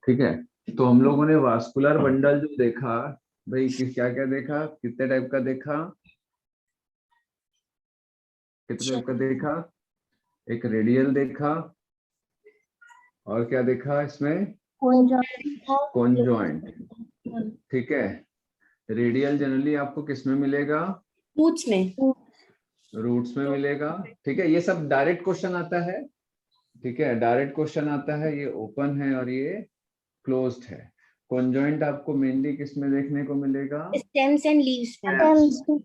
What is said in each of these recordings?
ठीक है। तो हम लोगों ने वास्कुलर बंडल जो देखा भाई, क्या क्या देखा, कितने टाइप का देखा, कितने टाइप का देखा? एक रेडियल देखा, और क्या देखा इसमें? कॉन्जॉइंट। ठीक है। रेडियल जनरली आपको किस में मिलेगा? रूट्स में। रूट्स में मिलेगा। ठीक है, ये सब डायरेक्ट क्वेश्चन आता है। ठीक है, डायरेक्ट क्वेश्चन आता है। ये ओपन है और ये क्लोज्ड है। कॉन्जॉइंट आपको मेनली किस में देखने को मिलेगा? स्टेम्स एंड लीव्स में।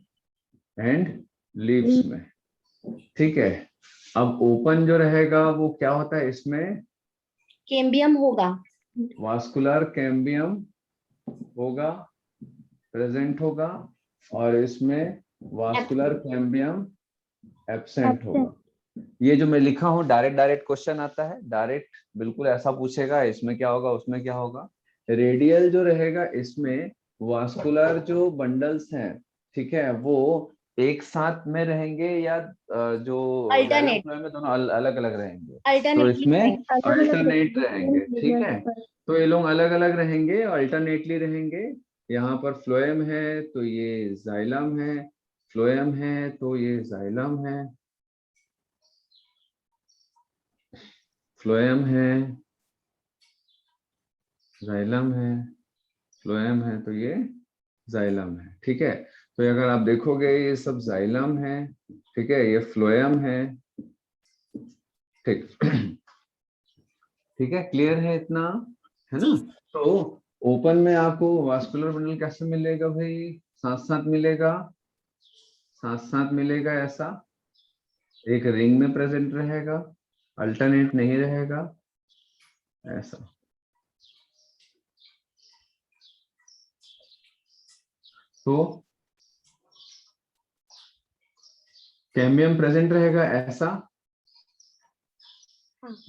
एंड लीव्स में। ठीक है। अब ओपन जो रहेगा वो क्या होता है इसमें? कैम्बियम होगा। वास्कुलर कैम्बियम होगा, प्रेजेंट होगा, और इसमें वास्कुलर कैम्बियम एब्सेंट होगा। ये जो मैं लिखा हूँ डायरेक्ट डायरेक्ट क्वेश्चन आता है, डायरेक्ट बिल्कुल ऐसा पूछेगा, इसमें क्या होगा उसमें क्या होगा। रेडियल जो रहेगा इसमें वास्कुलर जो बंडल्स हैं, ठीक है, वो एक साथ में रहेंगे या जो जाइलम अल्टरनेट। फ्लोएम में दोनों अलग अलग रहेंगे? तो अल्टरनेटली इसमें रहेंगे। अल्टरनेट रहेंगे। ठीक है, तो ये लोग अलग अलग रहेंगे, अल्टरनेटली रहेंगे। यहाँ पर फ्लोएम है तो ये जाइलम है, फ्लोएम है तो ये जाइलम है, फ्लोएम है, जाइलम है, फ्लोएम है तो ये जाइलम है। ठीक है, तो अगर आप देखोगे ये सब जाइलम है, ठीक है, ये फ्लोएम है। ठीक ठीक है, क्लियर है इतना, है ना? तो ओपन में आपको वास्कुलर बंडल कैसे मिलेगा भाई? साथ साथ मिलेगा, साथ साथ मिलेगा ऐसा, एक रिंग में प्रेजेंट रहेगा, अल्टरनेट नहीं रहेगा ऐसा। तो कैम्बियम प्रेजेंट रहेगा ऐसा,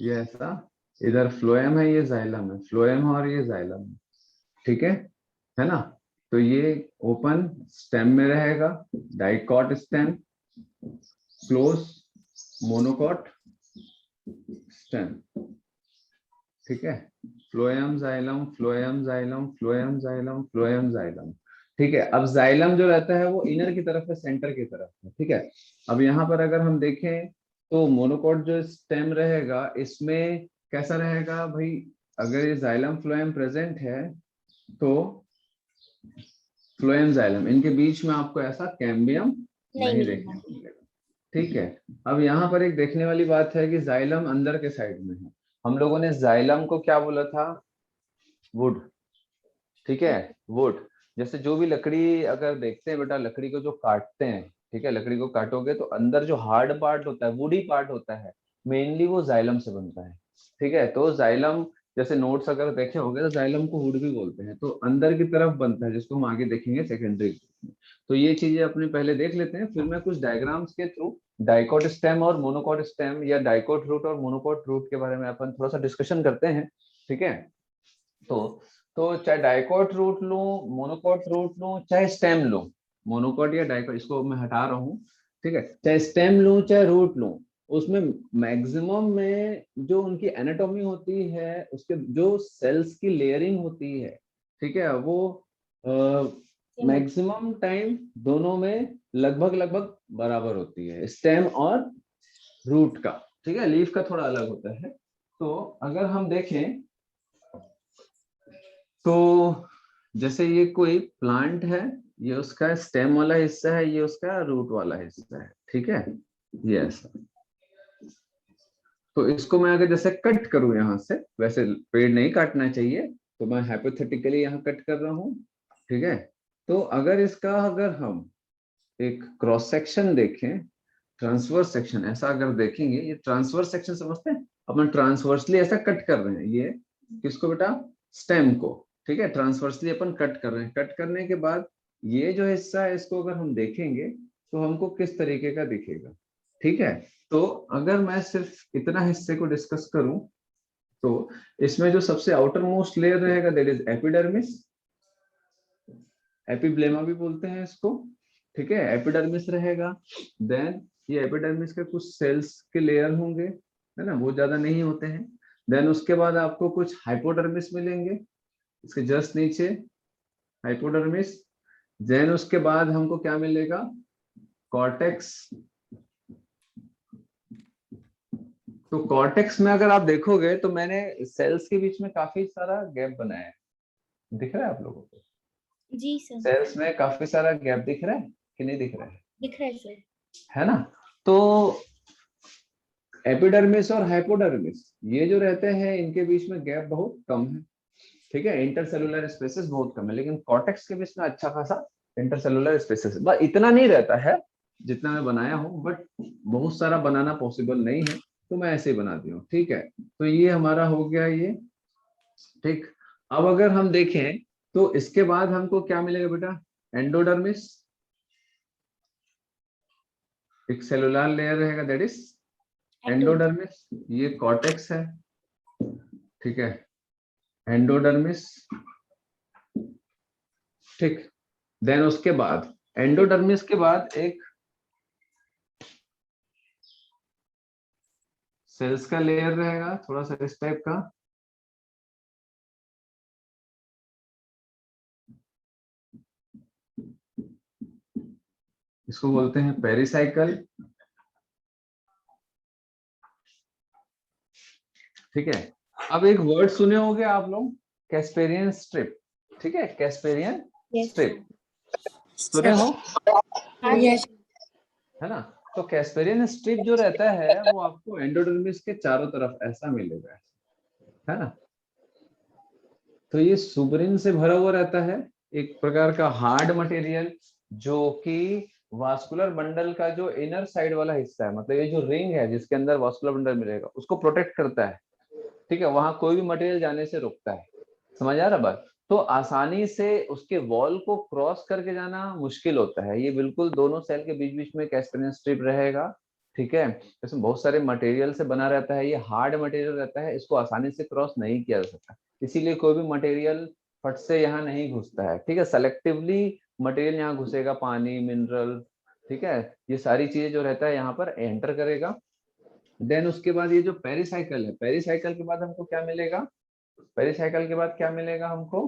ये ऐसा, इधर फ्लोएम है, ये जाइलम है, फ्लोएम है और ये जाइलम है। ठीक है ना? तो ये ओपन स्टेम में रहेगा, dicot stem, close monocot stem. ठीक है, phloem xylem, phloem xylem, phloem xylem, phloem xylem. ठीक है, अब जाइलम जो रहता है वो इनर की तरफ है, सेंटर की तरफ है। ठीक है, अब यहाँ पर अगर हम देखें तो मोनोकॉट जो स्टेम रहेगा इसमें कैसा रहेगा भाई? अगर ये जाइलम फ्लोएम प्रेजेंट है तो फ्लोएम जाइलम इनके बीच में आपको ऐसा कैम्बियम नहीं देखने को मिलेगा। ठीक है, अब यहाँ पर एक देखने वाली बात है कि जाइलम अंदर के साइड में है। हम लोगों ने जाइलम को क्या बोला था? वुड। ठीक है, वुड। जैसे जो भी लकड़ी अगर देखते हैं बेटा, लकड़ी को जो काटते हैं, ठीक है, लकड़ी को काटोगे तो अंदर जो हार्ड पार्ट होता है, वुडी पार्ट होता है, मेनली वो जाइलम से बनता है। ठीक है, तो जाइलम जैसे नोट्स अगर देखे होंगे तो जाइलम को वुड भी बोलते हैं, तो अंदर की तरफ बनता है, जिसको हम आगे देखेंगे सेकेंडरी। तो ये चीजें अपने पहले देख लेते हैं, फिर मैं कुछ डायग्राम्स के थ्रू डाइकोट स्टेम और मोनोकोट स्टेम या डाइकोट रूट और मोनोकोट रूट के बारे में अपन थोड़ा सा डिस्कशन करते हैं। ठीक है, तो चाहे डाइकोट रूट लूं, मोनोकोट रूट लूं, चाहे स्टेम लूं, मोनोकोट या डाइकोट इसको मैं हटा रहा हूँ। ठीक है, चाहे स्टेम लूं चाहे रूट लूं, उसमें मैक्सिमम में जो उनकी एनाटॉमी होती है, उसके जो सेल्स की लेयरिंग होती है, ठीक है, वो मैक्सिमम टाइम दोनों में लगभग लगभग बराबर होती है, स्टेम और रूट का। ठीक है, लीफ का थोड़ा अलग होता है। तो अगर हम देखें तो जैसे ये कोई प्लांट है, ये उसका स्टेम वाला हिस्सा है, ये उसका रूट वाला हिस्सा है। ठीक है, ये ऐसा। तो इसको मैं अगर जैसे कट करूं यहां से, वैसे पेड़ नहीं काटना चाहिए, तो मैं हाइपोथेटिकली यहाँ कट कर रहा हूँ। ठीक है, तो अगर हम एक क्रॉस सेक्शन देखें, ट्रांसवर्स सेक्शन ऐसा अगर देखेंगे, ये ट्रांसवर्स सेक्शन समझते हैं अपन, ट्रांसवर्सली ऐसा कट कर रहे हैं, ये किसको बेटा? स्टेम को। ठीक है, ट्रांसवर्सली अपन कट कर रहे हैं, कट करने के बाद ये जो हिस्सा है इसको अगर हम देखेंगे तो हमको किस तरीके का दिखेगा। ठीक है, तो अगर मैं सिर्फ इतना हिस्से को डिस्कस करूं तो इसमें जो सबसे आउटर मोस्ट लेयर रहेगा दैट इज एपिडर्मिस, एपिब्लेमा भी बोलते हैं इसको। ठीक है, एपिडर्मिस रहेगा। देन ये एपिडर्मिस के कुछ सेल्स के लेयर होंगे, है ना, बहुत ज्यादा नहीं होते हैं। देन उसके बाद आपको कुछ हाइपोडर्मिस मिलेंगे, इसके जस्ट नीचे हाइपोडर्मिस। देन उसके बाद हमको क्या मिलेगा, कॉर्टेक्स। तो कॉर्टेक्स में अगर आप देखोगे तो मैंने सेल्स के बीच में काफी सारा गैप बनाया है, दिख रहा है आप लोगों को? जी सर। सेल्स में काफी सारा गैप दिख रहा है कि नहीं दिख रहा है? दिख रहा है सर। है ना? तो एपिडर्मिस और हाइपोडर्मिस ये जो रहते हैं इनके बीच में गैप बहुत कम है, ठीक है, इंटरसेलुलर स्पेसेस बहुत कम है, लेकिन कॉर्टेक्स के बीच में अच्छा खासा इंटरसेलुलर स्पेसेस है। बस इतना नहीं रहता है जितना मैं बनाया हूँ, बट बहुत सारा बनाना पॉसिबल नहीं है, तो मैं ऐसे ही बना दिया हूँ, ठीक है। तो ये हमारा हो गया ये, ठीक। अब अगर हम देखें तो इसके बाद हमको क्या मिलेगा बेटा, एंडोडर्मिस, एक सेलुलर लेयर रहेगा, दैट इज एंडोडर्मिस। ये कॉर्टेक्स है, ठीक है, एंडोडर्मिस, ठीक। देन उसके बाद एंडोडर्मिस के बाद एक सेल्स का लेयर रहेगा, थोड़ा सा इस टाइप का, इसको बोलते हैं पेरिसाइकल, ठीक है। अब एक वर्ड सुने होंगे आप लोग, कैस्पेरियन स्ट्रिप, ठीक है, कैस्पेरियन स्ट्रिप सुने हो, है ना? तो कैस्पेरियन स्ट्रिप जो रहता है वो आपको एंडोडर्मिस के चारों तरफ ऐसा मिलेगा, है ना? तो ये सुबरिन से भरा हुआ रहता है, एक प्रकार का हार्ड मटेरियल, जो कि वास्कुलर बंडल का जो इनर साइड वाला हिस्सा है, मतलब ये जो रिंग है जिसके अंदर वास्कुलर बंडल मिलेगा, उसको प्रोटेक्ट करता है, ठीक है, वहां कोई भी मटेरियल जाने से रोकता है। समझ आ रहा बात? तो आसानी से उसके वॉल को क्रॉस करके जाना मुश्किल होता है। ये बिल्कुल दोनों सेल के बीच बीच में कैस्पेरियन स्ट्रिप रहेगा, ठीक है। इसमें बहुत सारे मटेरियल से बना रहता है, ये हार्ड मटेरियल रहता है, इसको आसानी से क्रॉस नहीं किया जा सकता, इसीलिए कोई भी मटेरियल फट से यहाँ नहीं घुसता है, ठीक है। सेलेक्टिवली मटेरियल यहाँ घुसेगा, पानी, मिनरल, ठीक है, ये सारी चीजें जो रहता है यहाँ पर एंटर करेगा। देन उसके बाद ये जो पेरिसाइकिल है, पेरिसाइकिल के बाद हमको क्या मिलेगा, पेरिसाइकिल के बाद क्या मिलेगा हमको,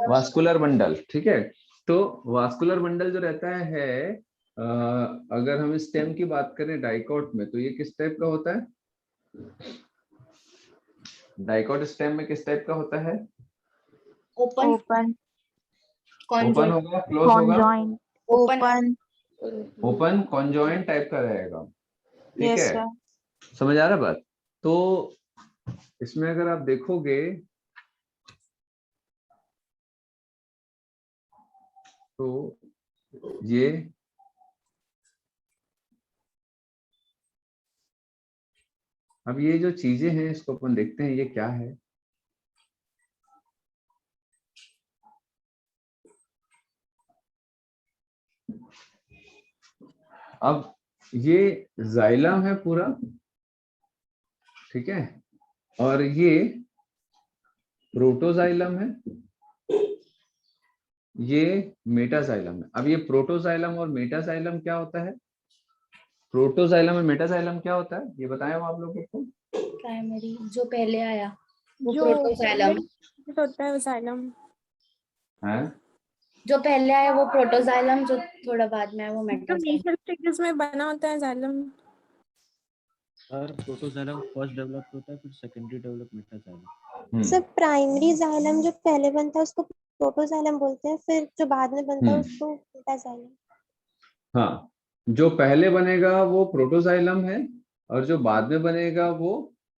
वास्कुलर बंडल, ठीक है। तो वास्कुलर बंडल जो रहता है, अगर हम स्टेम की बात करें डाइकोट में, तो ये किस टाइप का होता है, डाइकोट स्टेम में किस टाइप का होता है, ओपन ओपन ओपन होगा, क्लोज होगा, conjoint open open conjoint type का रहेगा, ठीक यस है। सर समझ आ रहा बात? तो इसमें अगर आप देखोगे तो ये अब ये जो चीजें हैं इसको अपन देखते हैं ये क्या है। अब ये जाइलम है पूरा, ठीक है, और ये प्रोटोजाइलम है, ये मेटाजाइलम है। अब ये प्रोटोजाइलम और मेटाजाइलम क्या होता है, प्रोटोजाइलम और मेटाजाइलम क्या होता है, ये बताएं आप लोगों को। प्राइमरी जो पहले आया वो जो प्रोटोजाइलम होता है जाइलम है, जो पहले आया वो प्रोटोजाइलम, जो थोड़ा बाद में आया वो जो मेटाजाइलम। इनिशियल स्टेजेस में बना होता है xylem. Sir protoxylem first develop होता है, फिर secondary develop metaxylem. Sir primary xylem जो पहले बनता है उसको प्रोटोजाइलम बोलते हैं, फिर जो बाद में बनता है उसको मेटाजाइलम। हाँ, जो पहले बनेगा वो प्रोटोजाइलम है और जो बाद में बनेगा वो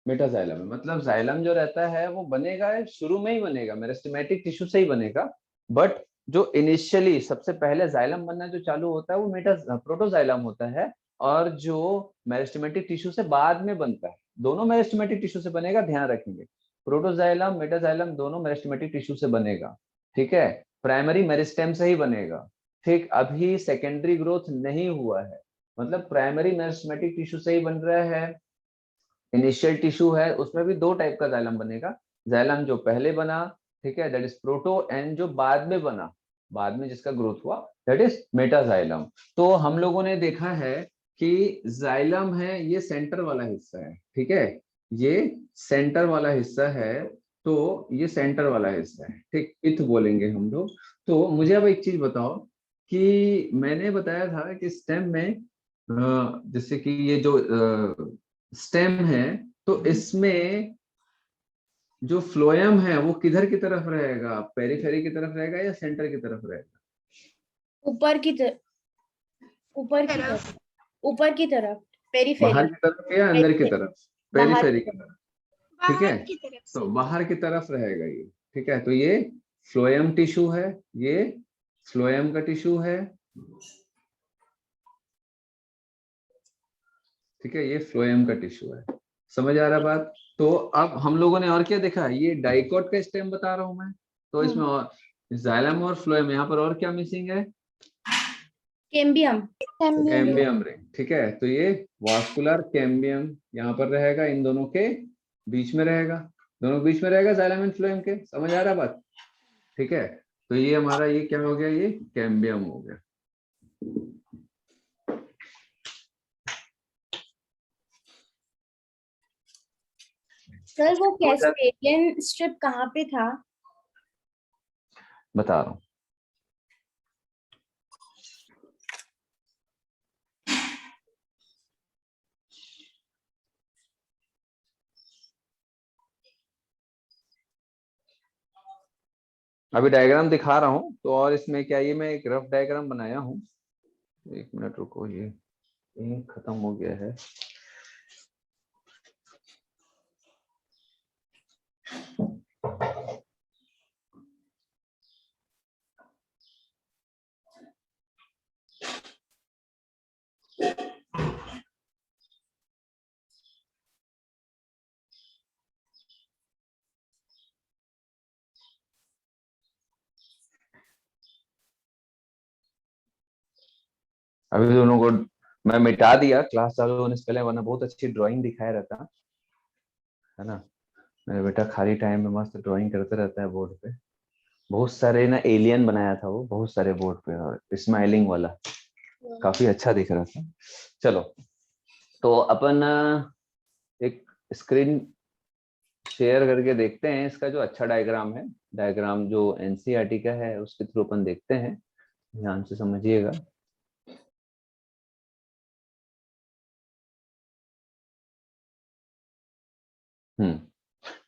मेटाजाइलम है। मतलब जाइलम जो रहता है वो बनेगा, शुरू में ही बनेगा, मेरिस्टेमेटिक टिश्यू से ही बनेगा, बट जो इनिशियली सबसे पहले जाइलम बनना जो चालू होता है वो प्रोटोजाइलम होता है, और जो मेरिस्टेमेटिक टिश्यू से बाद में बनता है, दोनों मेरिस्टेमेटिक टिश्यू से बनेगा, ध्यान रखेंगे, प्रोटोजाइलम मेटाजाइलम दोनों मेरिस्टेमेटिक टिश्यू से बनेगा, ठीक है। प्राइमरी मेरिस्टेम से ही बनेगा, ठीक। अभी सेकेंडरी ग्रोथ नहीं हुआ है, मतलब प्राइमरी मेरिस्टेमेटिक टिश्यू से ही बन रहा है। इनिशियल टिश्यू है उसमें भी दो टाइप का जाइलम बनेगा, जाइलम जो पहले बना, ठीक है, दैट इज प्रोटो, एंड जो बाद में बना, बाद में जिसका ग्रोथ हुआ, दैट इज मेटाजाइलम। तो हम लोगों ने देखा है कि जाइलम है ये सेंटर वाला हिस्सा है, ठीक है, ये सेंटर वाला हिस्सा है, तो ये सेंटर वाला हिस्सा है, ठीक, पिथ बोलेंगे हम लोग। तो मुझे अब एक चीज बताओ कि मैंने बताया था कि स्टेम में जैसे कि ये जो स्टेम है, तो इसमें जो फ्लोएम है वो किधर की तरफ रहेगा, पेरिफेरी की तरफ रहेगा या सेंटर की तरफ रहेगा? ऊपर की तरफ, ऊपर की तरफ, ऊपर की तरफ, पेरीफेरी, बाहर की तरफ या अंदर की तरफ? बाहर पेरिफेरी की की तरफ, ठीक है, तो बाहर की तरफ रहेगा ये, ठीक है। तो ये फ्लोएम टिश्यू है, ये फ्लोएम का टिश्यू है, ठीक है, ये फ्लोएम का टिश्यू है। समझ आ रहा बात? तो अब हम लोगों ने और क्या देखा, ये डाइकोट का स्टेम बता रहा हूं मैं, तो इसमें और जाइलम और फ्लोएम, यहाँ पर और क्या मिसिंग है? कैम्बियम, कैम्बियम रिंग, ठीक है। तो ये वास्कुलर कैम्बियम यहाँ पर रहेगा, इन दोनों के बीच में रहेगा, दोनों के बीच में रहेगा जाइलम एंड फ्लोएम के। समझ आ रहा बात? ठीक है, तो ये हमारा ये क्या हो गया, ये कैम्बियम हो गया। सर वो कैस्पेडियन स्ट्रिप कहाँ पे था? बता रहा हूँ, अभी डायग्राम दिखा रहा हूँ। तो और इसमें क्या, ये मैं एक रफ डायग्राम बनाया हूँ, एक मिनट रुको, ये खत्म हो गया है। अभी दोनों को मैं मिटा दिया क्लास चालू होने से पहले, वरना बहुत अच्छी ड्राइंग दिखाया रहता है ना। मेरा बेटा खाली टाइम में मस्त ड्राइंग करते रहता है बोर्ड पे, बहुत सारे ना एलियन बनाया था वो, बहुत सारे बोर्ड पे, और स्माइलिंग वाला काफी अच्छा दिख रहा था। चलो, तो अपन एक स्क्रीन शेयर करके देखते हैं इसका जो अच्छा डायग्राम है, डायग्राम जो एनसीईआरटी का है उसके थ्रू अपन देखते हैं, ध्यान से समझिएगा।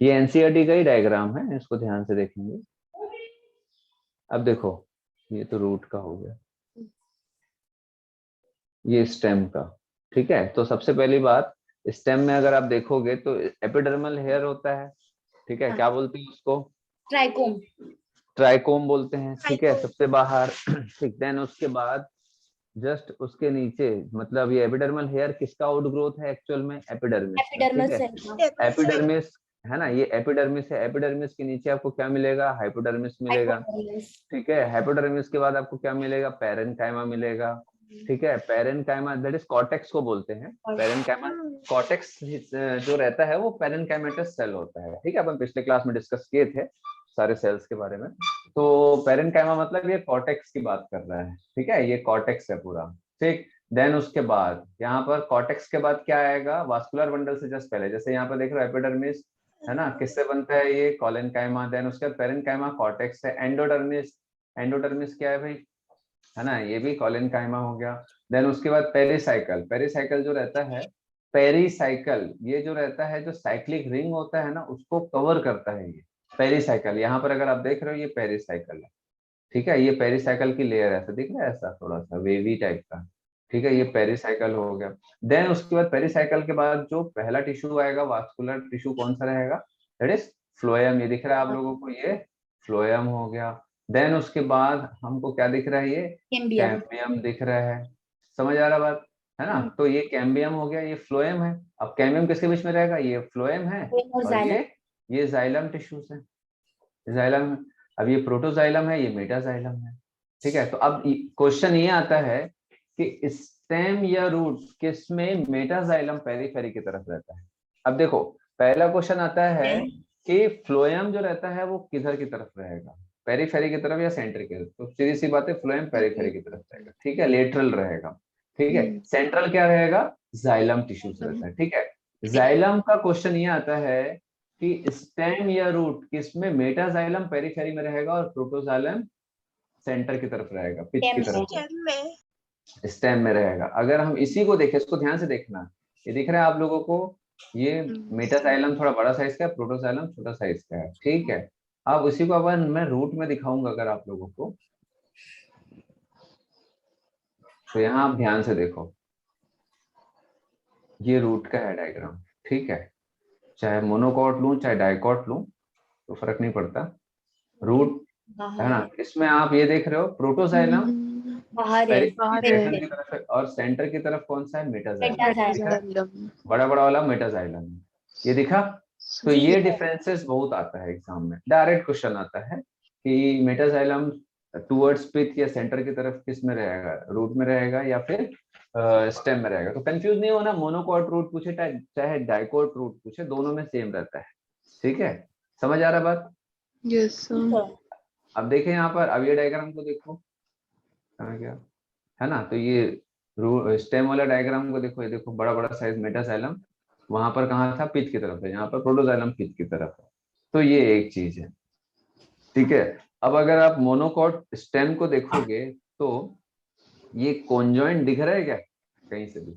ये एनसीईआरटी का ही डायग्राम है, इसको ध्यान से देखेंगे। अब देखो, ये तो रूट का हो गया, ये स्टेम का, ठीक है। तो सबसे पहली बात, स्टेम में अगर आप देखोगे तो एपिडर्मल हेयर होता है, ठीक है, क्या बोलते हैं उसको? ट्राइकोम, ट्राइकोम बोलते हैं, ठीक है, सबसे बाहर। ठीक, देन उसके बाद जस्ट उसके नीचे, मतलब ये एपिडर्मल हेयर किसका आउटग्रोथ है एक्चुअल में? एपिडर्मिस, एपिडर्मल ठीक है, सेल, एपिडर्मिस है ना, ये एपिडर्मिस है। एपिडर्मिस के नीचे आपको क्या मिलेगा? हाइपोडर्मिस मिलेगा, ठीक है। हाइपोडर्मिस के बाद आपको क्या मिलेगा? पेरेन्काइमा मिलेगा, ठीक है। पेरेन्काइमा दैट इज कॉर्टेक्स को बोलते हैं, पेरेन्काइमा कॉर्टेक्स जो रहता है वो पेरेन्काइमेटस सेल होता है, ठीक है। अपन पिछले क्लास में डिस्कस किए थे सारे सेल्स के बारे में। तो पेरेन्काइमा मतलब ये कॉर्टेक्स की बात कर रहा है, ठीक है, ये कॉर्टेक्स है पूरा, ठीक। देन उसके बाद यहाँ पर कॉर्टेक्स के बाद क्या आएगा? वास्कुलर बंडल से जस्ट पहले, जैसे यहाँ पर देख रहे हो एपिडर्मिस है ना, किससे बनता है? ये कोलेनकाइमा। देन उसके बाद पेरेन्काइमा कॉर्टेक्स है। एंडोडर्मिस, एंडोडर्मिस क्या है भाई? है ना, ये भी कोलेनकाइमा हो गया। देन उसके बाद पेरिसाइकल, पेरिसाइकल जो रहता है, पेरिसाइकल ये जो रहता है, जो साइक्लिक रिंग होता है ना, उसको कवर करता है ये पेरिसाइकल। यहाँ पर अगर आप देख रहे हो, ये पेरिसाइकल है, ठीक है, ये पेरिसाइकल की लेयर ऐसा दिख रहा है, ऐसा थोड़ा सा वेवी टाइप का, ठीक है, ये पेरिसाइकल हो गया। देन उसके बाद पेरिसाइकल के बाद जो पहला टिश्यू आएगा वास्कुलर टिश्यू, कौन सा रहेगा? That is phloem. ये दिख रहा है आप लोगों को, ये फ्लोएम हो गया। देन उसके बाद हमको क्या दिख रहा है? ये कैम्बियम दिख रहा है। समझ आ रहा बात है ना? तो ये कैम्बियम हो गया, ये फ्लोएम है। अब कैम्बियम किसके बीच में रहेगा? ये फ्लोएम है, और ये जाइलम टिश्यूज है, जाइलम। अब ये प्रोटोजाइलम है, ये मेटाजाइलम है, ठीक है। तो अब क्वेश्चन ये आता है कि स्टेम या रूट किसमें मेटाजाइलम पेरिफेरी की तरफ रहता है? अब देखो, पहला क्वेश्चन आता है कि फ्लोएम जो रहता है वो किधर की तरफ रहेगा, पेरिफेरी की तरफ या सेंटर की तरफ? तो सीधी सी बात है, फ्लोएम पेरिफेरी की तरफ रहेगा, ठीक है, लेटरल रहेगा, ठीक है। सेंट्रल क्या रहेगा, जाइलम टिश्यूज रहता है, ठीक है। जाइलम का क्वेश्चन ये आता है कि स्टेम या रूट किसमें, मेटाजाइलम पेरिफेरी में रहेगा और प्रोटोजाइलम सेंटर की तरफ रहेगा, पिच की तरफ, स्टेम में रहेगा। अगर हम इसी को देखें, इसको ध्यान से देखना, ये दिख रहा है आप लोगों को, ये मेटाजाइलम थोड़ा बड़ा साइज का है, प्रोटोजाइलम छोटा साइज का है, ठीक है। अब उसी को अब मैं रूट में दिखाऊंगा अगर आप लोगों को, तो यहाँ आप ध्यान से देखो, ये रूट का है डायग्राम, ठीक है। चाहे मोनोकॉट लूं चाहे डाइकॉट लूं तो फर्क नहीं पड़ता, रूट है ना। इसमें आप ये देख रहे हो प्रोटोजाइलम बाहर है, सेंटर की तरफ है और सेंटर की तरफ कौन सा है, मेटाजाइलम, बड़ा बड़ा वाला मेटाजाइलम, ये दिखा। तो जी ये है। डिफरेंसेस बहुत आता है एग्जाम में, डायरेक्ट क्वेश्चन आता है कि मेटाजाइलम टुवर्ड्स पिथ या सेंटर की तरफ किस में रहेगा, रूट में रहेगा या फिर स्टेम में रहेगा। तो कंफ्यूज नहीं होना, मोनोकॉट रूट पूछे चाहे डाइकॉट रूट पूछे, दोनों में सेम रहता है, ठीक है। समझ आ रहा बात? Yes sir. अब देखें यहाँ पर, अब ये डायग्राम को देखो, क्या है ना, तो ये स्टेम वाला डायग्राम को देखो, ये देखो बड़ा बड़ा साइज मेटाजाइलम, वहां पर कहाँ था, पिच की तरफ है, यहाँ पर प्रोटोजाइलम पिच की तरफ है। तो ये एक चीज है, ठीक है। अब अगर आप मोनोकॉट स्टेम को देखोगे तो ये कॉन्जॉइंट दिख रहा है क्या कहीं से भी?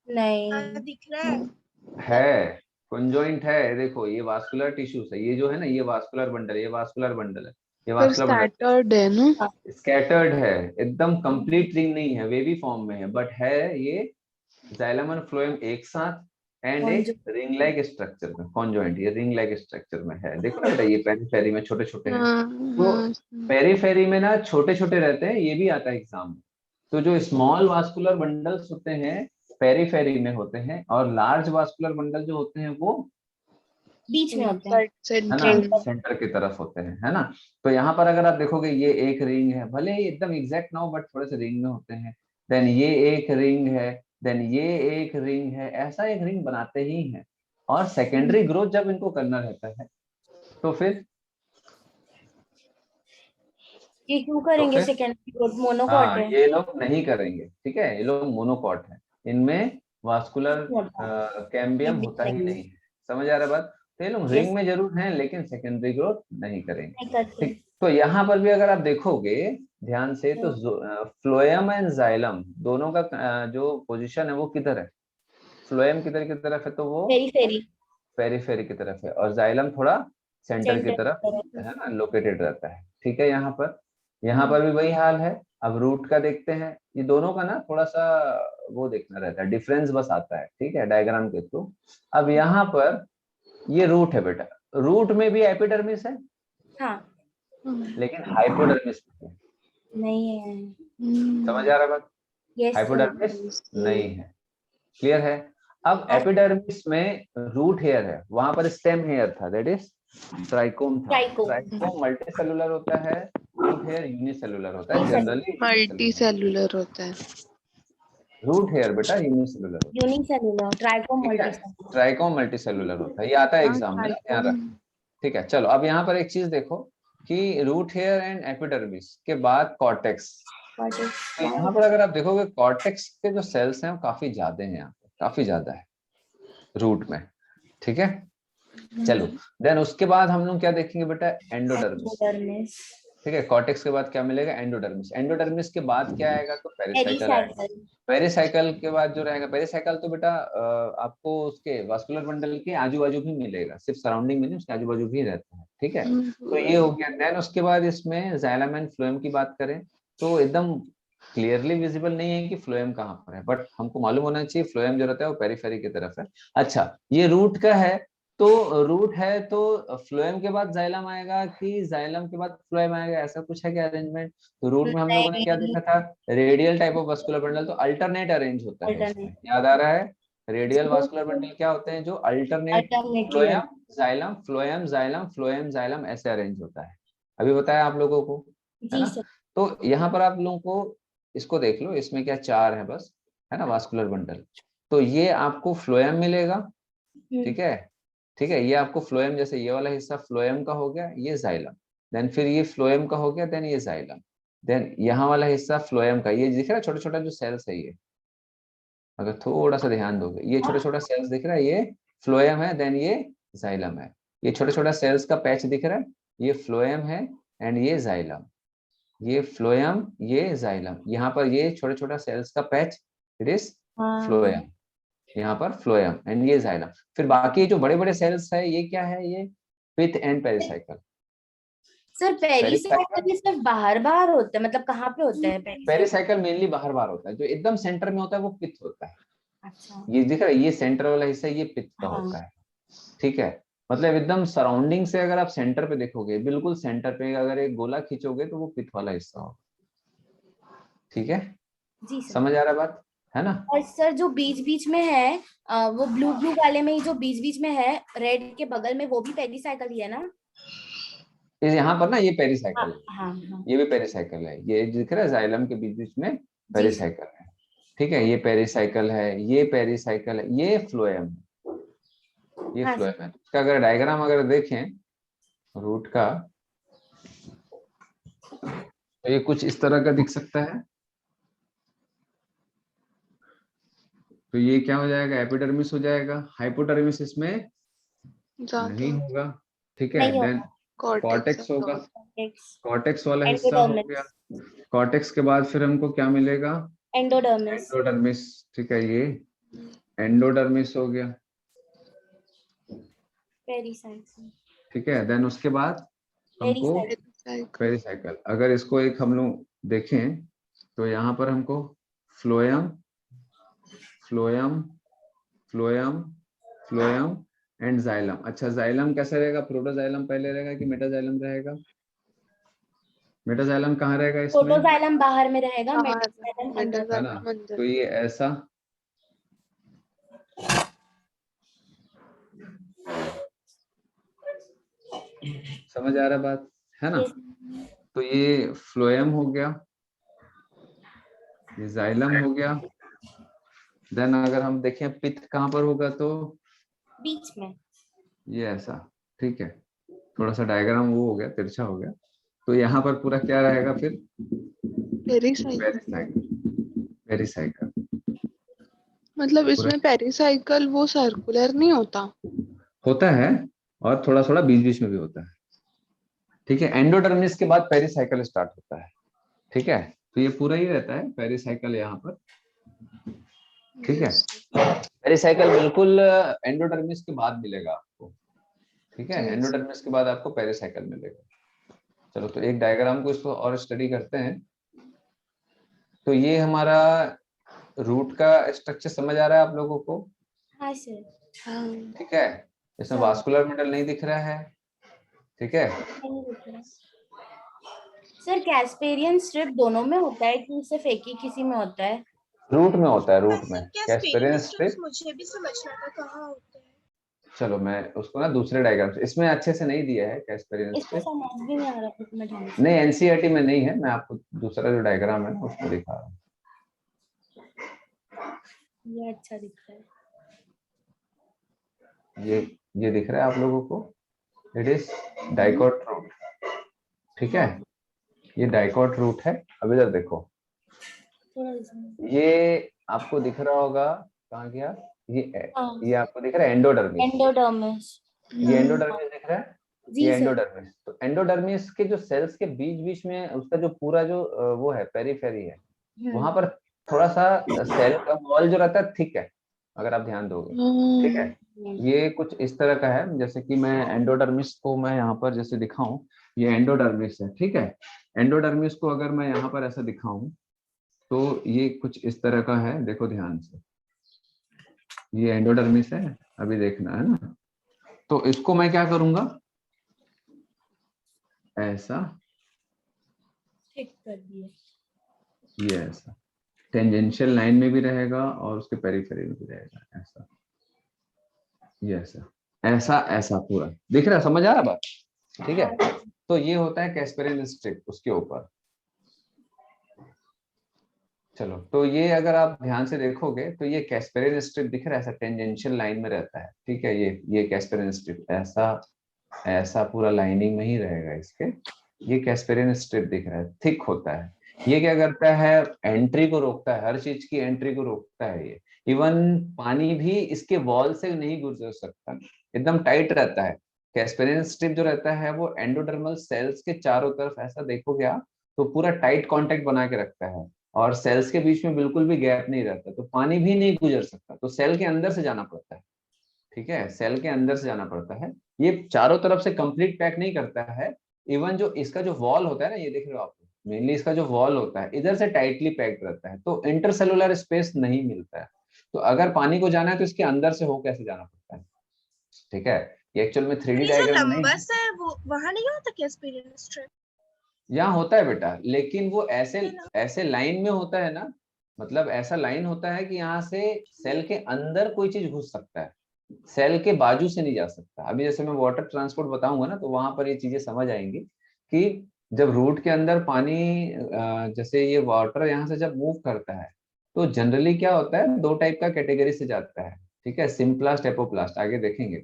नहीं दिख रहा है, कॉन्जॉइंट है, देखो ये वास्कुलर टिश्यूज है, ये जो है ना, ये वास्कुलर बंडल, ये वास्कुलर बंडल है, ये वास्कुलर बंडल स्कैटर्ड है ना। स्कैटर्ड है, एकदम कंप्लीट रिंग नहीं है, वेवी फॉर्म में है, बट है ये जाइलम और फ्लोएम एक साथ एंड एक रिंग लाइक स्ट्रक्चर में, कॉन्जॉइंट ये रिंग लाइक स्ट्रक्चर में है। देखो ना बेटा, ये पेरीफेरी में छोटे छोटे हैं, तो पेरीफेरी में ना छोटे छोटे रहते हैं, ये भी आता है एग्जाम में। तो जो स्मॉल वास्कुलर बंडल्स होते हैं पेरीफेरी में होते हैं, और लार्ज वास्कुलर बंडल जो होते हैं वो बीच में होते हैं, है ना, सेंटर की तरफ होते हैं, है ना। तो यहाँ पर अगर आप देखोगे, ये एक रिंग है, भले ही एकदम एग्जैक्ट ना हो बट थोड़े से रिंग में होते हैं, देन ये एक रिंग है, देन ये एक रिंग है, ऐसा एक रिंग बनाते ही हैं। और सेकेंडरी ग्रोथ जब इनको करना रहता है तो फिर ये क्यों करेंगे फिर सेकेंडरी ग्रोथ, मोनोकॉट हाँ, है। ये लोग नहीं करेंगे, ठीक है, ये लोग मोनोकॉट है, इनमें वास्कुलर कैम्बियम होता ही नहीं है। समझ आ रहा है बात? तो ये लोग रिंग में जरूर हैं लेकिन सेकेंडरी ग्रोथ नहीं करेंगे, ठीक। तो यहाँ पर भी अगर आप देखोगे ध्यान से, तो फ्लोएम एंड जाइलम दोनों का जो पोजीशन है वो किधर है, फ्लोएम किधर की तरफ है, तो वो पेरीफेरी, पेरीफेरी की तरफ है, और जाइलम थोड़ा सेंटर की तरफ है ना, लोकेटेड रहता है, ठीक है। यहाँ पर भी वही हाल है। अब रूट का देखते हैं, ये दोनों का ना थोड़ा सा वो देखना रहता है, डिफरेंस बस आता है, ठीक है, डायग्राम के थ्रू। अब यहाँ पर ये रूट है बेटा, रूट में भी एपिडर्मिस है, हाँ लेकिन हाइपोडर्मिस नहीं है, समझ आ रहा बात? यस हाइपोडर्मिस नहीं है, क्लियर है। अब एपिडर्मिस में रूट हेयर है, वहां पर स्टेम हेयर था, दैट इज ट्राइकोम था। ट्राइकोम मल्टी सेलुलर होता है, रूट हेयर यूनिसेलुलर होता है, जनरली मल्टी सेलुलर होता है। रूट हेयर बेटा यूनिसेलुलर, यूनिसेलुलर, ट्राइकोम ठीक है, मल्टीसेलुलर। ट्राइकोम मल्टी सेलुलर होता है, ये आता है एग्जाम में, ध्यान रख, ठीक है। चलो अब यहाँ पर एक चीज देखो कि रूट हेयर एंड एपिडर्मिस के बाद कॉर्टेक्स। तो यहाँ पर अगर आप देखोगे कॉर्टेक्स के जो सेल्स हैं वो काफी ज्यादा हैं, यहाँ पे काफी ज्यादा है रूट में, ठीक है। चलो देन उसके बाद हम लोग क्या देखेंगे बेटा, एंडोडर्मिस, ठीक है। कॉर्टेक्स के बाद क्या मिलेगा, एंडोडर्मिस। एंडोडर्मिस के बाद क्या आएगा, तो पेरिसाइकल आएगा। पेरिसाइकल के बाद जो रहेगा, पेरिसाइकल तो बेटा आपको उसके वास्कुलर बंडल के आजू बाजू भी मिलेगा, सिर्फ सराउंडिंग में नहीं, उसके आजू बाजू भी रहता है, ठीक है। तो ये हो गया। देन उसके बाद इसमें जाइलम एंड फ्लोएम की बात करें तो एकदम क्लियरली विजिबल नहीं है कि फ्लोएम कहाँ पर है, बट हमको मालूम होना चाहिए फ्लोएम जो रहता है वो पेरिफेरी की तरफ है। अच्छा, ये रूट का है, तो रूट है तो फ्लोएम के बाद जाइलम आएगा कि जाइलम के बाद फ्लोएम आएगा, ऐसा कुछ है क्या अरेंजमेंट? तो रूट में हम लोगों ने क्या देखा था, radial type of vascular bundle, तो अल्टरनेट अरेंज होता है इसमें, याद आ रहा है? रेडियल वास्कुलर बंडल क्या होते हैं, जो alternate phloem xylem phloem xylem phloem xylem ऐसे अरेंज होता है, अभी बताया आप लोगों को, है ना। तो यहाँ पर आप लोगों को इसको देख लो, इसमें क्या चार है बस, है ना, वास्कुलर बंडल। तो ये आपको फ्लोएम मिलेगा, ठीक है, ठीक है, ये आपको फ्लोएम, जैसे ये वाला हिस्सा फ्लोएम का हो गया, ये जाइलम, देन फिर ये फ्लोएम का हो गया, देन ये जाइलम, देन यहाँ वाला हिस्सा फ्लोएम का, ये दिख रहा है छोटा छोटा जो सेल्स है, ये अगर थोड़ा सा ध्यान दोगे, ये छोटा छोटा सेल्स दिख रहा है, ये फ्लोएम है, देन ये जाइलम है। ये छोटा छोटा सेल्स का पैच दिख रहा है, ये फ्लोएम है एंड ये जाइलम। ये फ्लोएम, ये जाइलम। यहाँ पर ये छोटा छोटा सेल्स का पैच, इट इज फ्लोएम। यहाँ पर फ्लोएम एंड ये जाइलम। फिर बाकी जो बड़े बड़े सेल्स है, ये क्या है? ये pith and pericycle. Sir pericycle ये सिर्फ बाहर बाहर होता है, मतलब कहाँ पे होता है पेरिसाइकिल? पेरिसाइकिल मेनली बाहर बाहर होता है, जो एकदम सेंटर में होता है वो पित्त होता है। अच्छा, ये दिख रहा है, ये सेंटर वाला हिस्सा ये पित्त का हाँ। होता है। ठीक है, मतलब एकदम सराउंडिंग से अगर आप सेंटर पे देखोगे, बिल्कुल सेंटर पे अगर एक गोला खींचोगे तो वो पित्त वाला हिस्सा होगा। ठीक है, जी सर। समझ आ रहा बात है ना? और सर जो बीच बीच में है, वो ब्लू ब्लू वाले में ही जो बीच बीच में है, रेड के बगल में, वो भी पेरिसाइकिल ही है ना? इस यहाँ पर ना ये हाँ पेरिसाइकिल है, हाँ हाँ। ये भी पेरिसाइकिल है। ये दिख रहा है जाइलम के बीच बीच में जी पेरिसाइकिल है। ठीक है, ये पेरिसाइकिल है, ये पेरिसाइकिल है, ये फ्लोएम है, ये हाँ फ्लोएम है। इसका अगर डायग्राम अगर देखें रूट का, तो ये कुछ इस तरह का दिख सकता है। तो ये क्या हो जाएगा? एपिडर्मिस हो जाएगा। हाइपोडर्मिस इसमें नहीं होगा। ठीक है, नहीं देन होगा। कॉर्टेक्स होगा। कॉर्टेक्स, कॉर्टेक्स वाला हिस्सा हो गया। एंडोडर्मिस, कॉर्टेक्स के बाद फिर हमको क्या मिलेगा? Endodermis, endodermis. ठीक है, ये एंडोडर्मिस हो गया। पेरिसाइकिल, ठीक है, देन उसके बाद हमको पेरिसाइकिल। अगर इसको एक हम लोग देखें तो यहाँ पर हमको phloem, phloem, phloem, phloem and xylem. अच्छा, जाइलम कैसे रहेगा? प्रोटोजाइलम पहले रहेगा कि मेटाजाइलम रहेगा? मेटाजाइलम कहाँ रहेगा इसमें? प्रोटोजाइलम बाहर में रहेगा, बाहर, मेटाजाइलम अंदर। है ना? तो ये ऐसा, समझ आ रहा बात है ना? तो ये फ्लोएम हो गया, ये जाइलम हो गया। देन अगर हम देखें पित्त कहाँ पर होगा, तो बीच में। ये ऐसा। ठीक है, थोड़ा सा डायग्राम वो हो गया, तिरछा हो गया। तो यहाँ पर पूरा क्या रहेगा फिर? Pericycle, pericycle. मतलब इसमें पेरिसाइकिल वो सर्कुलर नहीं होता है और थोड़ा थोड़ा बीच बीच में भी होता है। ठीक है, एंडोडर्मिस के बाद पेरिसाइकिल स्टार्ट होता है। ठीक है, तो ये पूरा ही रहता है पेरिसाइकिल यहाँ पर। ठीक है, पेरिसाइकिल बिल्कुल एंडोडर्मिस के बाद मिलेगा आपको। ठीक है, एंडोडर्मिस के बाद आपको पेरिसाइकिल मिलेगा। चलो, तो एक डायग्राम को इसको और स्टडी करते हैं। तो ये हमारा रूट का स्ट्रक्चर समझ आ रहा है आप लोगों को? हाँ सर। ठीक है, इसमें वास्कुलर मेटल नहीं दिख रहा है। ठीक है, सर कैस्पेरियन स्ट्रिप दोनों में होता है कि सिर्फ एक ही किसी में होता है? रूट में होता है, रूट में कैस्पेरियन स्ट्रिप। मुझे भी समझना था कहाँ होता है। चलो, मैं उसको ना दूसरे डायग्राम से, इसमें अच्छे से नहीं दिया है कैस्पेरियन इसको स्ट्रिप। समझ भी नहीं आ रहा मैं ढंग से। नहीं, एनसीईआरटी में नहीं है, मैं आपको दूसरा जो डायग्राम है उसको दिखा रहा हूँ। ये अच्छा दिखता है। ये दिख रहा है आप लोगों को? It is dicot root. ठीक है, ये डाइकॉट रूट है। अब इधर देखो, ये आपको दिख रहा होगा, कहाँ गया ये आपको दिख रहा है एंडोडर्मिस। एंडोडर्मिस, ये एंडोडर्मिस दिख रहा है, जी ये सर। एंडोडर्मिस। तो एंडोडर्मिस के जो सेल्स के बीच बीच में उसका जो पूरा जो वो है पेरिफेरी है, वहां पर थोड़ा सा सेल का वॉल जो रहता है थिक है, अगर आप ध्यान दोगे। ठीक है, ये कुछ इस तरह का है, जैसे कि मैं एंडोडर्मिस को मैं यहाँ पर जैसे दिखाऊं, ये एंडोडर्मिस है। ठीक है, एंडोडर्मिस को अगर मैं यहाँ पर ऐसा दिखाऊं तो ये कुछ इस तरह का है, देखो ध्यान से, ये एंडोडर्मिस है, अभी देखना है ना। तो इसको मैं क्या करूंगा, ऐसा ठीक कर दिए। ये ऐसा टेंजेंशियल लाइन में भी रहेगा और उसके पेरिफेरी में भी रहेगा, ऐसा, ये ऐसा, ऐसा ऐसा पूरा दिख रहा है, समझ आ रहा बात? ठीक है, तो ये होता है कैस्पेरियन स्ट्रिप उसके ऊपर। चलो, तो ये अगर आप ध्यान से देखोगे तो ये कैस्पेरियन स्ट्रिप दिख रहा है, ऐसा टेंजेंशियल लाइन में रहता है। ठीक है, ये कैस्पेरियन स्ट्रिप ऐसा ऐसा पूरा लाइनिंग में ही रहेगा इसके। ये कैस्पेरियन स्ट्रिप दिख रहा है, थिक होता है। ये क्या करता है, एंट्री को रोकता है, हर चीज की एंट्री को रोकता है। इवन पानी भी इसके वॉल से नहीं गुजर सकता, एकदम टाइट रहता है। कैस्पेरियन स्ट्रिप जो रहता है वो एंडोडर्मल सेल्स के चारों तरफ ऐसा देखोगे आप तो पूरा टाइट कांटेक्ट बना के रखता है, और सेल्स के बीच में बिल्कुल भी गैप नहीं रहता, तो पानी भी नहीं गुजर सकता, तो सेल के अंदर से जाना पड़ता है। ठीक है, सेल के अंदर से जाना पड़ता है, ये चारों तरफ से कंप्लीट पैक नहीं करता है। इवन जो इसका जो वॉल होता है ना, ये देख रहे हो आप, मेनली इसका जो वॉल होता है इधर से टाइटली पैक्ड रहता है, तो इंटरसेलुलर स्पेस नहीं मिलता है। तो अगर पानी को जाना है तो इसके अंदर से हो कैसे जाना पड़ता है। ठीक है, ये एक्चुअल में 3D ये जो डायग्राम नहीं लंबा है, सा है वो वहां नहीं होता क्या स्पिरिट स्ट्रिप? यहाँ होता है बेटा, लेकिन वो ऐसे है ना? ऐसे लाइन में होता है ना, मतलब ऐसा लाइन होता है कि यहाँ से सेल के अंदर कोई चीज घुस सकता है, सेल के बाजू से नहीं जा सकता। अभी जैसे मैं वाटर ट्रांसपोर्ट बताऊंगा ना, तो वहां पर ये चीजें समझ आएंगी कि जब रूट के अंदर पानी जैसे ये वाटर यहाँ से जब मूव करता है तो जनरली क्या होता है, दो टाइप का कैटेगरी से जाता है। ठीक है, सिम्प्लास्ट एपोप्लास्ट आगे देखेंगे।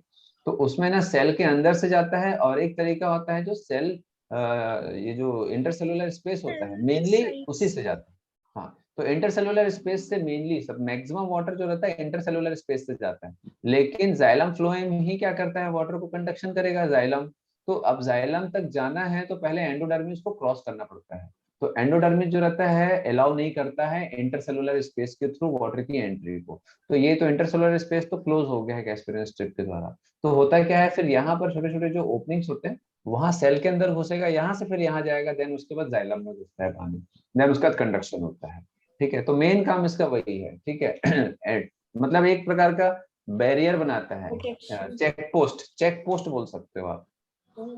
तो उसमें ना सेल के अंदर से जाता है, और एक तरीका होता है जो सेल ये जो इंटरसेलुलर स्पेस होता है मेनली उसी से जाता है। हाँ, तो इंटरसेलुलर स्पेस से मेनली सब मैक्सिमम वाटर जो रहता है इंटरसेलुलर स्पेस से जाता है, लेकिन जाइलम फ्लोएम ही क्या करता है, वाटर को कंडक्शन करेगा जाइलम। तो अब जाइलम तक जाना है तो पहले एंडोडर्मिस को क्रॉस करना पड़ता है, तो एंडोडर्मिस जो रहता है अलाउ नहीं करता है इंटरसेलुलर स्पेस के थ्रू वाटर की एंट्री को। तो ये तो इंटरसेलुलर स्पेस तो क्लोज हो गया है कैस्पेरियन स्ट्रिप के द्वारा। तो होता क्या है, फिर यहाँ पर छोटे छोटे जो ओपनिंग्स होते हैं वहां सेल के अंदर घुसेगा, यहाँ से फिर यहाँ जाएगा, देन उसके बाद जाइलम में घुसता है पानी, देन उसका कंडक्शन होता है। ठीक है, तो मेन काम इसका वही है। ठीक है मतलब एक प्रकार का बैरियर बनाता है, Protection. चेक पोस्ट बोल सकते हो आप।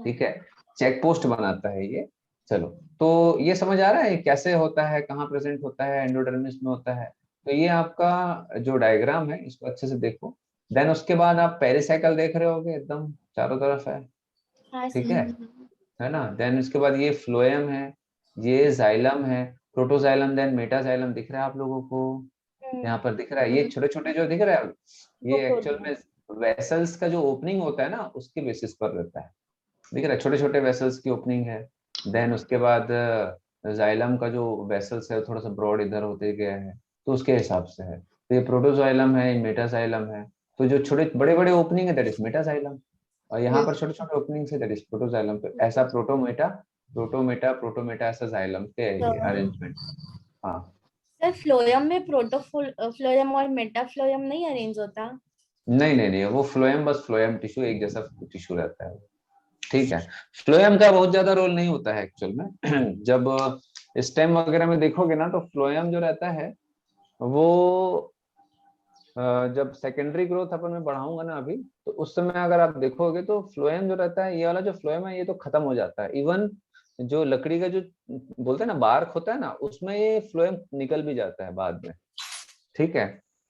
ठीक है, चेक पोस्ट बनाता है ये। चलो, तो ये समझ आ रहा है कैसे होता है, कहाँ प्रेजेंट होता है, एंडोडर्मिस में होता है। तो ये आपका जो डायग्राम है इसको अच्छे से देखो। देन उसके बाद आप पेरिसाइकिल देख रहे होगे, एकदम चारों तरफ है। हाँ ठीक सर। है ना। देन उसके बाद ये फ्लोएम है, ये जाइलम है, प्रोटोजाइलम, देन मेटाजाइलम दिख रहा है आप लोगों को, यहाँ पर दिख रहा है। ये छोटे छोटे जो दिख रहा है वो ये एक्चुअल में वेसल्स का जो ओपनिंग होता है ना उसके बेसिस पर रहता है। दिख रहा है, छोटे छोटे वेसल्स की ओपनिंग है। देन उसके बाद जाइलम का जो वेसल्स है थोड़ा सा ब्रॉड इधर होते गया है, तो उसके हिसाब से है। तो ये प्रोटोजाइलम है, ये मेटाजाइलम है। तो जो छोटे बड़े बड़े ओपनिंग है दैट इज मेटाजाइलम, और यहाँ पर छोटे छोटे ओपनिंग है दैट इज प्रोटोजाइलम। तो ऐसा प्रोटोमेटा प्रोटोमेटा प्रोटोमेटा ऐसा जाइलम के अरेंजमेंट। हाँ, सर फ्लोएम में फ्लोएम और मेटाफ्लोएम नहीं अरेंज होता? नहीं, वो फ्लोएम बस फ्लोएम टिश्यू एक जैसा टिश्यू रहता है। ठीक है, फ्लोएम का बहुत ज्यादा रोल नहीं होता है एक्चुअल में जब स्टेम वगैरह में देखोगे ना तो फ्लोएम जो रहता है वो जब सेकेंडरी ग्रोथ अपन में बढ़ाऊंगा ना अभी, तो उस समय अगर आप देखोगे तो फ्लोएम जो रहता है, ये वाला जो फ्लोएम है ये तो खत्म हो जाता है। इवन जो लकड़ी का जो बोलते हैं ना बार्क होता है ना, उसमें ये फ्लोएम निकल भी जाता है बाद में। ठीक है,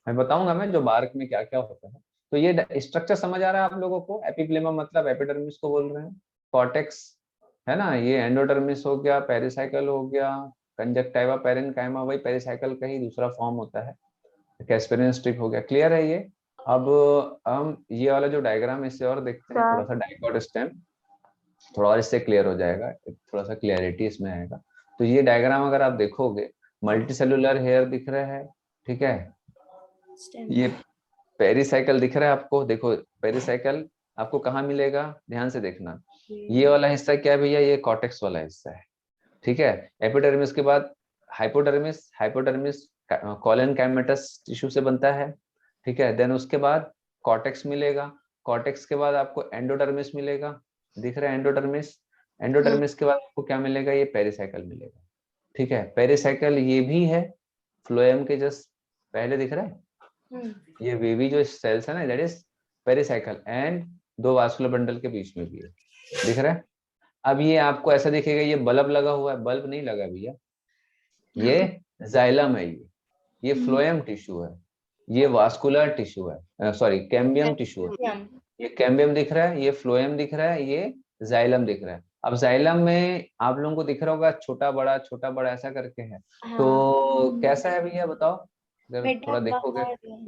मैं बताऊंगा मैं जो बार्क में क्या क्या होता है। तो ये स्ट्रक्चर समझ आ रहा है आप लोगों को। एपिप्लेमा मतलब एपिडर्मिस को बोल रहे हैं, कॉर्टेक्स है ना, ये एंडोडर्मिस हो गया, पेरिसाइकल हो गया, कंजक्टाइवा पेरेन्काइमा वही पेरिसाइकल का ही दूसरा फॉर्म होता है, कैस्पेरियन स्ट्रिप हो गया। क्लियर है ये। अब हम ये वाला जो डायग्राम है इससे और देखते हैं थोड़ा सा, डाइकोट स्टेम थोड़ा और इससे क्लियर हो जाएगा, थोड़ा सा क्लियरिटी इसमें आएगा। तो ये डायग्राम अगर आप देखोगे मल्टी सेलुलर हेयर दिख रहा है। ठीक है, ये पेरिसाइकिल दिख रहा है आपको, देखो पेरिसाइकिल आपको कहाँ मिलेगा, ध्यान से देखना। ये वाला हिस्सा क्या है भैया, ये कॉर्टेक्स वाला हिस्सा है। ठीक है, एपिडर्मिस के बाद हाइपोडर्मिस, हाइपोडर्मिस कॉलन कैमेटस टिश्यू से बनता है। ठीक है, देन उसके बाद कॉर्टेक्स मिलेगा, कॉर्टेक्स के बाद आपको एंडोडर्मिस मिलेगा, दिख रहा है एंडोडर्मिस। एंडोडर्मिस के बाद आपको क्या मिलेगा, ये पेरिसाइकिल मिलेगा। ठीक है, पेरिसाइकिल ये भी है फ्लोएम के जस्ट पहले दिख रहा है, ये वेवी जो सेल्स है ना दैट इज पेरिसाइकिल, एंड दो वास्कुलर बंडल के बीच में भी है, दिख रहा है। अब ये आपको ऐसा दिखेगा ये बल्ब लगा हुआ है, बल्ब नहीं लगा भैया, ये जाइलम है, ये फ्लोएम टिश्यू है, ये वास्कुलर टिश्यू है, सॉरी कैम्बियम टिश्यू है। ये कैम्बियम दिख रहा है, ये फ्लोएम दिख रहा है, ये जाइलम दिख रहा है। अब जाइलम में आप लोगों को दिख रहा होगा छोटा बड़ा ऐसा करके है। तो कैसा है भैया बताओ, अगर थोड़ा देखोगे,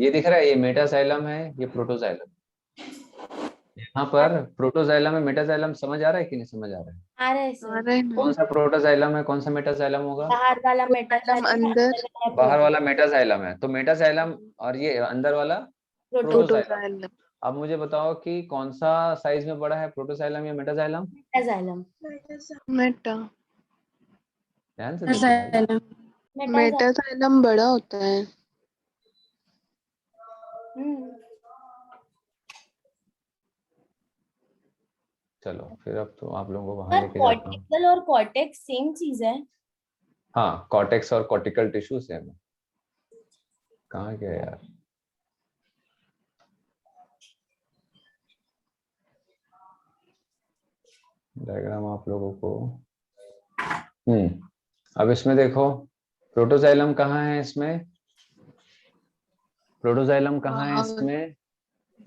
ये दिख रहा है, ये मेटाजाइलम है, ये प्रोटोजाइलम। यहाँ पर प्रोटोजाइलम में मेटाजाइलम समझ आ रहा है कि नहीं समझ आ रहा है? आ रहा है आ सर। रहा है ना। कौन सा प्रोटोजाइलम है, कौन सा मेटाजाइलम होगा? बाहर वाला मेटाजाइलम अंदर बाहर वाला मेटाजाइलम है, तो मेटाजाइलम, और ये अंदर वाला प्रोटोजाइलम। प्रोटोजाइलम। अब मुझे बताओ कि कौन सा साइज में बड़ा है, प्रोटोजाइलम या मेटाजाइलम? मेटा ध्यान से देखो भाई। मेटाजाइलम बड़ा होता है। चलो फिर अब तो आप लोगों को वहां सर लेके जाता हूँ। कॉर्टिकल और कॉर्टेक्स सेम चीज है? हाँ, कॉर्टेक्स और कॉर्टिकल टिश्यू सेम है। कहाँ गया यार? डायग्राम आप लोगों को अब इसमें देखो, प्रोटोजाइलम कहाँ है इसमें? प्रोटोजाइलम कहाँ है बाहर इसमें?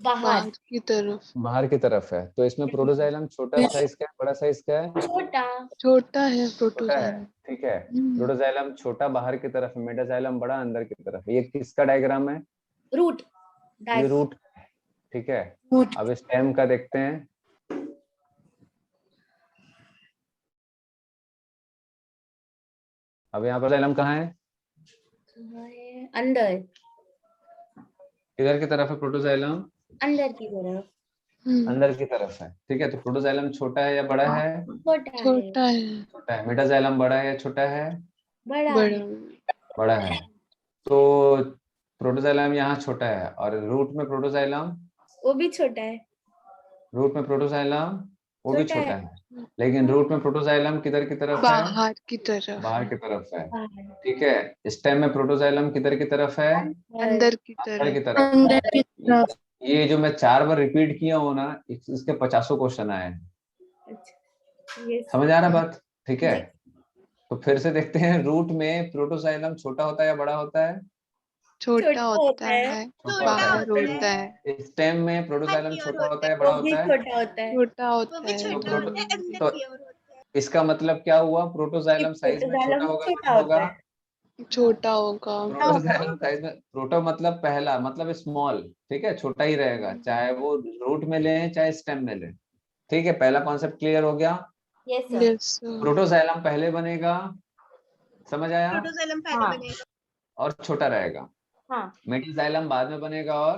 बाहर बाहर की तरफ। बाहर की तरफ है। तो इसमें प्रोटोजाइलम छोटा साइज का है, बड़ा साइज का है? छोटा। छोटा है छोटा है, प्रोटोजाइलम। ठीक है। प्रोटोजाइलम छोटा बाहर की तरफ है, मेटाजाइलम बड़ा अंदर की तरफ है। ये किसका डायग्राम है? रूट। ये रूट, ठीक है। रूट। अब स्टेम का देखते हैं। अब यहाँ पर जाइलम कहाँ है? अंदर। किधर की तरफ है प्रोटोजाइलम? अंदर की तरफ। अंदर की तरफ है, ठीक है। तो प्रोटोजाइलम छोटा है या बड़ा है? छोटा है। छोटा है। छोटा है। मेटाजाइलम बड़ा है या छोटा है? बड़ा बड़ा है। बड़ा है। तो प्रोटोजाइलम यहाँ छोटा है, और रूट में प्रोटोजाइलम, वो भी छोटा है। रूट में प्रोटोजाइलम वो भी छोटा छोटा है। है। लेकिन रूट में प्रोटोजाइलम किधर की तरफ है? बाहर की तरफ। बाहर की तरफ है, बाहर। ठीक है। स्टेम में प्रोटोजाइलम किधर की तरफ है? अंदर की अंदर की तरफ। तरफ। अंदर की तरफ। ये जो मैं 4 बार रिपीट किया हूँ ना, इसके 50 क्वेश्चन आए हैं। ये समझ आ रहा बात? ठीक है। जी। तो फिर से देखते हैं, रूट में प्रोटोजाइलम छोटा होता है या बड़ा होता है? छोटा छोटा होता होता है। है। छोटा बाहर होता होता है। है। स्टेम में प्रोटोजाइलम छोटा होता है या वो बड़ा भी होता है? छोटा होता है। छोटा वो होता भी है। छोटा प्रोटो होता है, अंदर तो की ओर होता है। इसका मतलब क्या हुआ? प्रोटोजाइलम साइज में छोटा प्रोटोजाइलम होगा, छोटा बड़ा होता होगा? है। छोटा होगा। प्रोटोजाइलम साइज में, प्रोटो मतलब पहला, मतलब स्मॉल, ठीक है, छोटा ही रहेगा, चाहे वो रूट में लें चाहे स्टेम में लें। ठीक है, पहला कॉन्सेप्ट क्लियर हो गया। Yes sir. यस। प्रोटोजाइलम पहले बनेगा, समझ आया, प्रोटोजाइलम पहले हाँ। बनेगा, और छोटा रहेगा। हाँ। मेटाजाइलम बाद में बनेगा और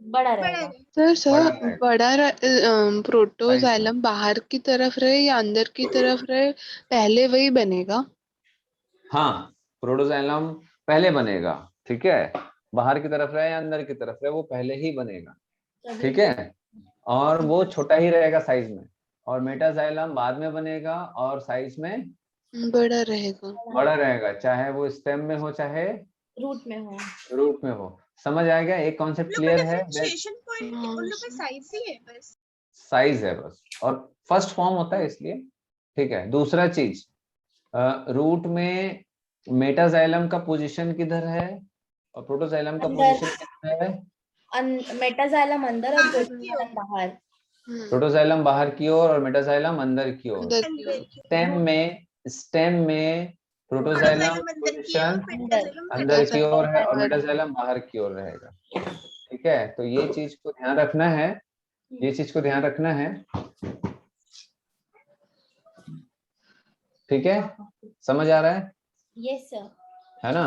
बड़ा बड़ा रहेगा। रहेगा। सर बड़ा रहेगा साइज में। प्रोटोजाइलम बाहर की तरफ रहे या अंदर की तरफ रहे, पहले वही बनेगा। हाँ, प्रोटोजाइलम पहले बनेगा, ठीक है। बाहर की तरफ रहे या अंदर की तरफ रहे, वो पहले ही बनेगा, ठीक है। और वो छोटा ही रहेगा साइज में। और मेटाजाइलम बाद में बनेगा और साइज में बड़ा रहेगा। बड़ा रहेगा, चाहे वो स्टेम में हो चाहे रूट में हो। रूट में हो। समझ आ गया? एक कॉन्सेप्ट क्लियर है? डिफरेंशिएशन पॉइंट उन लोग का साइज ही है बस। साइज है बस, और फर्स्ट फॉर्म होता है इसलिए, ठीक है। दूसरा चीज, रूट में मेटाजाइलम का पोजीशन किधर है और प्रोटोजाइलम का अंदर। पोजीशन किधर है? मेटाजाइलम अंदर और बाहर की ओर। प्रोटोजाइलम बाहर। प्रोटोजाइलम बाहर की ओर और मेटाजाइलम अंदर की ओर। अंदर की अंदर ओर। की ओर। स्टेम में प्रोटोजाइलम प्रोटोजाइलम अंदर की पोजीशन ओर, मेटाजाइलम अंदर की ओर है, और बाहर। मेटाजाइलम बाहर की ओर रहेगा, ठीक है। तो ये चीज को ध्यान रखना है, ये चीज को ध्यान रखना है, ठीक है। समझ आ रहा है? Yes sir. है ना?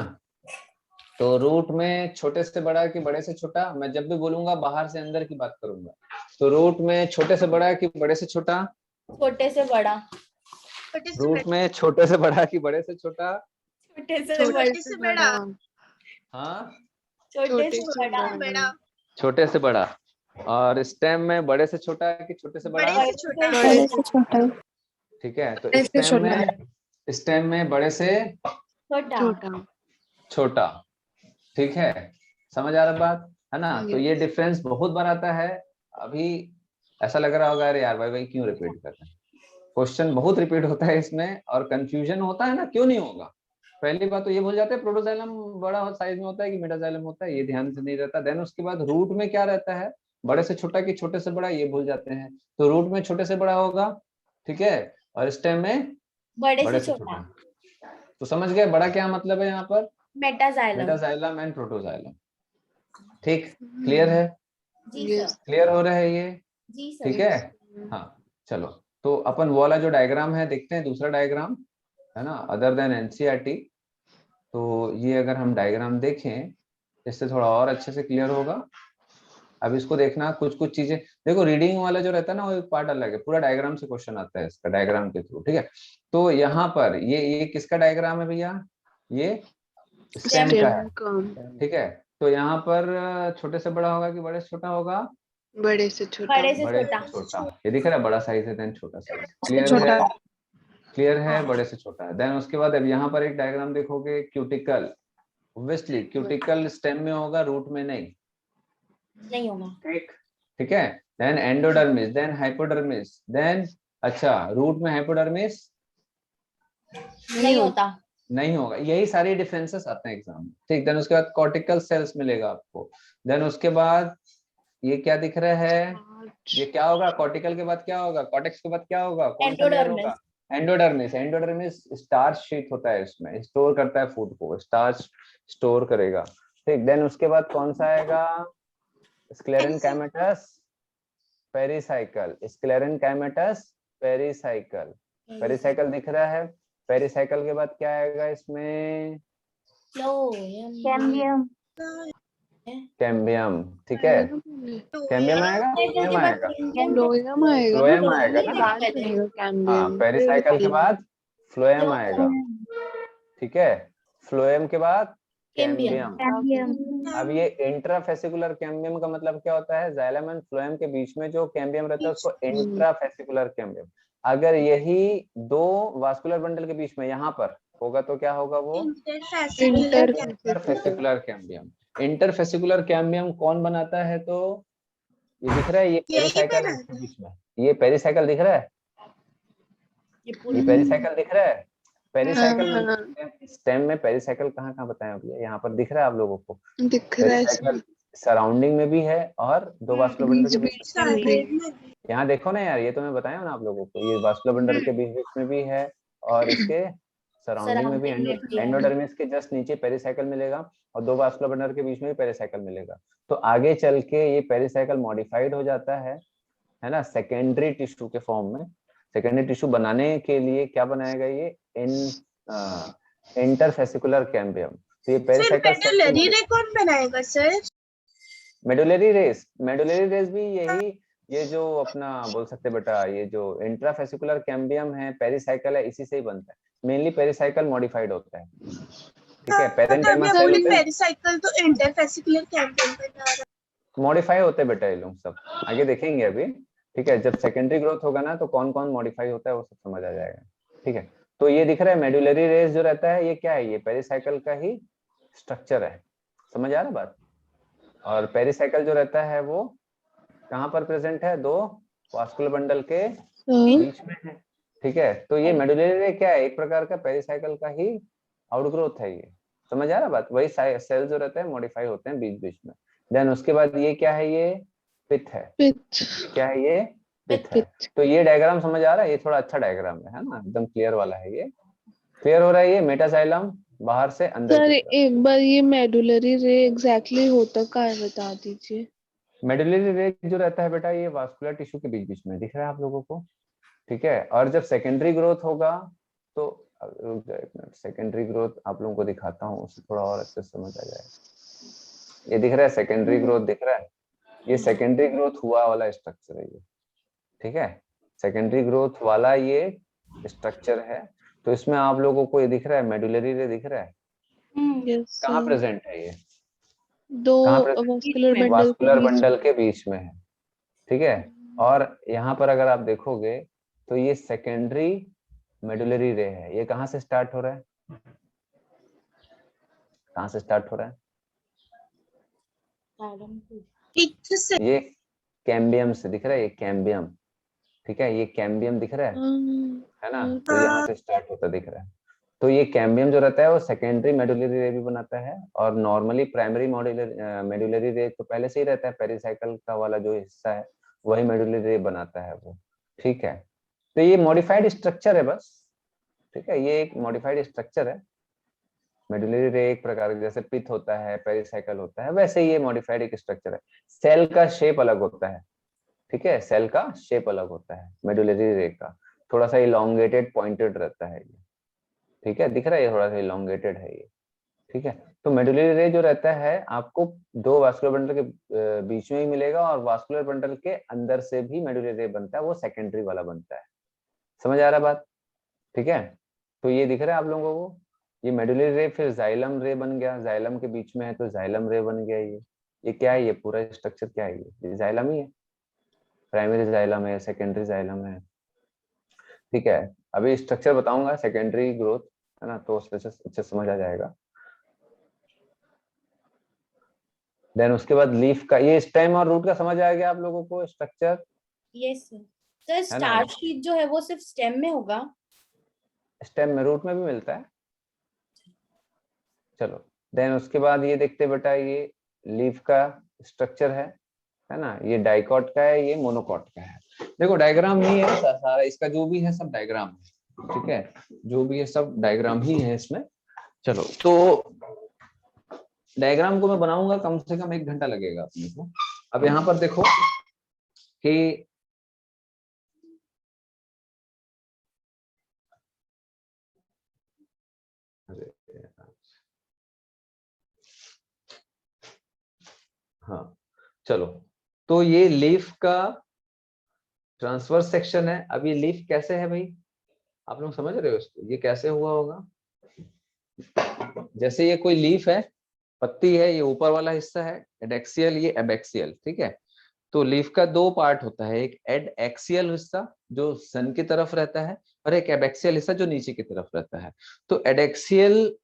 तो रूट में छोटे से बड़ा कि बड़े से छोटा, मैं जब भी बोलूंगा बाहर से अंदर की बात करूंगा। तो रूट में छोटे से बड़ा कि बड़े से छोटा? छोटे से बड़ा। छोटे से रूट बड़ा। में छोटे से बड़ा कि बड़े से छोटा? छोटे से छोटे बड़ा। से बड़ा। हाँ, छोटे से छोटे से बड़ा। बड़ा। छोटे से बड़ा। और स्टेम में बड़े से छोटा कि छोटे से बड़ा? बड़े से छोटा। बड़े से छोटा। ठीक है। तो स्टेम में बड़े से छोटा। छोटा। छोटा, ठीक है। समझ आ रहा बात, है ना? तो Yes. ये डिफरेंस बहुत बार आता है। अभी ऐसा लग रहा होगा, अरे यार भाई क्यों रिपीट कर रहे हैं? क्वेश्चन बहुत रिपीट होता है इसमें, और कंफ्यूजन होता है ना, क्यों नहीं होगा? पहली बात तो ये भूल जाते हैं प्रोटोजाइलम बड़ा साइज में होता है कि मेटाजाइलम होता है, ये ध्यान से नहीं रहता। देन उसके बाद रूट में क्या रहता है, बड़े से छोटा कि छोटे से बड़ा, ये भूल जाते हैं। तो रूट में छोटे से बड़ा होगा, ठीक है, और स्टेम में बड़े बड़े से से छोटा। छोटा। तो समझ गए बड़ा क्या मतलब है यहाँ पर? मेटाजाइलम। Metaxylem and protoxylem. ठीक, क्लियर है? जी Yes. सर। क्लियर हो रहा है ये? जी सर। ठीक है। हाँ चलो, तो अपन वो वाला जो डायग्राम है देखते हैं, दूसरा डायग्राम है ना, अदर देन एनसीईआरटी। तो ये अगर हम डायग्राम देखें, इससे थोड़ा और अच्छे से क्लियर होगा। अब इसको देखना, कुछ कुछ चीजें देखो, रीडिंग वाला जो रहता है ना वो एक पार्ट अलग है, पूरा डायग्राम से क्वेश्चन आता है इसका, डायग्राम के थ्रू। ठीक है, तो यहाँ पर ये किसका डायग्राम है भैया, ये स्टेम का है। ठीक है, तो यहाँ पर छोटे से बड़ा होगा कि बड़े से छोटा होगा, बड़े से छोटा। बड़े से बड़े छोटा। से छोटा। ये दिख रहा है, बड़ा साइज है देन छोटा साइज, क्लियर छोटा। है, क्लियर है, बड़े से छोटा है। देन उसके बाद अब यहाँ पर एक डायग्राम देखोगे, क्यूटिकल, ऑब्वियसली क्यूटिकल स्टेम में होगा, रूट में नहीं। नहीं होगा। ठीक, ठीक है। Then endodermis, then hypodermis, then अच्छा रूट में हाइपोडर्मिस नहीं होता। नहीं होगा। यही सारी डिफरेंसेस आते हैं एग्जाम में। ठीक, देन उसके बाद कॉर्टिकल सेल्स मिलेगा आपको। देन उसके बाद ये क्या दिख रहा है, ये क्या होगा, कॉर्टिकल के बाद क्या होगा, कॉर्टेक्स के बाद क्या होगा, कौन सा लेयर होगा, एंडोडर्मिस। एंडोडर्मिस स्टार्च शीट होता है, इसमें स्टोर करता है फूड को, स्टार्च स्टोर करेगा। ठीक, देन उसके बाद कौन सा आएगा, स्क्लेरेनकाइमेटस पेरिसाइकल, स्क्लेरेनकाइमेटस पेरिसाइकल। पेरिसाइकल दिख रहा है। पेरिसाइकल के बाद क्या आएगा इसमें, कैम्बियम। कैम्बियम। ठीक है, कैम्बियम आएगा, फ्लोएम आएगा, फ्लोएम आएगा ना, फ्लोएम आएगा ना। बाद में आएगा हाँ, कैम्बियम। पेरिसाइकल के बाद फ्लोएम आएगा। ठीक है, फ्लोएम के बाद कैम्बियम। अब ये इंट्राफेसिकुलर कैम्बियम का मतलब क्या होता है, जाइलम एंड फ्लोएम के बीच में जो कैम्बियम रहता है उसको इंट्राफेसिकुलर कैम्बियम। अगर यही दो वास्कुलर बंडल के बीच में यहाँ पर होगा तो क्या होगा, वो इंटरफेसिकुलर कैम्बियम। इंटरफेसिकुलर कैम्बियम कौन बनाता है, तो ये दिख रहा है, ये पेरिसाइकल है इसके बीच में, ये पेरिसाइकल दिख रहा है, ये पेरिसाइकल दिख रहा है। पेरिसाइकल स्टेम में पेरिसाइकल कहाँ कहाँ बताएं भैया, यहाँ पर दिख रहा है आप लोगों को, दिख रहा है पेरिसाइकल सराउंडिंग में भी है और दो वास्कुलर बंडल के बीच में। यहाँ देखो ना यार, ये तो मैं बताया ना आप लोगों को, ये वास्कुलर बंडल के बीच बीच में भी है और इसके सराउंडिंग में भी। एंडोडर्मिस के जस्ट नीचे पेरिसाइकल मिलेगा और दो वास्कुलर बंडल के बीच में भी पेरिसाइकल मिलेगा। तो आगे चल के ये पेरिसाइकल मॉडिफाइड हो जाता है ना, सेकेंडरी टिश्यू के फॉर्म में। सेकेंडरी टिश्यू बनाने के लिए क्या बनाएगा, ये इंटरफेसिकुलर कैम्बियम। तो ये पेरिसाइकल मेडुलरी रे कौन बनाएगा सर? मेडुलरी रेस भी यही, ये जो अपना बोल सकते बेटा, ये जो इंट्राफेसिकुलर कैम्बियम है, पेरिसाइकल है, इसी से ही बनता है। मेनली पेरिसाइकल मॉडिफाइड होता है। ठीक है, पेरेंकाइमा सेल होते हैं, पेरिसाइकल तो इंटरफेसिकुलर कैम्बियम बना रहा है। मॉडिफाई होते हैं बेटा ये लोग सब, आगे देखेंगे अभी। ठीक है, जब सेकेंडरी ग्रोथ होगा ना तो कौन कौन मॉडिफाई होता है वो सब समझ आ जाएगा। ठीक है, तो ये दिख रहा है मेडुलरी रेस जो रहता है, ये क्या है, ये पेरिसाइकल का ही स्ट्रक्चर है। समझ आ रहा बात। और पेरिसाइकल जो रहता है वो कहाँ पर प्रेजेंट है, दो वास्कुलर बंडल के बीच में है। ठीक है, तो ये मेडुलरी रे क्या है, एक प्रकार का पेरिसाइकल का ही आउटग्रोथ है ये। समझ आ रहा बात। वही सेल जो रहते हैं मॉडिफाई होते हैं बीच बीच में। देन उसके बाद ये क्या है, ये पिथ है। क्या है ये, पिथ है। तो ये डायग्राम समझ आ रहा है, ये थोड़ा अच्छा डायग्राम है ना, एकदम क्लियर वाला है ये। क्लियर हो रहा है, ये मेटाजाइलम बाहर से अंदर सर की तरफ। एक बार ये मेडुलरी रे एग्जैक्टली होता क्या है बता दीजिए। मेडुलरी रे जो रहता है बेटा, ये वास्कुलर टिश्यू के बीच बीच में दिख रहा है आप लोगों को। ठीक है, और जब सेकेंडरी ग्रोथ होगा तो सेकेंडरी ग्रोथ आप लोगों को दिखाता हूँ, उससे थोड़ा और अच्छे से समझ आ जाएगा। ये दिख रहा है सेकेंडरी ग्रोथ दिख रहा है, ये सेकेंडरी ग्रोथ हुआ वाला स्ट्रक्चर है ये। ठीक है, सेकेंडरी ग्रोथ वाला ये स्ट्रक्चर है। तो इसमें आप लोगों को ये दिख रहा है, मेडुलरी रे दिख रहा है। कहाँ प्रेजेंट है ये, दो कहाँ वास्कुलर बंडल के बीच में है। ठीक है, और यहाँ पर अगर आप देखोगे तो ये सेकेंडरी मेडुलरी रे है। ये कहाँ से स्टार्ट हो रहा है, कहाँ से स्टार्ट हो रहा है, ये कैम्बियम से दिख रहा है, ये कैम्बियम। ठीक है, ये कैम्बियम दिख रहा है ना, तो यहाँ से स्टार्ट होता दिख रहा है। तो ये कैम्बियम जो रहता है वो सेकेंडरी मेडुलरी रे भी बनाता है, और नॉर्मली प्राइमरी मेडुलरी रे तो पहले से ही रहता है, पेरिसाइकल का वाला जो हिस्सा है वही मेडुलरी रे बनाता है वो। ठीक है, तो ये मॉडिफाइड स्ट्रक्चर है बस। ठीक है, ये एक मॉडिफाइड स्ट्रक्चर है। मेडुलरी रे एक प्रकार का, जैसे पिथ होता है, पेरिसाइकल होता है, वैसे ये मॉडिफाइड एक स्ट्रक्चर है। सेल का शेप अलग होता है। ठीक है, सेल का शेप अलग होता है मेडुलरी रे का, थोड़ा सा इलोंगेटेड पॉइंटेड रहता है ये, ठीक है, दिख रहा है ये थोड़ा सा इलोंगेटेड है ये, ठीक है। तो मेडुलरी रे जो रहता है आपको दो वास्कुलर बंडल के बीच में ही मिलेगा, और वास्कुलर बंडल के अंदर से भी मेडुलरी रे बनता है, वो सेकेंडरी वाला बनता है। समझ आ रहा है बात? ठीक है, तो ये दिख रहा है आप लोगों को, ये मेडुलरी रे फिर जाइलम रे बन गया, जाइलम के बीच में है तो जाइलम रे बन गया। ये क्या है, ये पूरा स्ट्रक्चर क्या है, ये जाइलम ही है, प्राइमरी जाइलम है, सेकेंडरी जाइलम है, ठीक है। अभी स्ट्रक्चर बताऊंगा सेकेंडरी ग्रोथ, है ना, तो उसमें से अच्छे समझ आ जाएगा। देन उसके बाद लीफ का, ये स्टेम और रूट का समझ आ गया आप लोगों को स्ट्रक्चर, यस सर। सर है ना। स्टार्च शीट जो है वो सिर्फ स्टेम में होगा? स्टेम में, रूट में भी मिलता है। चलो, देन उसके बाद ये देखते बेटा, ये लीफ का स्ट्रक्चर है ना, ये डाइकॉट का है, ये मोनोकॉट का है। देखो डायग्राम ही है सारा, इसका जो भी है सब डायग्राम है, ठीक है, जो भी है सब डायग्राम ही है इसमें। चलो, तो डायग्राम को मैं बनाऊंगा कम से कम 1 घंटा लगेगा अपने को। अब यहाँ पर देखो कि हाँ, चलो, तो ये लीफ का ट्रांसवर्स सेक्शन है। अब ये लीफ कैसे है भाई, आप लोग समझ रहे हो इसको, ये कैसे हुआ होगा? जैसे ये कोई लीफ है, पत्ती है, ये ऊपर वाला हिस्सा है एडेक्सियल, ये एबैक्सियल, ठीक है। तो लीफ का 2 पार्ट होता है, एक एडेक्सियल हिस्सा जो सन की तरफ रहता है, और एक एबैक्सियल हिस्सा जो नीचे की तरफ रहता है। तो एडेक्सियल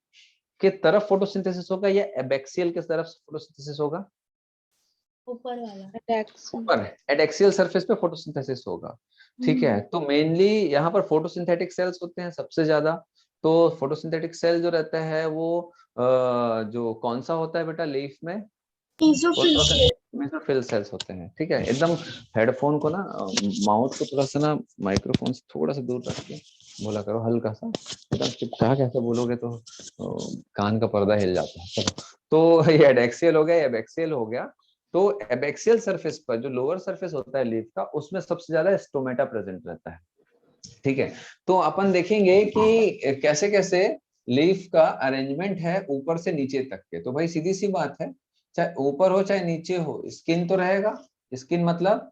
के तरफ फोटोसिंथेसिस होगा या एबैक्सियल के तरफ फोटोसिंथेसिस होगा? ऊपर वाला। ऊपर एडेक्सियल सरफेस पे फोटोसिंथेसिस होगा, ठीक है। तो मेनली यहाँ पर फोटोसिंथेटिक सेल्स होते हैं सबसे ज्यादा। तो फोटोसिंथेटिक सेल जो रहता है वो जो कौन सा होता है बेटा लीफ में? मेसोफिल। मेसोफिल सेल्स होते हैं, ठीक है। एकदम हेडफोन को ना, माउथ को थोड़ा सा ना माइक्रोफोन से थोड़ा सा दूर रख के बोला करो, हल्का सा, एकदम चिपका के ऐसे बोलोगे तो कान का पर्दा हिल जाता है। चलो, तो ये एडेक्सियल हो गया, एबैक्सियल हो गया। तो एबैक्सियल सरफेस पर जो लोअर सरफेस होता है लीफ का, उसमें सबसे ज्यादा स्टोमेटा प्रेजेंट रहता है, ठीक है। तो अपन देखेंगे कि कैसे कैसे लीफ का अरेंजमेंट है ऊपर से नीचे तक के। तो भाई सीधी सी बात है, चाहे ऊपर हो चाहे नीचे हो, स्किन तो रहेगा। स्किन मतलब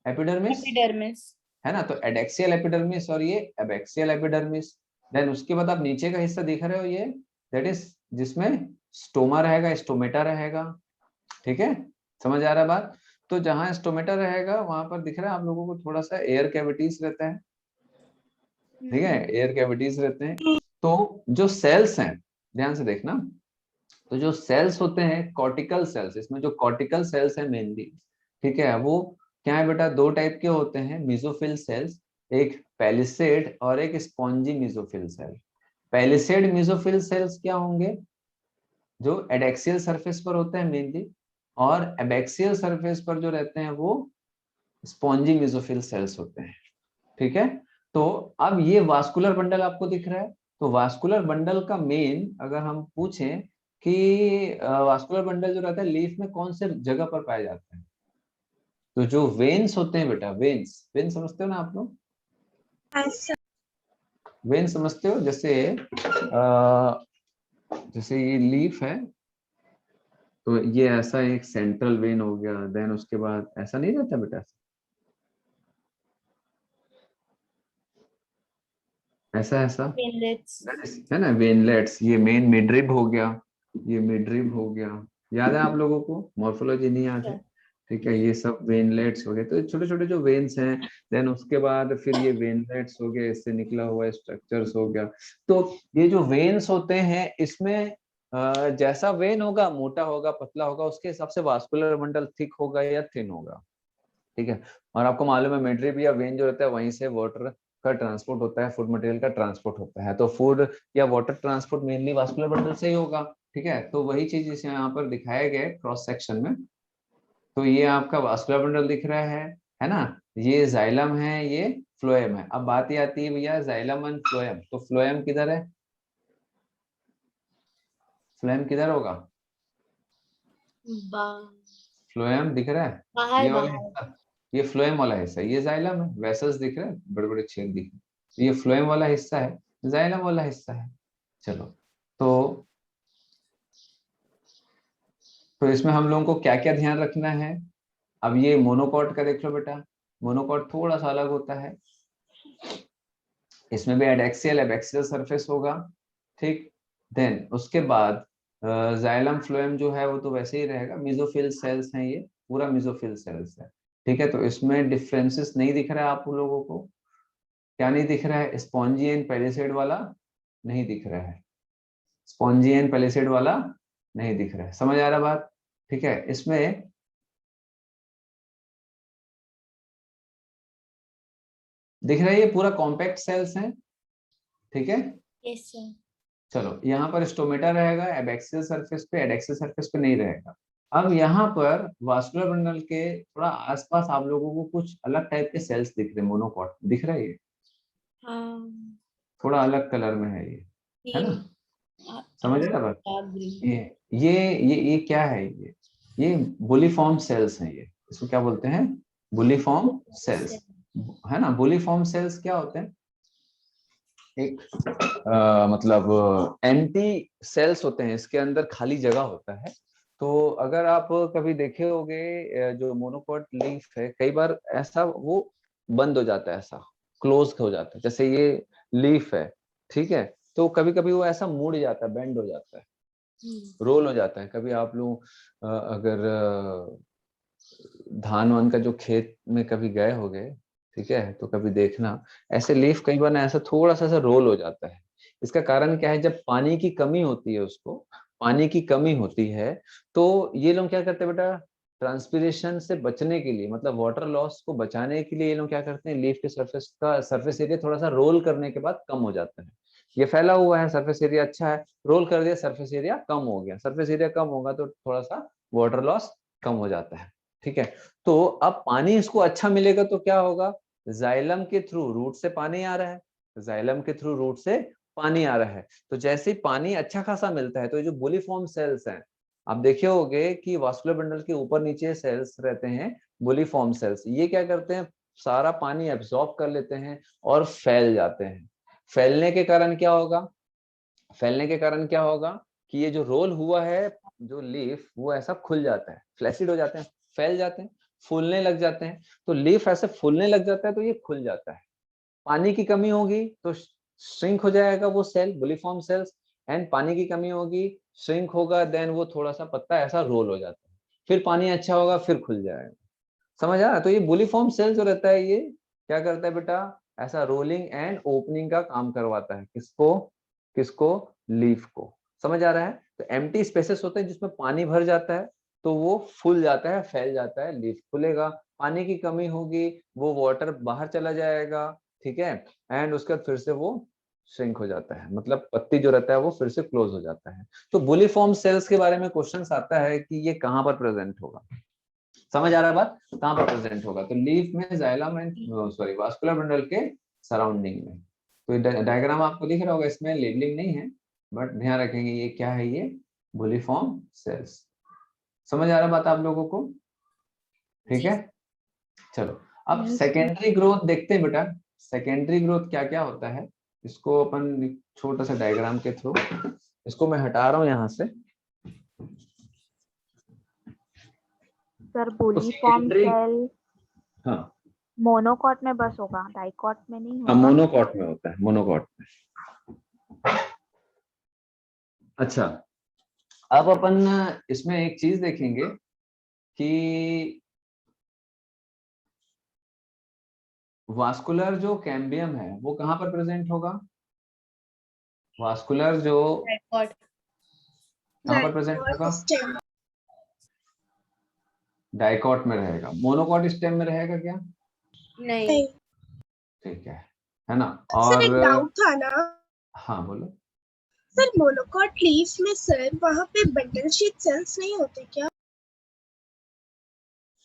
एपिडर्मिस, एपिडर्मिस। है ना। तो एडेक्सियल एपिडर्मिस और ये एबैक्सियल एपिडर्मिस। देन उसके बाद आप नीचे का हिस्सा दिख रहे हो, ये दैट इज जिसमें स्टोमा रहेगा, स्टोमेटा रहेगा, ठीक है। समझ आ रहा है बात? तो जहां स्टोमेटा रहेगा वहां पर दिख रहा है आप लोगों को थोड़ा सा एयर कैविटीज रहता है, ठीक है, एयर कैविटीज रहते हैं। तो जो सेल्स हैं, ध्यान से देखना, तो जो सेल्स होते हैं कॉर्टिकल सेल्स, इसमें जो कॉर्टिकल सेल्स है मेनली, ठीक है, वो क्या है बेटा, 2 टाइप के होते हैं मेसोफिल सेल्स, एक पैलिसेड और एक spongy mesophyll cell. Palisade mesophyll cells क्या होंगे, जो एडेक्सियल सरफेस पर होते हैं मेनली, और एबैक्सियल सरफेस पर जो रहते हैं वो स्पॉन्जी मेसोफिल सेल्स होते हैं, ठीक है। तो अब ये वास्कुलर बंडल आपको दिख रहा है, तो वास्कुलर बंडल का मेन अगर हम पूछें कि वास्कुलर बंडल जो रहता है लीफ में कौन से जगह पर पाया जाता है, तो जो वेन्स होते हैं बेटा, वेन्स, वेन्स समझते हो ना आप लोग? वेन समझते हो? जैसे ये लीफ है, तो ये ऐसा एक सेंट्रल वेन हो गया, देन उसके बाद ऐसा नहीं रहता बेटा, ऐसा ऐसा वेनलेट्स। है ना, वेनलेट्स। ये मेन मिडरिब हो गया, ये मिडरिब हो गया, याद है आप लोगों को? मॉर्फोलॉजी नहीं याद है? ठीक है, ये सब वेनलेट्स हो गए, तो छोटे छोटे जो वेन्स हैं। देन उसके बाद फिर ये वेनलेट्स हो गए, इससे निकला हुआ स्ट्रक्चर्स हो गया। तो ये जो वेन्स होते हैं इसमें जैसा वेन होगा, मोटा होगा पतला होगा, उसके हिसाब से वास्कुलर बंडल थिक होगा या थिन होगा, ठीक है। और आपको मालूम है मिडरिब या वेन जो रहता है वहीं से वाटर का ट्रांसपोर्ट होता है, फूड मटेरियल का ट्रांसपोर्ट होता है। तो फूड या water transport mainly vascular bundle से ही होगा, ठीक है। तो वही चीज इसे यहाँ पर दिखाया गया है क्रॉस सेक्शन में। तो ये आपका वास्कुलर बंडल दिख रहा है ना। ये जाइलम है, ये फ्लोएम है। अब बात ये आती है भैया जाइलम एंड फ्लोएम, तो फ्लोएम किधर है, फ्लोएम किधर होगा? फ्लोएम दिख रहा है, बाहर ये वाला बाहर हिस्सा, ये फ्लोएम वाला हिस्सा, ये जाइलम है, वेसल्स दिख रहे हैं, बड़े बड़े छेद दिख रहे हैं, तो ये फ्लोएम वाला हिस्सा है, जाइलम वाला हिस्सा है। चलो, तो इसमें हम लोगों को क्या क्या ध्यान रखना है। अब ये मोनोकॉट का देख लो बेटा, मोनोकॉट थोड़ा सा अलग होता है, इसमें भी एडैक्सियल एबैक्सियल सरफेस होगा, ठीक। देन उसके बाद जाइलम फ्लोएम जो है वो तो वैसे ही रहेगा, मेसोफिल सेल्स हैं, ये पूरा मेसोफिल सेल्स है, ठीक है। तो इसमें डिफरेंसेस नहीं दिख रहा है आप लोगों को, क्या नहीं दिख रहा है, स्पॉन्जी एंड पेलिसेड वाला नहीं दिख रहा है, स्पॉन्जी एंड पेलिसेड वाला नहीं दिख रहा है, समझ आ रहा बात, ठीक है। इसमें दिख रहा है ये पूरा कॉम्पैक्ट सेल्स हैं, ठीक है। Yes sir. चलो, यहाँ पर स्टोमेटा रहेगा एबैक्सियल सरफेस पे, एडैक्सियल सरफेस पे नहीं रहेगा। अब यहाँ पर वास्कुलर बंडल के थोड़ा आसपास आप लोगों को कुछ अलग टाइप के सेल्स दिख रहे हैं, मोनोकॉट दिख रहा है, ये हाँ थोड़ा अलग कलर में है, ये है ना, समझ रहे बात। ग्रीन। ये क्या है, ये बुलिफॉर्म सेल्स हैं, ये इसको क्या बोलते हैं, बुलिफॉर्म सेल्स, है ना। बुलिफॉर्म सेल्स क्या होते हैं, एक मतलब एम्प्टी सेल्स होते हैं, इसके अंदर खाली जगह होता है। तो अगर आप कभी देखे होगे जो मोनोकॉट लीफ है, कई बार ऐसा वो बंद हो जाता है, ऐसा क्लोज हो जाता है, जैसे ये लीफ है, ठीक है, तो कभी कभी वो ऐसा मुड़ जाता है, बेंड हो जाता है, रोल हो जाता है। कभी आप लोग अगर धान वान का जो खेत में कभी गए होगे, ठीक है, तो कभी देखना ऐसे लीफ कई बार ना ऐसा थोड़ा सा ऐसा रोल हो जाता है। इसका कारण क्या है, जब पानी की कमी होती है, उसको पानी की कमी होती है, तो ये लोग क्या करते हैं बेटा, ट्रांसपीरेशन से बचने के लिए, मतलब वाटर लॉस को बचाने के लिए ये लोग क्या करते हैं, लीफ के सरफेस एरिया थोड़ा सा रोल करने के बाद कम हो जाता है। ये फैला हुआ है, सरफेस एरिया अच्छा है, रोल कर दिया, सरफेस एरिया कम हो गया, सरफेस एरिया कम होगा तो थोड़ा सा वाटर लॉस कम हो जाता है, ठीक है। तो अब पानी इसको अच्छा मिलेगा तो क्या होगा, जाइलम के थ्रू रूट से पानी आ रहा है, जाइलम के थ्रू रूट से पानी आ रहा है, तो जैसे ही पानी अच्छा खासा मिलता है, तो ये जो बुलिफॉर्म सेल्स हैं, आप देखे होंगे कि वास्कुलर बंडल के ऊपर नीचे सेल्स रहते हैं, बुलिफॉर्म सेल्स, ये क्या करते हैं, सारा पानी एब्जॉर्ब कर लेते हैं और फैल जाते हैं। फैलने के कारण क्या होगा, फैलने के कारण क्या होगा कि ये जो रोल हुआ है जो लीफ, वो ऐसा खुल जाता है, फ्लैसिड हो जाते हैं, फैल जाते हैं, फूलने लग जाते हैं। तो लीफ ऐसे फूलने लग जाता है तो ये खुल जाता है। पानी की कमी होगी तो श्रिंक हो जाएगा वो सेल, बुलिफॉर्म सेल्स, एंड पानी की कमी होगी, श्रिंक होगा, देन वो थोड़ा सा पत्ता ऐसा रोल हो जाता है, फिर पानी अच्छा होगा, फिर खुल जाएगा, समझ आ रहा है। तो ये बुलिफॉर्म सेल जो रहता है, ये क्या करता है बेटा, ऐसा रोलिंग एंड ओपनिंग का काम करवाता है, किसको, किसको, लीफ को, समझ आ रहा है। तो एम्प्टी स्पेसेस होते हैं जिसमें पानी भर जाता है, तो वो फूल जाता है, फैल जाता है, लीफ खुलेगा। पानी की कमी होगी, वो वाटर बाहर चला जाएगा, ठीक है, एंड उसके बाद फिर से वो श्रिंक हो जाता है, मतलब पत्ती जो रहता है वो फिर से क्लोज हो जाता है। तो बुलिफॉर्म सेल्स के बारे में क्वेश्चन आता है कि ये कहाँ पर प्रेजेंट होगा, समझ आ रहा है बात, कहाँ पर प्रेजेंट होगा, तो लीफ में, xylem and sorry vascular bundle के सराउंडिंग में। तो डायग्राम आपको दिख रहा होगा, इसमें लेबलिंग नहीं है, बट ध्यान रखेंगे ये क्या है, ये बुलिफॉर्म सेल्स, समझ आ रहा बात आप लोगों को, ठीक है। चलो, अब सेकेंडरी ग्रोथ देखते हैं बेटा, सेकेंडरी ग्रोथ क्या क्या होता है, इसको अपन छोटा सा डायग्राम के थ्रू, इसको मैं हटा रहा हूँ यहाँ से। सर बुलिफॉर्म सेल हाँ, मोनोकॉट में बस होगा, डाइकॉट में नहीं होगा। मोनोकॉट में होता है, मोनोकॉट में। अच्छा, अब अपन इसमें एक चीज देखेंगे कि वास्कुलर जो कैम्बियम है वो कहाँ पर प्रेजेंट होगा, वास्कुलर जो कहाँ पर प्रेजेंट होगा, डाइकॉट में रहेगा, मोनोकॉट स्टेम में रहेगा क्या, नहीं। ठीक है ना। सर एक और डाउट था ना, हाँ बोलो, सर मोनोकॉट लीफ में सर वहाँ पे बंडल शीट सेल्स नहीं होते क्या,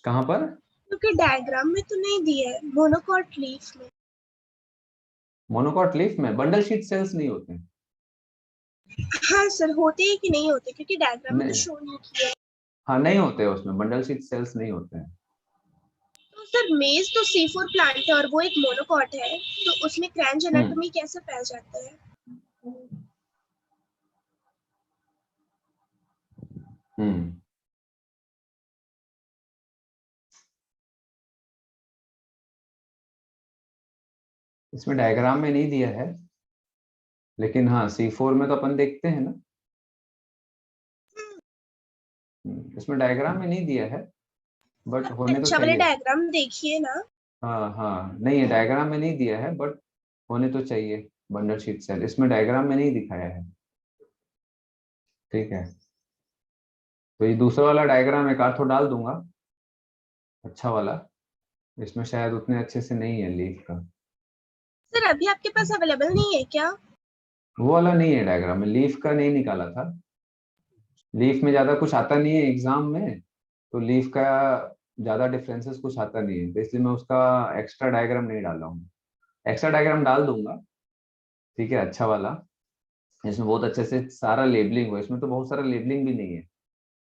कहाँ पर, क्योंकि डायग्राम में तो नहीं दिया है मोनोकॉट लीफ में। मोनोकॉट लीफ में बंडल शीट सेल्स नहीं होते हैं, हाँ सर, होते हैं कि नहीं होते, क्योंकि डायग्राम में तो नहीं। शो नहीं किया है। हाँ नहीं होते हैं उसमें, बंडल शीट सेल्स नहीं होते हैं। तो सर मेज तो C4 प्लांट है और वो एक मोनोकॉट है, तो उसमें क्रेंच एनाटॉमी कैसे पाया जाता है? हम्म, इसमें डायग्राम में नहीं दिया है, लेकिन हाँ C4 में तो अपन देखते हैं ना। इसमें डायग्राम में नहीं दिया है, बट होने तो अच्छा वाले चाहिए। डायग्राम देखिए ना। हाँ हाँ, नहीं है डायग्राम में नहीं दिया है, बट होने तो चाहिए बंडल शीट सेल, इसमें डायग्राम में नहीं दिखाया है। ठीक है, तो ये दूसरा वाला डायग्राम एक आध तो डाल दूंगा, अच्छा वाला। इसमें शायद उतने अच्छे से नहीं है लीफ का, सर अभी आपके पास अवेलेबल नहीं है क्या? वो वाला नहीं है डायग्राम में, लीफ का नहीं निकाला था। लीफ में ज्यादा कुछ आता नहीं है एग्जाम में, तो लीफ का ज्यादा डिफरेंसेस कुछ आता नहीं है, तो इसलिए मैं उसका एक्स्ट्रा डायग्राम नहीं डाला हूँ। एक्स्ट्रा डायग्राम डाल दूंगा, ठीक है, अच्छा वाला। इसमें बहुत अच्छे से सारा लेबलिंग हो, इसमें तो बहुत सारा लेबलिंग भी नहीं है,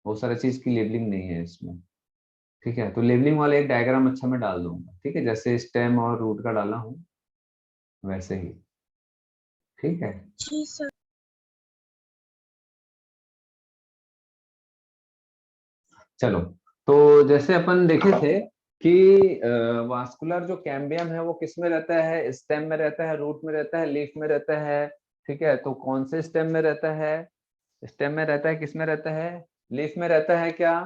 बहुत सारा चीज की लेबलिंग नहीं है इसमें। ठीक है, तो लेबलिंग वाला एक डायग्राम अच्छा मैं डाल दूंगा, ठीक है, जैसे स्टेम और रूट का डाला हूँ वैसे ही। ठीक है, जी सर। चलो। तो जैसे अपन देखे थे कि वास्कुलर जो कैम्बियम है वो किस में रहता है, स्टेम में रहता है, रूट में रहता है, लीफ में रहता है। ठीक है, तो कौन से स्टेम में रहता है? स्टेम में रहता है, किस में रहता है? लीफ में रहता है क्या?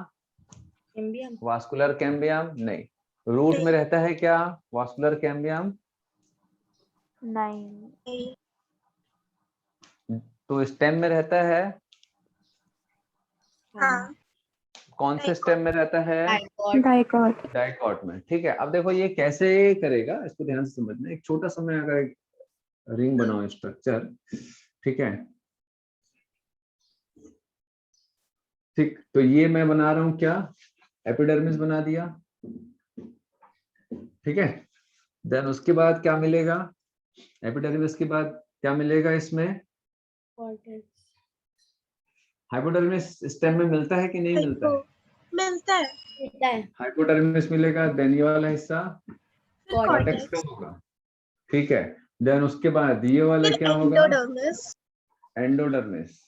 कैम्बियम। वास्कुलर कैम्बियम नहीं। रूट में रहता है क्या वास्कुलर कैम्बियम? नहीं। तो स्टेम में रहता है। हाँ। कौन से स्टेम में रहता है? डाइकॉट। डाइकॉट में। ठीक है, अब देखो ये कैसे करेगा, इसको ध्यान से समझना। एक छोटा सा मैं अगर एक रिंग बनाऊं स्ट्रक्चर, ठीक है, ठीक, तो ये मैं बना रहा हूं क्या, एपिडर्मिस बना दिया। ठीक है, देन उसके बाद क्या मिलेगा, एपिडर्मिस के बाद क्या मिलेगा इसमें? हाइपोडर्मिस स्टेम में मिलता है कि नहीं मिलता है? मिलता है। मिलता है। हाइपोडर्मिस मिलेगा, देन ये वाला हिस्सा कॉर्टेक्स का कॉर्टेक्स। होगा। ठीक है, देन उसके बाद ये वाला फिर क्या होगा? एंडोडर्मिस। एंडोडर्मिस।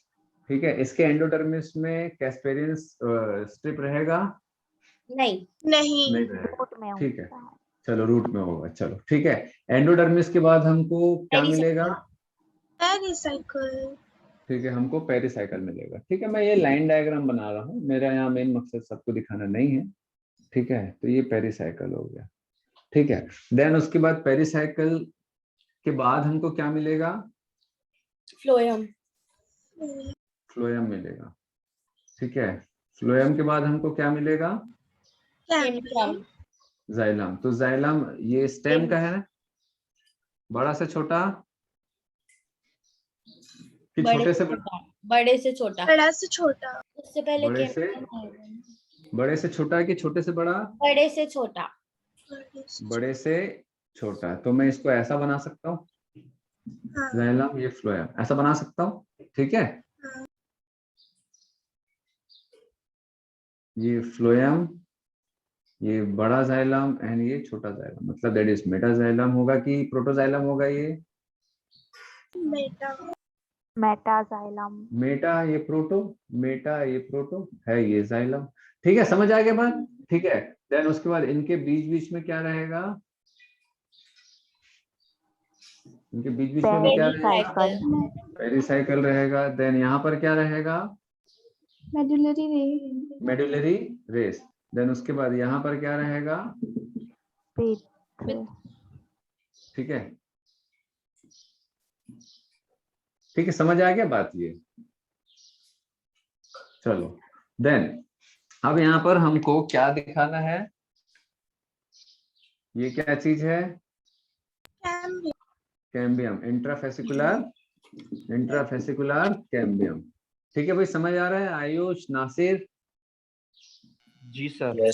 ठीक है, इसके एंडोडर्मिस में कैस्पेरियन स्ट्रिप रहेगा? नहीं। नहीं। नहीं रहेगा। रूट में ठीक है, होता है। चलो रूट में होगा, चलो ठीक है। एंडोडर्मिस के बाद हमको क्या मिलेगा? पेरिसाइकिल। ठीक है, हमको पेरिसाइकिल मिलेगा। ठीक है, मैं ये लाइन डायग्राम बना रहा हूँ, मेरा यहाँ मेन मकसद सबको दिखाना नहीं है। ठीक है, तो ये पेरिसाइकिल हो गया। ठीक है, देन उसके बाद पेरिसाइकिल के बाद हमको क्या मिलेगा? फ्लोएम। फ्लोएम मिलेगा। ठीक है, फ्लोएम के बाद हमको क्या मिलेगा? कैम्बियम। जाइलम। तो जाइलम ये स्टेम का है, बड़ा से छोटा कि छोटे से बड़ा? बड़े से छोटा। बड़ा से छोटा। उससे पहले बड़े से बड़े से छोटा कि छोटे से बड़ा? बड़े से छोटा। बड़े से छोटा। तो मैं इसको ऐसा बना सकता हूँ, हाँ। जाइलम ये फ्लोएम ऐसा बना सकता हूँ। ठीक है, हाँ। ये फ्लोएम, ये बड़ा जाइलम एंड ये छोटा जाइलम, मतलब दैट इज मेटाजाइलम होगा कि प्रोटोजाइलम होगा? ये मेटाजाइलम। मेटा ये प्रोटो, मेटा ये प्रोटो है, ये जाइलम। ठीक है, समझ आ गया बात? ठीक है, देन उसके बाद इनके बीच बीच में क्या रहेगा? इनके बीच बीच में भी क्या रहेगा? पेरिसाइकिल। पेरिसाइकिल रहेगा। देन यहाँ पर क्या रहेगा? Medullary rays. Medullary rays. Then उसके बाद यहाँ पर क्या रहेगा? पिथ। ठीक है, ठीक है, समझ आ गया बात ये? चलो, देन अब यहाँ पर हमको क्या दिखाना है? ये क्या चीज है? Cambium, intrafascicular cambium. ठीक है भाई, समझ आ रहा है? आयुष, नासिर? जी सर।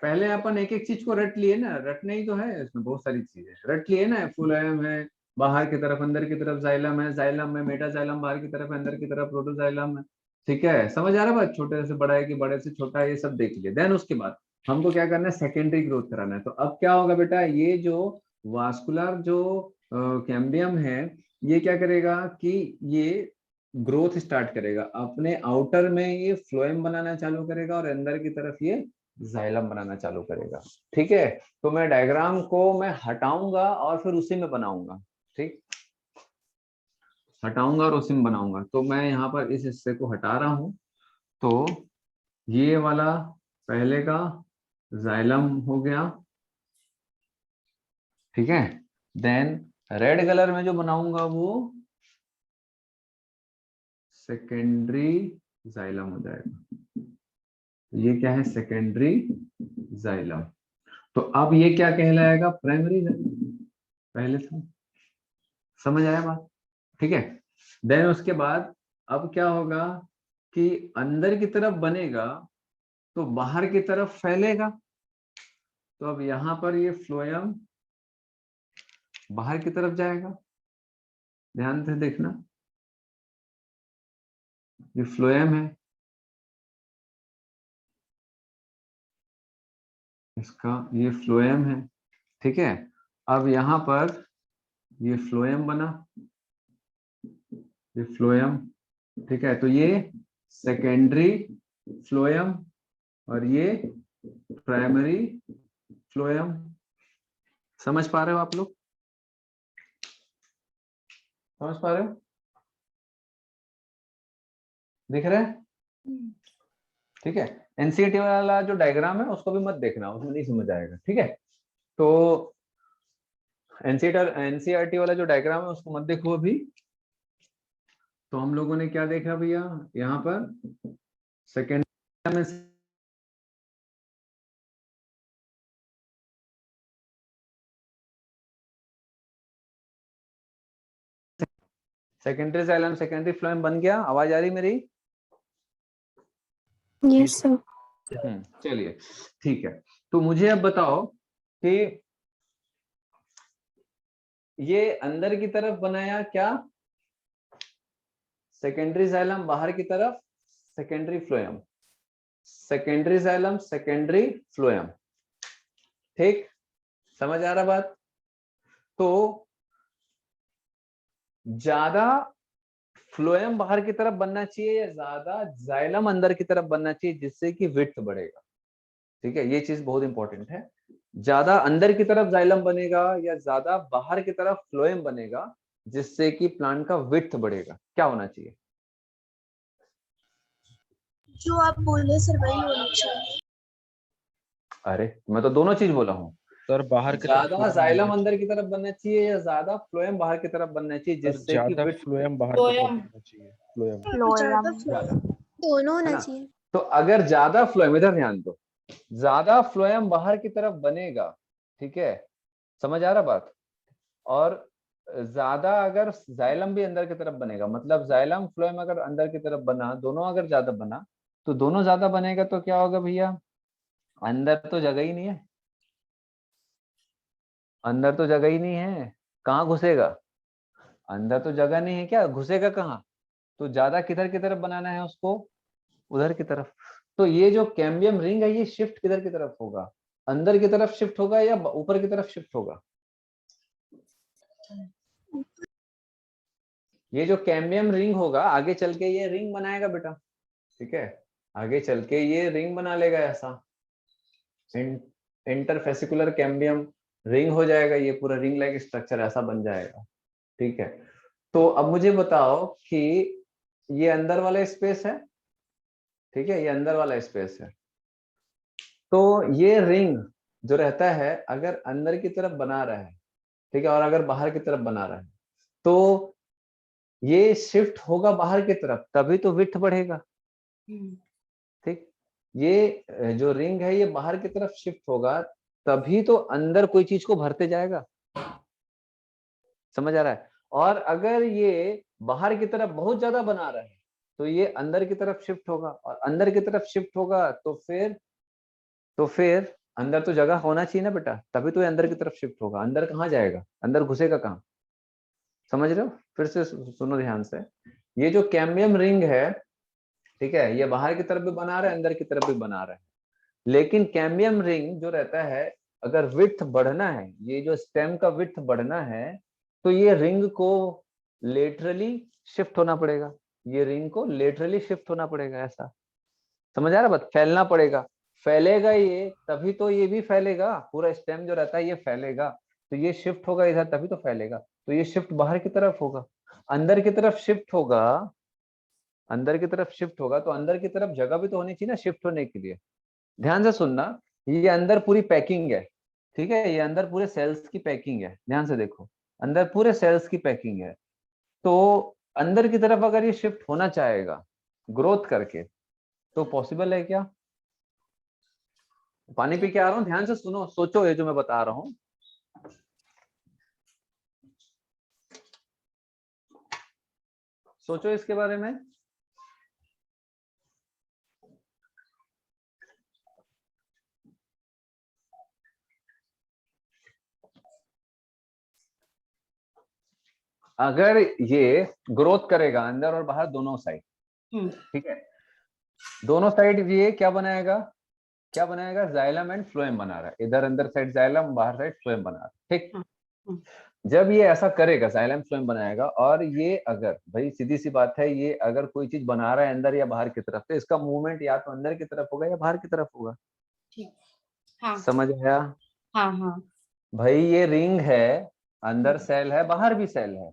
पहले अपन एक एक चीज को रट लिए ना, रटने ही तो है, इसमें बहुत सारी चीजें रट लिए ना। फ्लोएम है, बाहर की तरफ अंदर की तरफ जाइलम है, जाइलम में मेटाजाइलम, बाहर की तरफ अंदर की तरफ प्रोटोजाइलम है। ठीक है, समझ आ रहा है बात? छोटे से बड़ा है कि बड़े से छोटा है, ये सब देख लिया। देन उसके बाद हमको क्या करना है, सेकेंडरी ग्रोथ कराना है। तो अब क्या होगा बेटा, ये जो वास्कुलर जो कैम्बियम है, ये क्या करेगा कि ये ग्रोथ स्टार्ट करेगा, अपने आउटर में ये फ्लोएम बनाना चालू करेगा और अंदर की तरफ ये जाइलम बनाना चालू करेगा। ठीक है, तो मैं डायग्राम को मैं हटाऊंगा और फिर उसी में बनाऊंगा। ठीक, हटाऊंगा और उसी में बनाऊंगा। तो मैं यहाँ पर इस हिस्से को हटा रहा हूं। तो ये वाला पहले का जाइलम हो गया, ठीक है। देन रेड कलर में जो बनाऊंगा वो सेकेंडरी जाइलम हो जाएगा। ये क्या है, सेकेंडरी जाइलम। तो अब ये क्या कहलाएगा, प्राइमरी जाइलम। पहले था, समझ आया बात? ठीक है। देन उसके बाद अब क्या होगा कि अंदर की तरफ बनेगा तो बाहर की तरफ फैलेगा। तो अब यहां पर ये फ्लोएम बाहर की तरफ जाएगा, ध्यान से देखना, ये फ्लोएम है, इसका ये फ्लोएम है। ठीक है, अब यहां पर ये फ्लोएम बना, ये फ्लोएम। ठीक है, तो ये सेकेंडरी फ्लोएम और ये प्राइमरी फ्लोएम। समझ पा रहे हो आप लोग? समझ पा रहे हो? दिख रहा है? ठीक है, एनसीईआरटी वाला जो डायग्राम है उसको भी मत देखना, उसमें नहीं समझ आएगा। ठीक है, तो एनसीईआरटी वाला जो डायग्राम है उसको मत देखो अभी। तो हम लोगों ने क्या देखा भैया, यहाँ पर सेकेंड में सेकेंडरी जाइलम सेकेंडरी फ्लोएम बन गया। आवाज आ रही मेरी? Yes sir. चलिए ठीक है। तो मुझे अब बताओ कि ये अंदर की तरफ बनाया क्या, सेकेंडरी जाइलम, बाहर की तरफ secondary phloem, secondary xylem secondary phloem. ठीक, समझ आ रहा बात? तो ज्यादा फ्लोएम बाहर की तरफ बनना चाहिए या ज्यादा जाइलम अंदर की तरफ बनना चाहिए, जिससे कि विड्थ बढ़ेगा। ठीक है, ये चीज बहुत इंपॉर्टेंट है। ज्यादा अंदर की तरफ जाइलम बनेगा या ज्यादा बाहर की तरफ फ्लोएम बनेगा, जिससे कि प्लांट का विड्थ बढ़ेगा? क्या होना चाहिए? जो आप बोले सर वही होना चाहिए। अरे मैं तो दोनों चीज बोला हूँ। सर बाहर की ज्यादा तरफ जाइलम अंदर की तरफ बनना चाहिए या ज्यादा फ्लोएम बाहर की तरफ बनना चाहिए, सर जिससे कि ज्यादा विड्थ फ्लोएम बाहर की तरफ होना चाहिए। फ्लोएम ज्यादा फ्लोएम ज्यादा, दोनों है होना ना? चाहिए। तो अगर ज्यादा फ्लोएम, इधर ध्यान दो, ज्यादा फ्लोएम बाहर की तरफ बनेगा, ठीक है, समझ आ रहा बात? और ज्यादा अगर जाइलम भी अंदर की तरफ बनेगा, मतलब जाइलम फ्लोएम अगर अंदर की तरफ बना, दोनों अगर ज्यादा बना, तो दोनों ज्यादा बनेगा तो क्या होगा भैया, अंदर तो जगह ही नहीं है, अंदर तो जगह ही नहीं है, कहाँ घुसेगा? अंदर तो जगह नहीं है, क्या घुसेगा कहाँ? तो ज्यादा किधर की तरफ बनाना है उसको, उधर की तरफ। तो ये जो कैम्बियम रिंग है ये शिफ्ट किधर की तरफ होगा, अंदर की तरफ शिफ्ट होगा या ऊपर की तरफ शिफ्ट होगा? ये जो कैम्बियम रिंग होगा आगे चल के ये रिंग बनाएगा बेटा। ठीक है, आगे चल के ये रिंग बना लेगा, ऐसा इंटरफेसिकुलर कैम्बियम रिंग हो जाएगा, ये पूरा रिंग लाइक स्ट्रक्चर ऐसा बन जाएगा। ठीक है, तो अब मुझे बताओ कि ये अंदर वाला स्पेस है, ठीक है, ये अंदर वाला स्पेस है। तो ये रिंग जो रहता है अगर अंदर की तरफ बना रहा है, ठीक है, और अगर बाहर की तरफ बना रहा है, तो ये शिफ्ट होगा बाहर की तरफ, तभी तो विड्थ बढ़ेगा। ठीक, ये जो रिंग है ये बाहर की तरफ शिफ्ट होगा, तभी तो अंदर कोई चीज को भरते जाएगा। समझ आ रहा है? और अगर ये बाहर की तरफ बहुत ज्यादा बना रहा है, तो ये अंदर की तरफ शिफ्ट होगा, और अंदर की तरफ शिफ्ट होगा तो फिर अंदर तो जगह होना चाहिए ना बेटा, तभी तो ये अंदर की तरफ शिफ्ट होगा। अंदर कहाँ जाएगा, अंदर घुसेगा कहाँ? समझ रहे हो? फिर से सुनो ध्यान से, ये जो कैम्बियम रिंग है, ठीक है, ये बाहर की तरफ भी बना रहा है, अंदर की तरफ भी बना रहा है। लेकिन कैम्बियम रिंग जो रहता है, अगर विड्थ बढ़ना है, ये जो स्टेम का विड्थ बढ़ना है, तो ये रिंग को लेटरली शिफ्ट होना पड़ेगा, ये रिंग को लेटरली शिफ्ट होना पड़ेगा। ऐसा समझ आ रहा बात? फैलना पड़ेगा, फैलेगा ये तभी तो ये भी फैलेगा, पूरा स्टेम जो रहता है ये फैलेगा, तो ये शिफ्ट होगा इधर तभी तो फैलेगा। तो ये शिफ्ट बाहर की तरफ होगा, अंदर की तरफ शिफ्ट होगा, अंदर की तरफ शिफ्ट होगा, तो अंदर की तरफ जगह भी तो होनी चाहिए ना शिफ्ट होने के लिए। ध्यान से सुनना, ये अंदर पूरी पैकिंग है, ठीक है, ये अंदर पूरे सेल्स की पैकिंग है, ध्यान से देखो, अंदर पूरे सेल्स की पैकिंग है। तो अंदर की तरफ अगर ये शिफ्ट होना चाहेगा ग्रोथ करके, तो पॉसिबल है क्या? पानी पी के आ रहा हूँ, ध्यान से सुनो, सोचो ये जो मैं बता रहा हूँ। सोचो इसके बारे में। अगर ये ग्रोथ करेगा अंदर और बाहर दोनों साइड, ठीक है, दोनों साइड ये क्या बनाएगा, क्या बनाएगा? जाइलम एंड फ्लोएम बना रहा है, इधर अंदर साइड जाइलम, बाहर साइड फ्लोएम बना रहा है, ठीक। जब ये ऐसा करेगा, जाइलम फ्लोएम बनाएगा, और ये अगर, भाई सीधी सी बात है, ये अगर कोई चीज बना रहा है अंदर या बाहर की तरफ, तो इसका मूवमेंट या तो अंदर की तरफ होगा या बाहर की तरफ होगा। हाँ समझ आया? हाँ हाँ भाई ये रिंग है, अंदर सेल है, बाहर भी सेल है,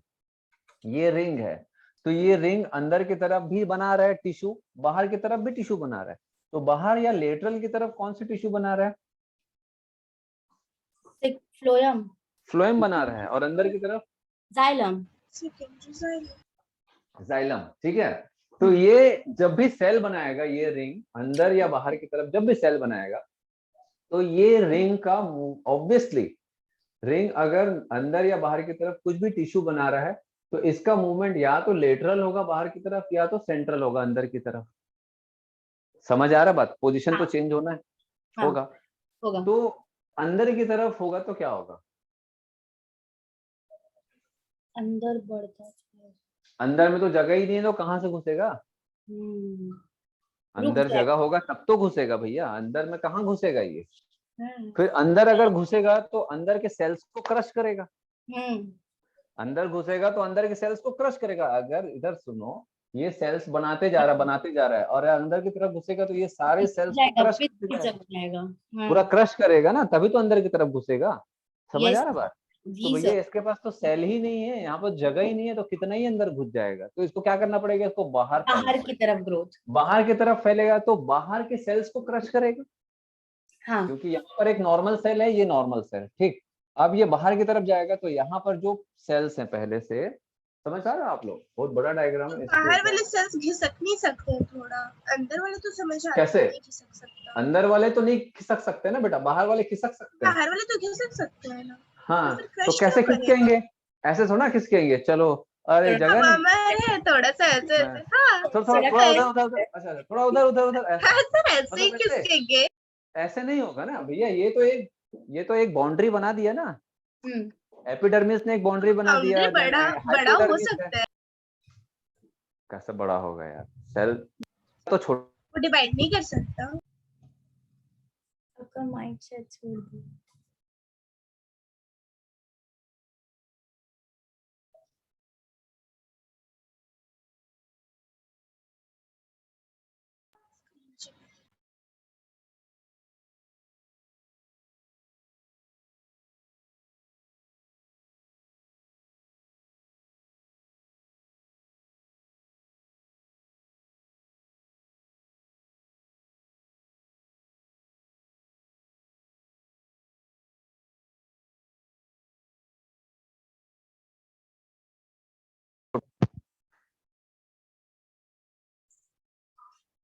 ये रिंग है, तो ये रिंग अंदर की तरफ भी बना रहा है टिश्यू, बाहर की तरफ भी टिश्यू बना रहा है। तो बाहर या लेटरल की तरफ कौन सी टिश्यू बना रहा है? फ्लोएम, फ्लोएम बना रहा है, और अंदर की तरफ जाइलम। जाइलम, ठीक है। तो ये जब भी सेल बनाएगा, ये रिंग अंदर या बाहर की तरफ जब भी सेल बनाएगा, तो ये रिंग का ऑब्वियसली, रिंग अगर अंदर या बाहर की तरफ कुछ भी टिश्यू बना रहा है, तो इसका मूवमेंट या तो लेटरल होगा बाहर की तरफ, या तो सेंट्रल होगा अंदर की तरफ। समझ आ रहा बात? पोजीशन तो चेंज होना है, होगा। तो अंदर की तरफ होगा तो क्या होगा? अंदर बढ़ता है, अंदर में तो जगह ही नहीं है, तो कहाँ से घुसेगा? अंदर जगह होगा तब तो घुसेगा भैया, अंदर में कहाँ घुसेगा ये? फिर अंदर अगर घुसेगा तो अंदर के सेल्स को क्रश करेगा, अंदर घुसेगा तो अंदर के सेल्स को क्रश करेगा। अगर इधर सुनो, ये सेल्स बनाते जा रहा है, और अंदर की तरफ घुसेगा तो ये सारे सेल्स को क्रश जाएगा, पूरा क्रश करेगा ना, तभी तो अंदर की तरफ घुसेगा। समझ आ रहा बात? तो भैया सर। इसके पास तो सेल ही नहीं है, यहाँ पर जगह ही नहीं है, तो कितना ही अंदर घुस जाएगा। तो इसको क्या करना पड़ेगा? इसको बाहर की तरफ ग्रोथ, बाहर की तरफ फैलेगा, तो बाहर के सेल्स को क्रश करेगा। हाँ। क्योंकि यहाँ पर एक नॉर्मल सेल है, ये नॉर्मल सेल, ठीक। अब ये बाहर की तरफ जाएगा, तो यहाँ पर जो सेल्स हैं पहले से, समझ आ रहा है आप लोग? बहुत बड़ा डायग्राम है। बाहर वाले सेल्स घिसक नहीं सकते हैं थोड़ा, अंदर वाले तो समझ आ रहा है कैसे? नहीं घिसक सकता। अंदर वाले तो नहीं खिसक सकते ना बेटा, बाहर वाले खिसक सकते हैं। बाहर वाले तो घिसक सकते हैं ना। हाँ, तो तो कैसे खिसकेंगे? ऐसे थोड़ा खिसकेंगे, चलो, अरे जगह नहीं, है थोड़ा सा ऐसे ऐसे, हाँ थोड़ा उधर, अच्छा थोड़ा उधर ऐसे ही खिसकेंगे। ऐसे नहीं होगा ना भैया, ये तो एक बाउंड्री बना दिया ना, एपिडर्मिस ने एक बाउंड्री बना दिया। बड़ा हो सकता है। कैसे बड़ा होगा यार? सेल तो छोटा, डिवाइड नहीं कर सकता। आपका माइंडसेट छोड़ दो।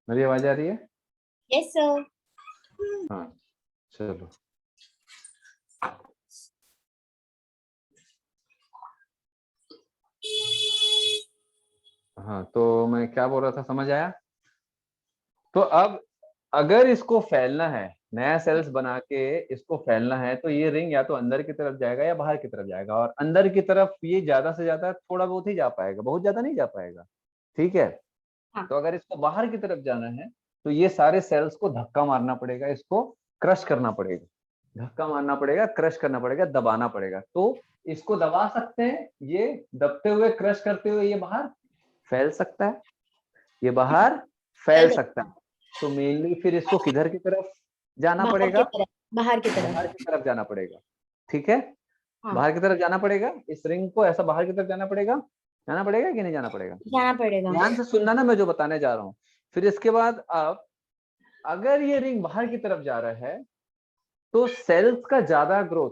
मेरी आवाज आ रही है? Yes sir. हाँ चलो, हाँ तो मैं क्या बोल रहा था, समझ आया? तो अब अगर इसको फैलना है, नया सेल्स बना के इसको फैलना है, तो ये रिंग या तो अंदर की तरफ जाएगा या बाहर की तरफ जाएगा, और अंदर की तरफ ये ज्यादा से ज्यादा थोड़ा बहुत ही जा पाएगा, बहुत ज्यादा नहीं जा पाएगा, ठीक है। हाँ। तो अगर इसको बाहर की तरफ जाना है तो ये सारे सेल्स को धक्का मारना पड़ेगा, इसको क्रश करना पड़ेगा, धक्का मारना पड़ेगा, क्रश करना पड़ेगा, दबाना पड़ेगा। तो इसको दबा सकते हैं, ये दबते हुए क्रश करते हुए ये बाहर फैल सकता है, ये बाहर फैल सकता है। तो मेनली फिर इसको किधर की तरफ जाना पड़ेगा? बाहर की बाहर की तरफ जाना पड़ेगा। ठीक है, हाँ। बाहर की तरफ जाना पड़ेगा, इस रिंग को ऐसा बाहर की तरफ जाना पड़ेगा कि नहीं जाना पड़ेगा? जाना पड़ेगा। ध्यान से सुनना ना मैं जो बताने जा रहा हूँ। फिर इसके बाद अब अगर ये रिंग बाहर की तरफ जा रहा है तो सेल्स का ज्यादा ग्रोथ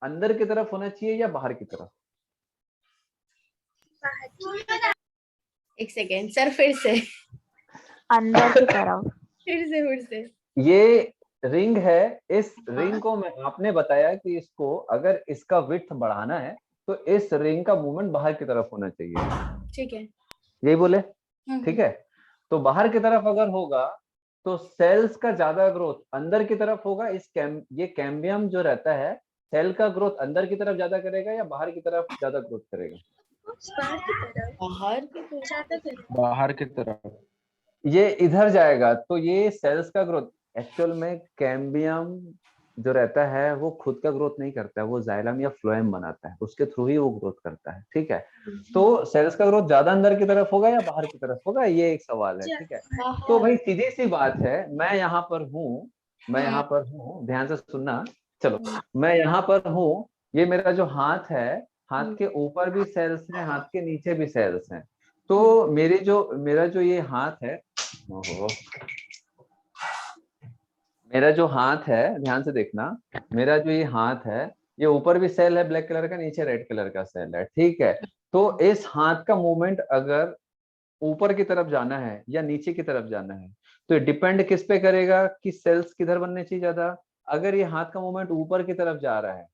अंदर की तरफ होना चाहिए या बाहर की तरफ? एक सेकेंड सर, फिर से अंदर की तरफ। फिर से ये रिंग है, इस रिंग को मैं आपने बताया कि इसको अगर इसका विड्थ बढ़ाना है तो इस रिंग का मूवमेंट बाहर की तरफ होना चाहिए। ठीक है। यही बोले? ठीक है, तो बाहर की तरफ अगर होगा तो सेल्स का ज्यादा ग्रोथ अंदर की तरफ होगा। ये कैम्बियम जो रहता है सेल का ग्रोथ अंदर की तरफ ज्यादा करेगा या बाहर की तरफ ज्यादा ग्रोथ करेगा? बाहर की तरफ। ये इधर जाएगा तो ये सेल्स का ग्रोथ, एक्चुअल में कैम्बियम जो रहता है वो खुद का ग्रोथ नहीं करता है, वो जाइलम या फ्लोएम बनाता है, उसके थ्रू ही वो ग्रोथ करता है। ठीक है, तो सेल्स का ग्रोथ ज्यादा अंदर की तरफ होगा या बाहर की तरफ होगा, ये एक सवाल है। ठीक है, तो भाई सीधी सी बात है, मैं यहाँ पर हूँ, ध्यान से सुनना। चलो, मैं यहाँ पर हूँ, ये मेरा जो हाथ है, हाथ के ऊपर भी सेल्स हैं, हाथ के नीचे भी सेल्स हैं। तो मेरा जो ये हाथ है, मेरा जो हाथ है, ध्यान से देखना, मेरा जो ये हाथ है, ये ऊपर भी सेल है ब्लैक कलर का, नीचे रेड कलर का सेल है। ठीक है, तो इस हाथ का मूवमेंट अगर ऊपर की तरफ जाना है या नीचे की तरफ जाना है तो डिपेंड किस पे करेगा कि सेल्स किधर बनने चाहिए ज्यादा। अगर ये हाथ का मूवमेंट ऊपर की तरफ जा रहा है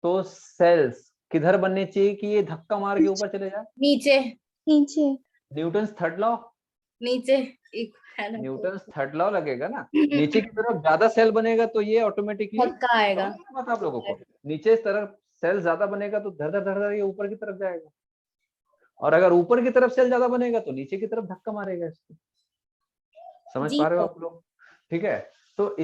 तो सेल्स किधर बनने चाहिए कि ये धक्का मार के ऊपर चले जाए? नीचे। नीचे। न्यूटन्स थर्ड लॉ, नीचे एक है ना, न्यूटन्स थर्ड लॉ लगेगा ना। नीचे की तरफ ज्यादा सेल बनेगा तो ये ऑटोमेटिकली धक्का आएगा। बात आप लोगों को, नीचे इस तरफ सेल ज्यादा बनेगा तो धर धर धर धर ये ऊपर की तरफ जाएगा, और अगर ऊपर की तरफ सेल ज्यादा बनेगा तो नीचे की तरफ धक्का मारेगा इसको। समझ पा रहे हो आप लोग? ठीक है, तो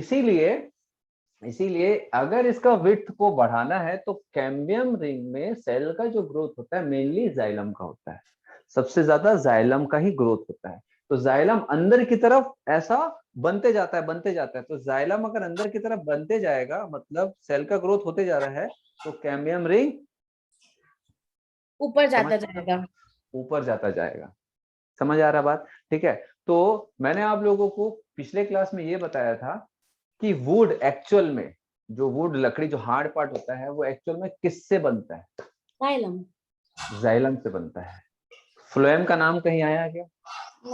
इसीलिए अगर इसका विड्थ को बढ़ाना है तो कैम्बियम रिंग में सेल का जो ग्रोथ होता है मेनली जाइलम का होता है, सबसे ज्यादा जाइलम का ही ग्रोथ होता है। तो जाइलम अंदर की तरफ ऐसा बनते जाता है। तो जाइलम अगर अंदर की तरफ बनते जाएगा मतलब सेल का ग्रोथ होते जा रहा है, तो कैम्बियम रिंग ऊपर जाता जाएगा। समझ आ रहा बात? ठीक है, तो मैंने आप लोगों को पिछले क्लास में ये बताया था कि वुड एक्चुअल में, जो वुड लकड़ी जो हार्ड पार्ट होता है वो एक्चुअल में किससे बनता है? जाइलम से बनता है। फ्लोएम का नाम कहीं आया क्या?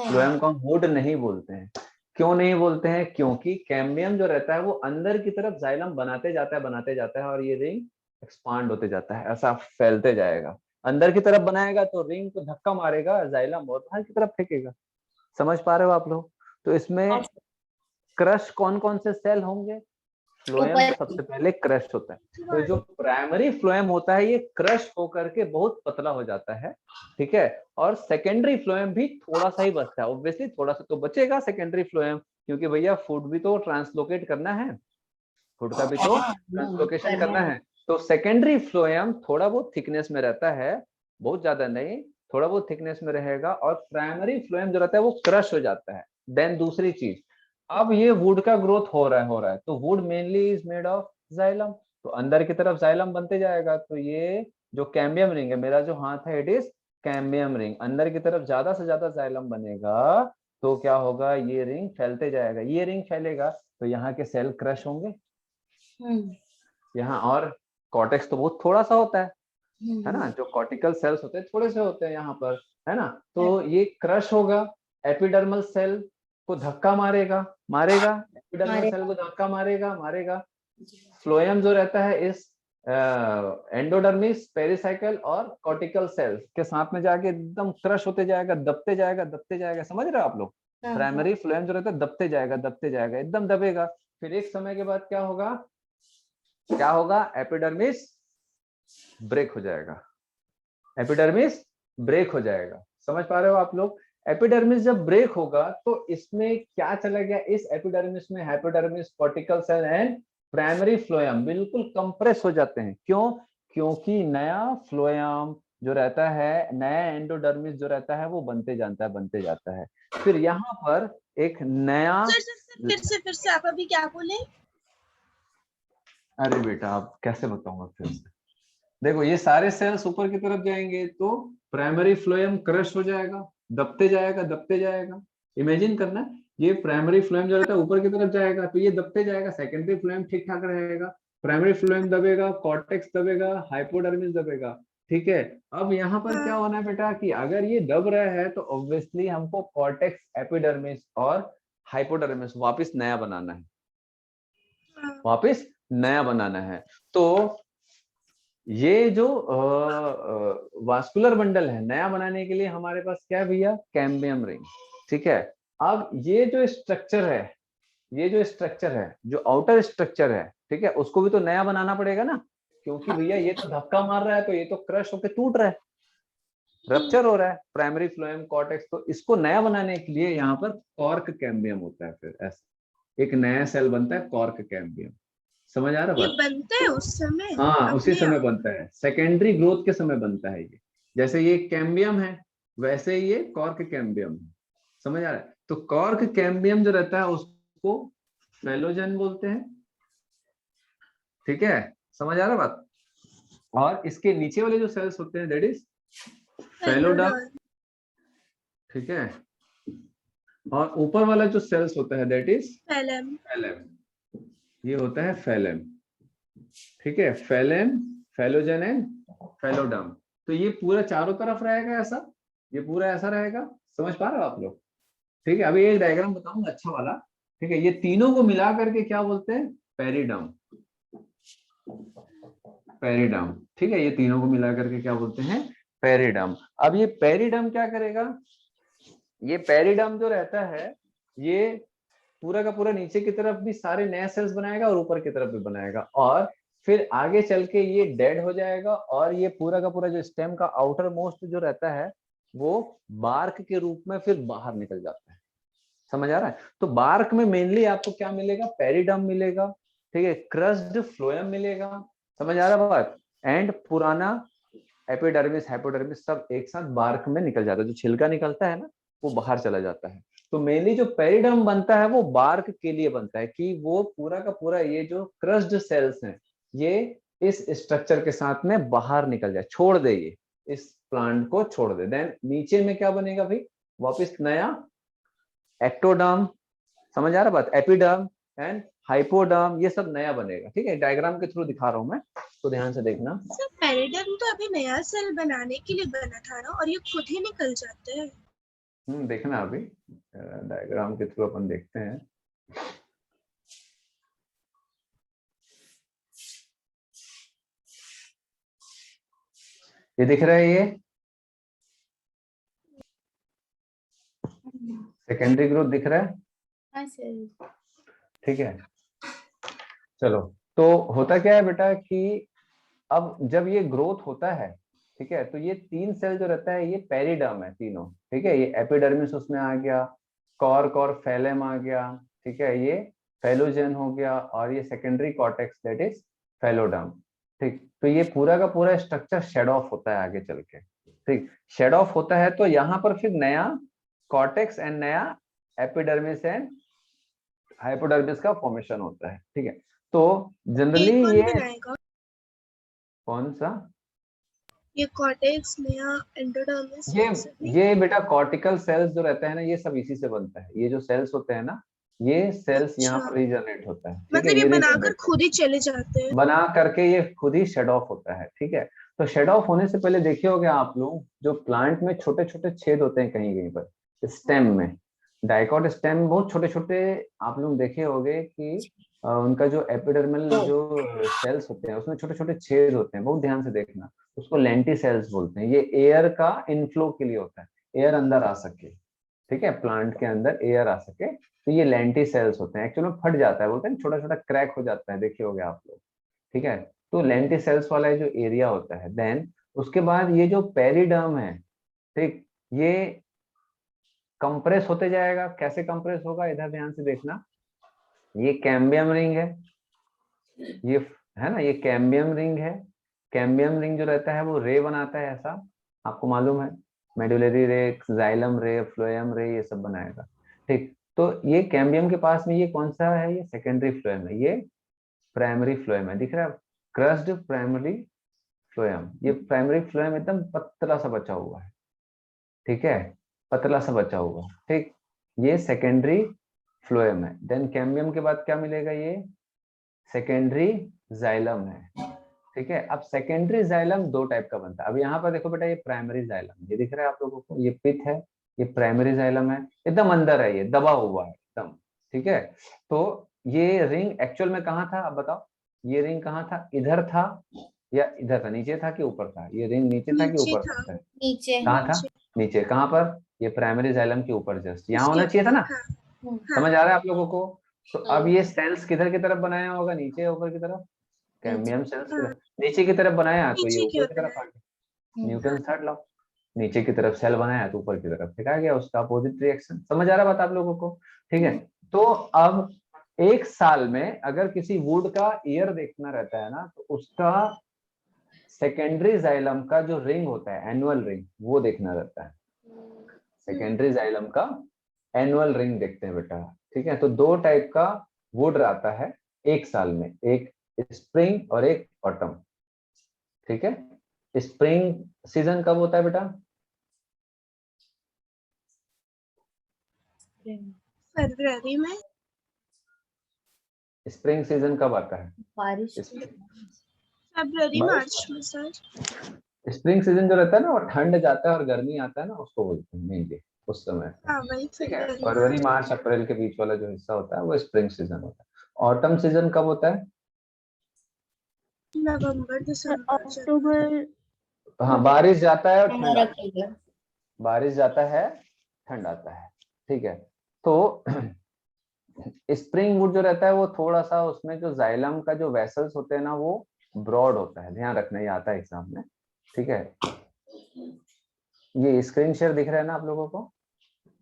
फ्लोएम को हम वुड नहीं बोलते हैं। क्यों नहीं बोलते हैं? क्योंकि कैम्बियम जो रहता है वो अंदर की तरफ जाइलम बनाते जाता है और ये रिंग एक्सपांड होते जाता है, ऐसा फैलते जाएगा। अंदर की तरफ बनाएगा तो रिंग को धक्का मारेगा जाइलम और बाहर की तरफ फेंकेगा। समझ पा रहे हो आप लोग? तो इसमें क्रश कौन कौन से सेल होंगे? फ्लोएम सबसे पहले क्रश होता है। तो जो प्राइमरी फ्लोएम होता है ये क्रश होकर के बहुत पतला हो जाता है। ठीक है, और सेकेंडरी फ्लोएम भी थोड़ा सा ही बचता है। ऑब्वियसली थोड़ा सा तो बचेगा सेकेंडरी फ्लोएम, क्योंकि भैया फूड भी तो ट्रांसलोकेट करना है, फूड का भी तो ट्रांसलोकेशन करना है। तो सेकेंडरी फ्लोएम थोड़ा बहुत थिकनेस में रहता है, बहुत ज्यादा नहीं, थोड़ा बहुत थिकनेस में रहेगा, और प्राइमरी फ्लोएम जो रहता है वो क्रश हो जाता है। देन दूसरी चीज, अब ये वुड का ग्रोथ हो रहा है तो would mainly is made of xylem, तो अंदर की तरफ जाइलम बनते जाएगा। तो ये जो कैम्बियम रिंग है, मेरा जो हाथ है इट इज कैम्बियम रिंग, अंदर की तरफ ज्यादा से ज्यादा जाइलम बनेगा तो क्या होगा, ये रिंग फैलते जाएगा। ये रिंग फैलेगा तो यहाँ के सेल क्रश होंगे यहाँ, और कॉर्टेक्स तो बहुत थोड़ा सा होता है ना, जो कॉर्टिकल सेल्स होते हैं थोड़े से होते हैं यहाँ पर, है ना। तो ये क्रश होगा, एपिडर्मल सेल को धक्का मारेगा, एपिडर्मल सेल को धक्का मारेगा। फ्लोएम जो रहता है इस एंडोडर्मिस, पेरिसाइकल और कॉर्टिकल सेल्स के साथ में जाके एकदम क्रश होते जाएगा, दबते जाएगा। समझ रहे हो आप लोग? प्राइमरी फ्लोएम जो रहता है दबते जाएगा, एकदम दबेगा। फिर एक समय के बाद क्या होगा, एपिडर्मिस ब्रेक हो जाएगा। समझ पा रहे हो आप लोग? एपिडर्मिस जब ब्रेक होगा तो इसमें क्या चला गया, इस एपिडर्मिस में hypodermis, cortical cell and primary phloem बिल्कुल कंप्रेस हो जाते हैं। क्यों? क्योंकि नया फ्लोएम जो रहता है, नया एंडोडर्मिस जो रहता है वो बनते जाता है। फिर यहाँ पर एक नया, फिर से आप अभी क्या बोले? अरे बेटा आप कैसे बताऊंगा फिर से। देखो ये सारे सेल्स ऊपर की तरफ जाएंगे तो प्राइमरी फ्लोएम क्रश हो जाएगा, दबते जाएगा। इमेजिन करना, ये प्राइमरी फ्लोएम जो रहता है ऊपर की तरफ जाएगा तो ये दबते जाएगा, सेकेंडरी फ्लोएम ठीक ठाक रहेगा, प्राइमरी फ्लोएम दबेगा, कॉर्टेक्स दबेगा, हाइपोडर्मिस दबेगा। ठीक है, अब यहाँ पर क्या होना है बेटा कि अगर ये दब रहा है तो ऑब्वियसली हमको कॉर्टेक्स, एपिडर्मिस और हाइपोडर्मिस वापस नया बनाना है। तो ये जो वास्कुलर बंडल है नया बनाने के लिए हमारे पास क्या है भैया, कैम्बियम रिंग। ठीक है, अब ये जो स्ट्रक्चर है, जो आउटर स्ट्रक्चर है, ठीक है, उसको भी तो नया बनाना पड़ेगा ना, क्योंकि भैया ये तो धक्का मार रहा है तो ये तो क्रश होकर टूट रहा है, रप्चर हो रहा है प्राइमरी फ्लोएम, कॉर्टेक्स। तो इसको नया बनाने के लिए यहाँ पर कॉर्क कैम्बियम होता है। फिर ऐसा एक नया सेल बनता है कॉर्क कैम्बियम। समझ आ रहा ये बात? बनता है उस समय? हाँ उसी अपने समय आप? बनता है, सेकेंडरी ग्रोथ के समय बनता है ये। जैसे ये कैम्बियम है वैसे ही ये कॉर्क कैम्बियम है। समझ आ रहा है? तो कॉर्क कैम्बियम जो रहता है उसको फेलोजन बोलते हैं। ठीक है, समझ आ रहा बात? और इसके नीचे वाले जो सेल्स होते हैं दैट इज फेलोडक्ट। ठीक है, और ऊपर वाला जो सेल्स होता है दैट इज फेलम। ये होता है फेलम। ठीक है, फेलम, फेलोजन एंड फेलोडम। तो ये पूरा चारों तरफ रहेगा ऐसा, ये पूरा ऐसा रहेगा। समझ पा रहे हो आप लोग? ठीक है, अभी एक डायग्राम बताऊंगा अच्छा वाला। ठीक है, ये तीनों को मिला करके क्या बोलते हैं, पेरिडम। ठीक है, ये तीनों को मिला करके क्या बोलते हैं, पेरिडम। अब ये पेरिडम क्या करेगा, ये पेरिडम जो रहता है ये पूरा का पूरा नीचे की तरफ भी सारे नए सेल्स बनाएगा और ऊपर की तरफ भी बनाएगा, और फिर आगे चल के ये डेड हो जाएगा और ये पूरा का पूरा जो स्टेम का आउटर मोस्ट जो रहता है वो बार्क के रूप में फिर बाहर निकल जाता है। समझ आ रहा है? तो बार्क में मेनली आपको क्या मिलेगा, पेरिडम मिलेगा। ठीक है, क्रस्ड फ्लोएम मिलेगा। समझ आ रहा बात? एंड पुराना एपिडर्मिस, हाइपोडर्मिस सब एक साथ बार्क में निकल जाता है, जो छिलका निकलता है ना वो बाहर चला जाता है। तो मेनली जो पेरिडम बनता है वो बार्क के लिए बनता है कि वो पूरा का पूरा ये जो क्रस्ड सेल्स हैं ये इस स्ट्रक्चर के साथ में बाहर निकल जाए, छोड़ दे, ये इस प्लांट को छोड़ दे। देन नीचे में क्या बनेगा भाई, वापस नया एक्टोडर्म। समझ आ रहा बात? एपिडर्म एंड हाइपोडर्म ये सब नया बनेगा। ठीक है, डायग्राम के थ्रू दिखा रहा हूं मैं, तो ध्यान से देखना। सर पेरिडम तो अभी नया सेल बनाने के लिए बना था ना, और ये खुद ही निकल जाते हैं। देखना अभी डायग्राम के थ्रू अपन देखते हैं। ये दिख रहा है, ये सेकेंडरी ग्रोथ दिख रहा है? हाँ सर। ठीक है, चलो। तो होता क्या है बेटा कि अब जब ये ग्रोथ होता है, ठीक है, तो ये तीन सेल जो रहता है ये पेरिडर्म है तीनों। ठीक है, ये एपिडर्मिस उसमें आ गया, कॉर्क और फेलम आ गया, ठीक है, ये फेलोजन हो गया, और ये secondary cortex that is phelloderm. ठीक, तो ये पूरा का पूरा स्ट्रक्चर शेड ऑफ होता है आगे चल के। ठीक, शेड ऑफ होता है तो यहाँ पर फिर नया कॉर्टेक्स एंड नया एपिडर्मिस एंड हाइपोडर्मिस का फॉर्मेशन होता है। ठीक है, तो जनरली कौन ये बनाएगा? कौन सा, ये कॉर्टेक्स, नया एंडोडर्मिस। ये बेटा कॉर्टिकल सेल्स जो रहता है ना ये सब इसी से बनता है। ये जो सेल्स होते हैं ना ये सेल्स यहाँ अच्छा, पर रीजनरेट होता है। ठीक है, मतलब ये ये बनाकर रीजनरेट खुद ही चले जाते हैं। बना करके ये खुद ही शेड ऑफ होता है। ठीक है, तो शेड ऑफ होने से पहले देखे होगे आप लोग जो प्लांट में छोटे छोटे छेद होते हैं कहीं कहीं पर स्टेम में, डाइकॉट स्टेम बहुत छोटे छोटे आप लोग देखे होंगे कि उनका जो एपिडर्मल जो सेल्स होते हैं उसमें छोटे छोटे छेद होते हैं, बहुत ध्यान से देखना। उसको लेंटी सेल्स बोलते हैं। ये एयर का इनफ्लो के लिए होता है, एयर अंदर आ सके। ठीक है, प्लांट के अंदर एयर आ सके, तो ये लेंटी सेल्स होते हैं। एक्चुअली फट जाता है, बोलते हैं छोटा छोटा क्रैक हो जाता है, देखे होगे आप लोग। ठीक है, तो लेंटी सेल्स वाला जो एरिया होता है। देन उसके बाद ये जो पेरिडर्म है, ठीक, ये कंप्रेस होते जाएगा। कैसे कंप्रेस होगा, इधर ध्यान से देखना। ये कैम्बियम रिंग है, ये है ना, ये कैम्बियम रिंग है। कैम्बियम रिंग जो रहता है वो रे बनाता है, ऐसा आपको मालूम है। मेडुलरी रे, जाइलम रे, फ्लोएम रे, ये सब बनाएगा। ठीक, तो ये कैम्बियम के पास में ये कौन सा है, ये सेकेंडरी फ्लोएम है, ये प्राइमरी फ्लोएम है। दिख रहा है, क्रस्ड प्राइमरी फ्लोएम। ये प्राइमरी फ्लोएम एकदम पतला सा बचा हुआ है, ठीक है, पतला सा बचा हुआ है। ठीक, ये सेकेंडरी फ्लोएम है। देन कैम्बियम के बाद क्या मिलेगा, ये सेकेंडरी जाइलम है। ठीक है, अब सेकेंडरी जाइलम दो टाइप का बनता है। अब यहाँ पर देखो बेटा, ये प्राइमरी जाइलम, ये दिख रहा है आप लोगों को, ये पिथ है, ये प्राइमरी जाइलम है, एकदम अंदर है, ये दबा हुआ है एकदम। ठीक है, तो ये रिंग एक्चुअल में कहाँ था, अब बताओ, ये रिंग कहाँ था, इधर था या इधर था, नीचे था कि ऊपर था, ये रिंग नीचे था कि नीचे ऊपर था। था, नीचे। कहाँ था, नीचे। कहाँ पर, ये प्राइमरी जाइलम के ऊपर, जस्ट यहाँ होना चाहिए था ना। हाँ, समझ आ रहा है आप लोगों को। तो अब ये सेल्स किधर की तरफ बनाया होगा, नीचे या ऊपर की तरफ, कैम्बियम सेल्स हाँ। नीचे की तरफ बनाया तो ये नीचे की ऊपर की ओर तरफ आ गया। न्यूटन थर्ड लॉ, नीचे की तरफ सेल बनाया तो ऊपर की तरफ फिर आ गया उसका अपोजिट रिएक्शन। समझ आ रहा बात आप लोगों को, ठीक है। तो अब एक साल में अगर किसी वुड का ईयर देखना रहता है ना, तो उसका सेकेंडरी जाइलम का जो रिंग होता है, एनुअल रिंग, वो देखना रहता है। सेकेंडरी जाइलम का एनुअल रिंग देखते हैं बेटा, ठीक है। तो दो टाइप का वुड आता है एक साल में, एक स्प्रिंग और एक ऑटम, ठीक है। स्प्रिंग सीजन कब होता है बेटा, फरवरी में। स्प्रिंग सीजन कब आता है, बारिश। फरवरी मार्च में सर। स्प्रिंग सीजन जो रहता है ना, वो ठंड जाता है और गर्मी आता है ना, उसको बोलते हैं मेनली उस समय। हाँ वही ठीक है, फरवरी फरवरी मार्च अप्रैल के बीच वाला जो हिस्सा होता है वो स्प्रिंग सीजन होता है। ऑटम सीजन कब होता है, नवंबर दिसंबर अक्टूबर। हाँ, बारिश जाता है और ठंड और आता है, अक्टूबर। बारिश जाता है ठंड आता है, ठीक है। तो स्प्रिंग वुड जो रहता है वो थोड़ा सा, उसमें जो जाइलम का जो वेसल्स होते हैं ना, वो ब्रॉड होता है, ध्यान रखना, ये आता है एग्जाम में, ठीक है। ये स्क्रीन शेयर दिख रहा है ना आप लोगों को,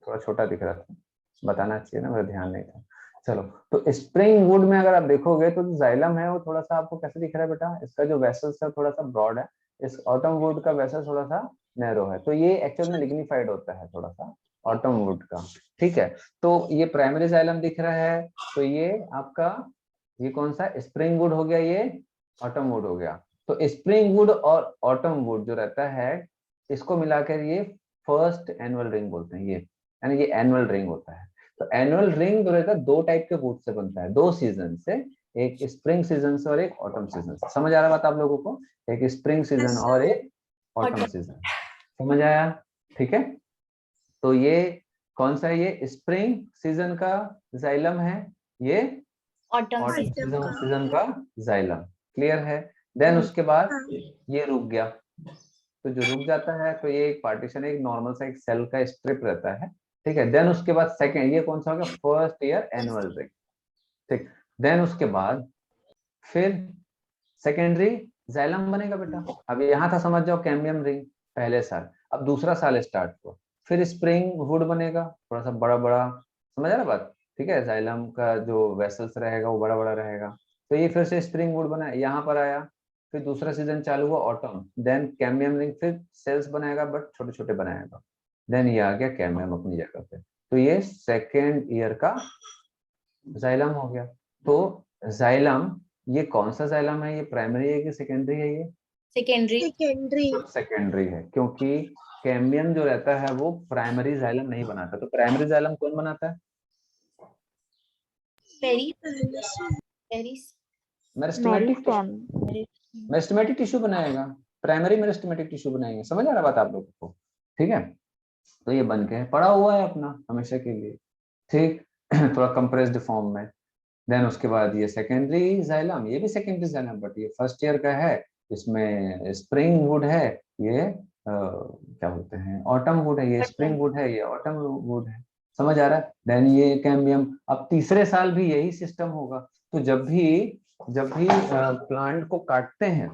थोड़ा छोटा दिख रहा था, बताना चाहिए ना, मेरा ध्यान नहीं था। चलो, तो स्प्रिंग वुड में अगर आप देखोगे तो जो जाइलम है वो थोड़ा सा आपको कैसे दिख रहा है बेटा, इसका जो वेसल्स है थोड़ा सा ब्रॉड है, इस ऑटम वुड का वेसल थोड़ा सा नैरो है। तो ये एक्चुअल में लिग्निफाइड होता है थोड़ा सा ऑटम वुड का, ठीक है। तो ये प्राइमरी जाइलम दिख रहा है, तो ये आपका, ये कौन सा, स्प्रिंग वुड हो गया, ये ऑटम वुड हो गया। तो स्प्रिंग वुड और ऑटम वुड जो रहता है, इसको मिलाकर ये फर्स्ट एनुअल रिंग बोलते हैं, ये यानी ये एनुअल रिंग होता है। तो एनुअल रिंग जो रहता है दो टाइप के वुड से बनता है, दो सीजन से, एक स्प्रिंग सीजन से और एक ऑटम सीजन से। समझ आ रहा बात आप लोगों को, एक स्प्रिंग सीजन और एक ऑटम सीजन, समझ आया, ठीक है। तो ये कौन सा है, ये स्प्रिंग सीजन का जाइलम है, ये ऑटम ऑटम सीजन। सीजन का जाइलम, क्लियर है। देन उसके बाद हाँ। ये रुक गया, तो जो रुक जाता है तो ये एक पार्टीशन, एक नॉर्मल सा एक सेल का स्ट्रिप रहता है, ठीक है। देन उसके बाद सेकंड, ये कौन सा होगा, फर्स्ट ईयर एनुअल रिंग, ठीक। देन उसके बाद फिर सेकेंडरी जाइलम बनेगा बेटा। अब यहाँ था समझ जाओ कैम्बियम रिंग पहले साल, अब दूसरा साल स्टार्ट हुआ, फिर स्प्रिंग वुड बनेगा, थोड़ा सा बड़ा बड़ा, समझ आ रहा बात, ठीक है। जाइलम का जो वेसल्स रहेगा वो बड़ा बड़ा रहेगा, तो ये फिर से स्प्रिंग वुड बना, यहाँ पर आया, फिर दूसरा सीजन चालू हुआ ऑटम, देन कैम्बियम रिंग, फिर सेल्स बनाएगा बट छोटे छोटे बनाएगा, देन ये आ गया कैम्बियम अपनी जगह पे। तो ये सेकेंड ईयर का जाइलम हो गया। तो जाइलम, ये कौन सा जाइलम है, ये प्राइमरी है कि सेकेंडरी है, ये सेकेंडरी। सेकेंडरी। सेकेंडरी है, क्योंकि कैम्बियम जो रहता है वो प्राइमरी जाइलम नहीं बनाता। तो प्राइमरी जाइलम कौन बनाता है, Paris. Meristematic meristem. Meristematic tissue बनाएगा, प्राइमरी मेरिस्टेमेटिक टिश्यू बनाएंगे। समझ आ रहा बात आप लोगों को, ठीक है। तो ये बन के पड़ा हुआ है अपना हमेशा के लिए, ठीक। थोड़ा कंप्रेस्ड फॉर्म में। देन उसके बाद ये सेकेंडरी जाइलम, ये भी सेकेंडरी जाइलम बट ये फर्स्ट ईयर का है, इसमें स्प्रिंग वुड है, ये क्या बोलते हैं, ऑटम वुड है, ये स्प्रिंग वुड है, ये ऑटम वुड है। समझ आ रहा है। देन ये कैम्बियम, अब तीसरे साल भी यही सिस्टम होगा। तो जब भी प्लांट को काटते हैं,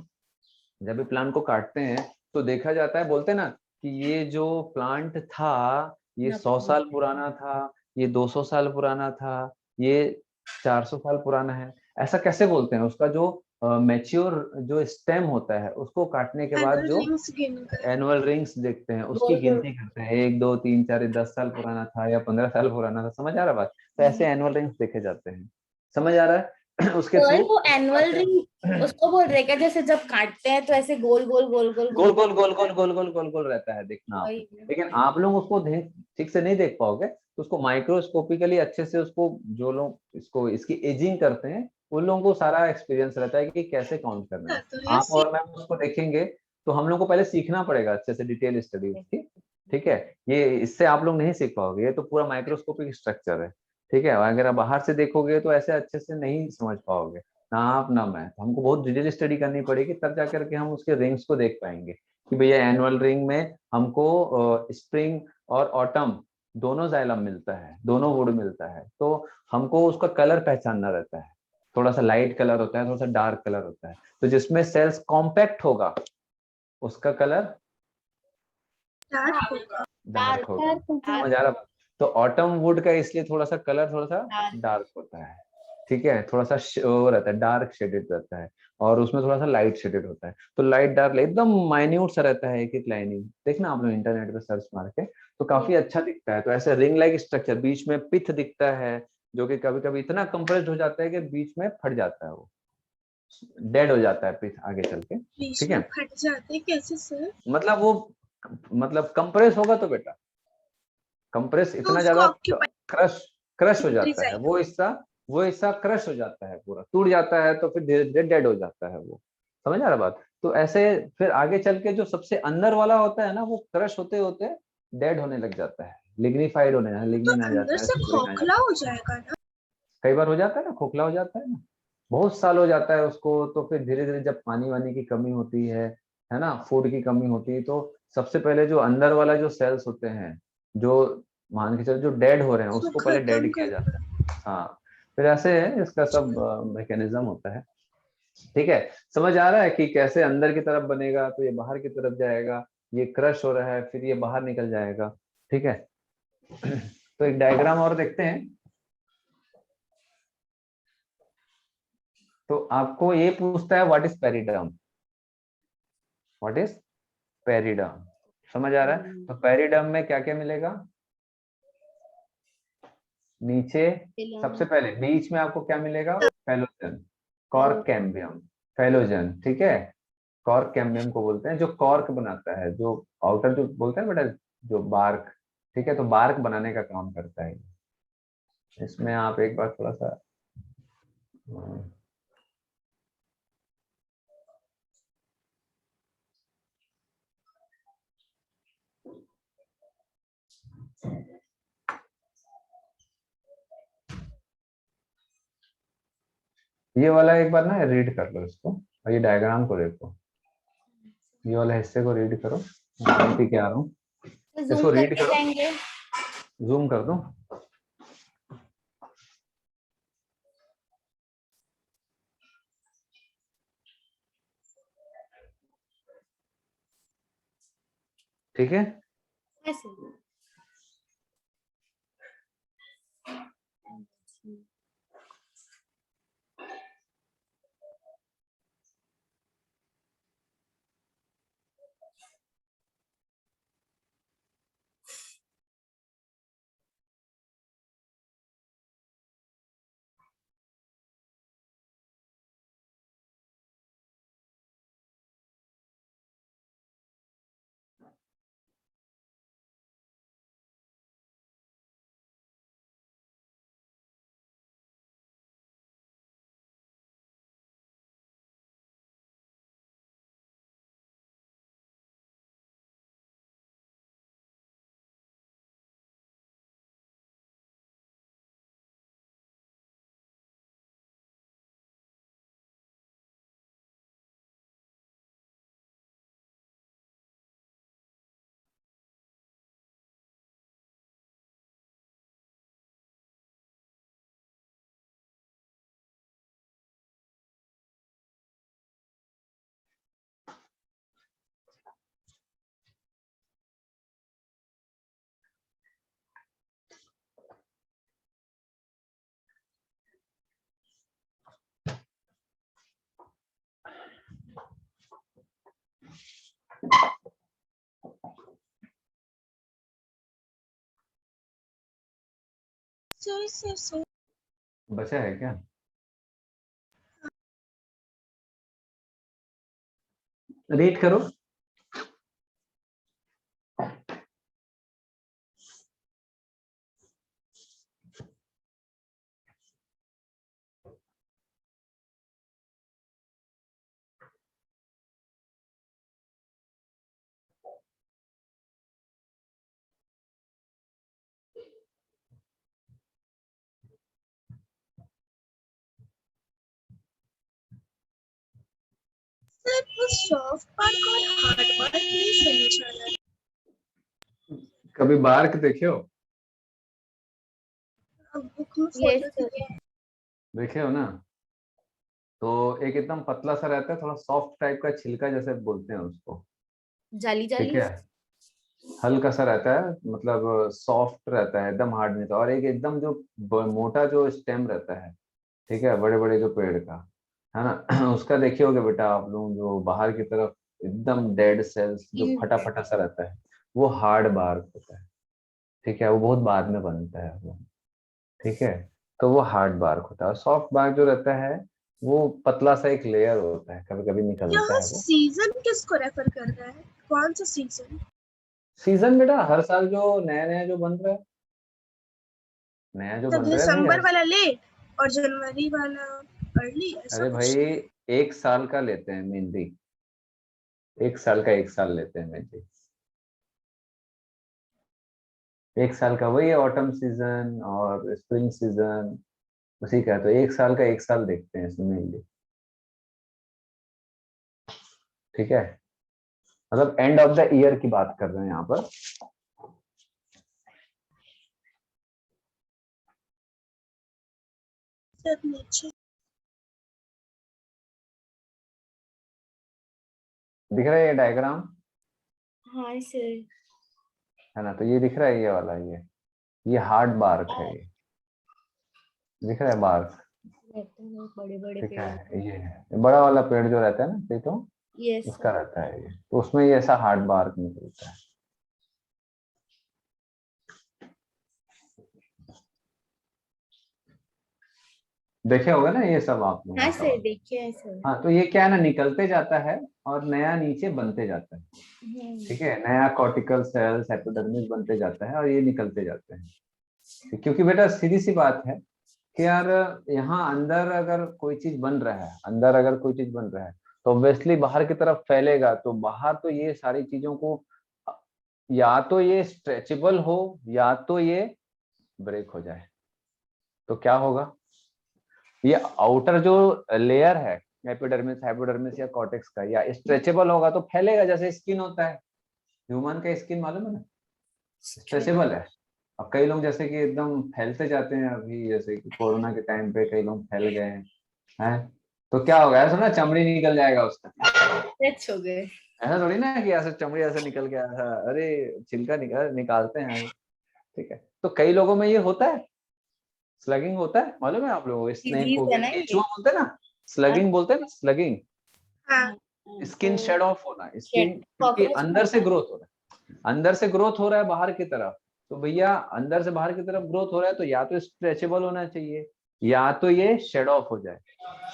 जब भी प्लांट को काटते हैं तो देखा जाता है, बोलते हैं ना कि ये जो प्लांट था ये 100 साल पुराना था, ये 200 साल पुराना था, ये 400 साल पुराना है, ऐसा कैसे बोलते हैं? उसका जो मैच्योर जो स्टेम होता है उसको काटने के बाद एनुअल जो रिंग्स गिनकर। एनुअल रिंग्स देखते हैं उसकी गोल गोल। गिनती करते हैं, 1 2 3 4, 10 साल पुराना था या 15 साल पुराना था, समझ आ रहा बात? तो ऐसे एनुअल रिंग्स देखे जाते हैं, समझ आ रहा है? उसके सर थ्रू वो एनुअल रिंग उसको बोल रहे क्या, जैसे जब काटते हैं तो ऐसे गोल गोल गोल गोल गोल गोल गोल गोल गोल गोल गोल गोल रहता है, देखना आप। वही। लेकिन आप लोग उसको ठीक से नहीं देख पाओगे, तो उसको माइक्रोस्कोपिकली अच्छे से उसको, जो लोग इसको इसकी एजिंग करते हैं उन लोगों को सारा एक्सपीरियंस रहता है कि कैसे काउंट करना है। तो यार आप और मैं उसको देखेंगे तो हम लोग को पहले सीखना पड़ेगा अच्छे से, डिटेल स्टडी उसकी, ठीक है? ये इससे आप लोग नहीं सीख पाओगे, ये तो पूरा माइक्रोस्कोपिक स्ट्रक्चर है, ठीक है? अगर आप बाहर से देखोगे तो ऐसे अच्छे से नहीं समझ पाओगे, ना आप ना मैं। तो हमको बहुत डिटेल स्टडी करनी पड़ेगी, तब जाकर के हम उसके रिंग्स को देख पाएंगे कि भैया एनुअल रिंग में हमको स्प्रिंग और ऑटम दोनों जाइलम मिलता है, दोनों वुड मिलता है, तो हमको उसका कलर पहचानना रहता है। थोड़ा सा लाइट कलर होता है, थोड़ा सा डार्क कलर होता है, तो जिसमें सेल्स कॉम्पैक्ट होगा उसका कलर डार्क होगा। डार्क होगा, होगा। समझ आ रहा? तो ऑटम वुड का इसलिए थोड़ा सा कलर थोड़ा सा डार्क होता है, ठीक है? थोड़ा सा वो रहता है, डार्क शेडेड रहता है, और उसमें थोड़ा सा लाइट शेडेड होता है। तो लाइट डार्क एकदम माइन्यूट सा रहता है, एक एक लाइनिंग, देखना आप लोग इंटरनेट पे सर्च मार के, तो काफी अच्छा दिखता है। तो ऐसे रिंग लाइक स्ट्रक्चर, बीच में पिथ दिखता है, जो कि कभी कभी इतना कंप्रेस्ड हो जाता है कि बीच में फट जाता है, वो डेड हो जाता है पिथ आगे चल के, बीच ठीक में है? फट जाते कैसे सर? मतलब वो, मतलब कंप्रेस होगा तो बेटा, कंप्रेस तो इतना उसको ज्यादा ऑक्यूपाई क्रश क्रश हो उतरी जाता है, जाएगा। वो हिस्सा क्रश हो जाता है, पूरा टूट जाता है, तो फिर धीरे धीरे डेड हो जाता है वो, समझ आ रहा बात? तो ऐसे फिर आगे चल के जो सबसे अंदर वाला होता है ना, वो क्रश होते होते डेड होने लग जाता है, लिग्निफाइड होने जाता है, तो लिग्निन आ अंदर जाता है, से स्प्रिंग आ खोखला जाता है। हो जाएगा ना? कई बार हो जाता है ना, खोखला हो जाता है ना, बहुत साल हो जाता है उसको, तो फिर धीरे धीरे जब पानी वानी की कमी होती है ना, फूड की कमी होती है, तो सबसे पहले जो अंदर वाला जो सेल्स होते हैं, जो मान के चलो जो डेड हो रहे हैं, उसको उसको पहले डेड खत्म किया करना। जाता है। हाँ, फिर ऐसे है, इसका सब मैकेनिज्म होता है, ठीक है? समझ आ रहा है कि कैसे अंदर की तरफ बनेगा, तो ये बाहर की तरफ जाएगा, ये क्रश हो रहा है, फिर ये बाहर निकल जाएगा, ठीक है? तो एक डायग्राम और देखते हैं। तो आपको ये पूछता है what is periderm, what is periderm, समझ आ रहा है? तो पेरिडर्म में क्या क्या मिलेगा? नीचे सबसे पहले बीच में आपको क्या मिलेगा? फेलोजन, कॉर्क कैम्बियम, फेलोजन, ठीक है? कॉर्क कैम्बियम को बोलते हैं, जो कॉर्क बनाता है, जो आउटर जो बोलते हैं बेटा, जो बार्क, ठीक है? तो बार्क बनाने का काम करता है। इसमें आप एक बार थोड़ा सा ये वाला एक बार ना रीड कर लो इसको, और ये डायग्राम को देखो, ये वाला हिस्से को रीड करो, मैं पी के आ रहा हूँ, जूम इसको रीड करके करो, जाएंगे। जूम कर दूं? ठीक है? ऐसे सर बचा है क्या? रीड करो। सर वो सॉफ्ट पार्क और हार्ड पार्क नहीं समझ आ रहा। कभी बार्क देखे हो? अब बुक में Yes, फोटो sir. दिए हैं। देखे हो ना? तो एक एकदम पतला सा रहता है, थोड़ा सॉफ्ट टाइप का, छिलका जैसे बोलते हैं उसको। जाली ठीक जाली। है, हल्का सा रहता है, मतलब सॉफ्ट रहता है, एकदम हार्ड नहीं था। और एक एकदम जो मोटा जो स्टेम रहता है, ठीक है, बड़े बड़े जो पेड़ का, है ना, उसका देखिए होगे बेटा आप लोग, जो बाहर की तरफ एकदम डेड सेल्स जो फटा फटा सा रहता है, वो हार्ड बार्क होता है। ठीक है, वो बहुत बाद में बनता है वो। ठीक है, तो वो हार्ड बार्क होता है। और सॉफ्ट बार्क जो रहता है वो पतला सा एक लेयर होता है, कभी कभी निकलता यहाँ है वो। सीजन किसको रेफर कर रहा है? कौन सा सीजन? सीजन बेटा हर साल जो नया नया जो बन रहा है, नया जो तो बन रहा है भाई दिसंबर वाला लेट और जनवरी वाला अर्ली, ऐसा अरे कुछ? भाई, एक साल का लेते हैं मेहंदी, एक साल का एक साल लेते हैं मेहंदी। एक साल का वही है, ऑटम सीजन और स्प्रिंग सीजन उसी का है। तो एक साल का एक साल देखते हैं इसमें मेनली। ठीक है, मतलब एंड ऑफ द ईयर की बात कर रहे हैं यहाँ पर। सर नीचे दिख रहा है ये डायग्राम? हाँ सर। है ना, तो ये दिख रहा है ये वाला, ये हार्ड बार्क है ये, दिख रहा है बार्क? बड़े बड़े ठीक पेड़। है, ये है बड़ा वाला पेड़ जो रहता है ना, पीतो, यस उसका रहता है ये। तो उसमें ये ऐसा हार्ड बार्क निकलता है। देखे होगा ना ये सब आप लोगों हाँ ने सर, सवाल। देखिए है सर। हाँ, तो ये क्या है ना, निकलते जाता है और नया नीचे बनते जाता है। ठीक है, नया कॉर्टिकल सेल्स एपिडर्मिस बनते जाता है और ये निकलते जाते हैं। क्योंकि बेटा सीधी सी बात है कि यार यहाँ अंदर अगर कोई चीज बन रहा है, अंदर अगर कोई चीज बन रहा है तो ऑब्वियसली बाहर की तरफ फैलेगा। तो बाहर तो ये सारी चीजों को या तो ये स्ट्रेचेबल हो या तो ये ब्रेक हो जाए। तो क्या होगा, ये आउटर जो लेयर है एपिडर्मिस हाइपोडर्मिस या कॉर्टेक्स का, या स्ट्रेचेबल होगा तो फैलेगा, जैसे स्किन होता है। ह्यूमन का स्किन मालूम है ना, स्ट्रेचेबल है। अब कई लोग जैसे कि एकदम फैलते जाते हैं, अभी जैसे कि कोरोना के टाइम पे कई लोग फैल गए हैं, तो क्या होगा, ऐसा ना चमड़ी निकल जाएगा उसका। टच हो गए। ऐसा थोड़ी ना कि ऐसे चमड़ी ऐसे निकल गया, अरे छिलका निकालते हैं। ठीक है, तो कई लोगों में ये होता है, स्लगिंग होता है, मालूम है आप लोगों को? स्नेक डिजीज हो है गया, ना केचुआ ये। बोलते हैं ना, स्लगिंग बोलते हैं ना, स्लगिंग। हाँ स्किन शेड ऑफ होना, स्किन, क्योंकि कॉकरोच अंदर से ग्रोथ हो रहा है, अंदर से ग्रोथ हो रहा है बाहर की तरफ। तो भैया अंदर से बाहर की तरफ ग्रोथ हो रहा है तो या तो स्ट्रेचेबल होना चाहिए या तो ये शेड ऑफ हो जाए।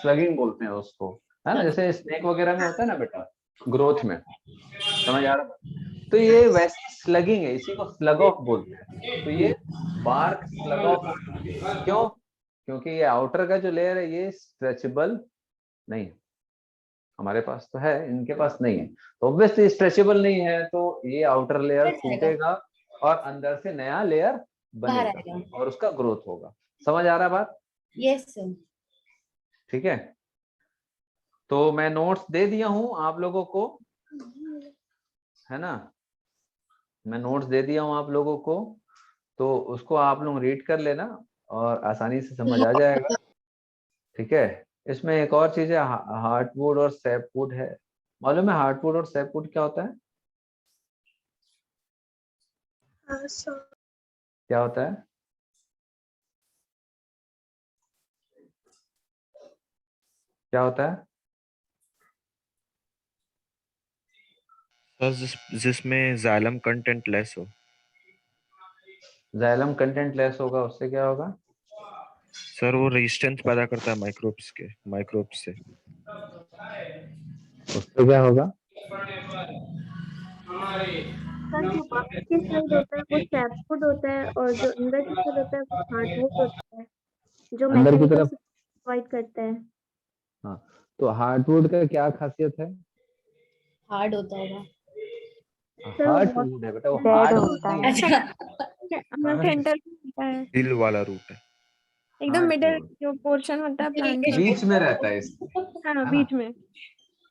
स्लगिंग बोलते हैं उसको, है ना, जैसे स्नेक वगैरह में होता है ना बेटा, ग्रोथ में। समझ आ रहा है? तो ये वैसे स्लगिंग है, इसी को स्लग ऑफ बोलते हैं। तो ये बार्क स्लग ऑफ हो चुकी है। क्यों? क्योंकि ये आउटर का जो लेयर है ये स्ट्रेचेबल नहीं है। हमारे पास तो है, इनके पास नहीं है। तो ऑब्वियसली स्ट्रेचेबल नहीं है तो ये आउटर लेयर टच आएगा, टूटेगा और अंदर से नया लेयर बाहर बनेगा आएगा। और उसका ग्रोथ होगा। समझ आ रहा है बात? Yes sir. ठीक है, तो मैं नोट्स दे दिया हूं आप लोगों को, है ना, मैं नोट्स दे दिया हूं आप लोगों को, तो उसको आप लोग रीड कर लेना और आसानी से समझ आ जाएगा। ठीक है, इसमें एक और चीज है, हार्टवुड और सैपवुड है। मालूम है हार्टवुड और सैपवुड क्या होता है? हाँ सर। क्या होता है? क्या होता है? सर जिसमें जाइलम कंटेंट लेस हो। जाइलम कंटेंट लेस होगा, उससे क्या होगा? सर वो रेजिस्टेंस पैदा करता है माइक्रोब्स से। उससे क्या होगा? सर जो बाहर की साइड होता है वो सैपवुड होता है और जो अंदर की साइड होता है वो हार्डवुड होता है जो अंदर की मैकेनिकल तरफ? प्रोवाइड करता है। हाँ, तो हार्डवुड का क्या खासियत है? हार्ड होता होगा। सर वो बहुत हार्डवुड है बेटा, वो डेड हार्ड होता नहीं है। है। अच्छा, हाँ सेंटर में होता है, दिल वाला रूट है। एकदम मिडिल हार्डवुड जो पोर्शन होता है प्लांट का। बीच में रहता है इसलिए, हाँ है ना? बीच में।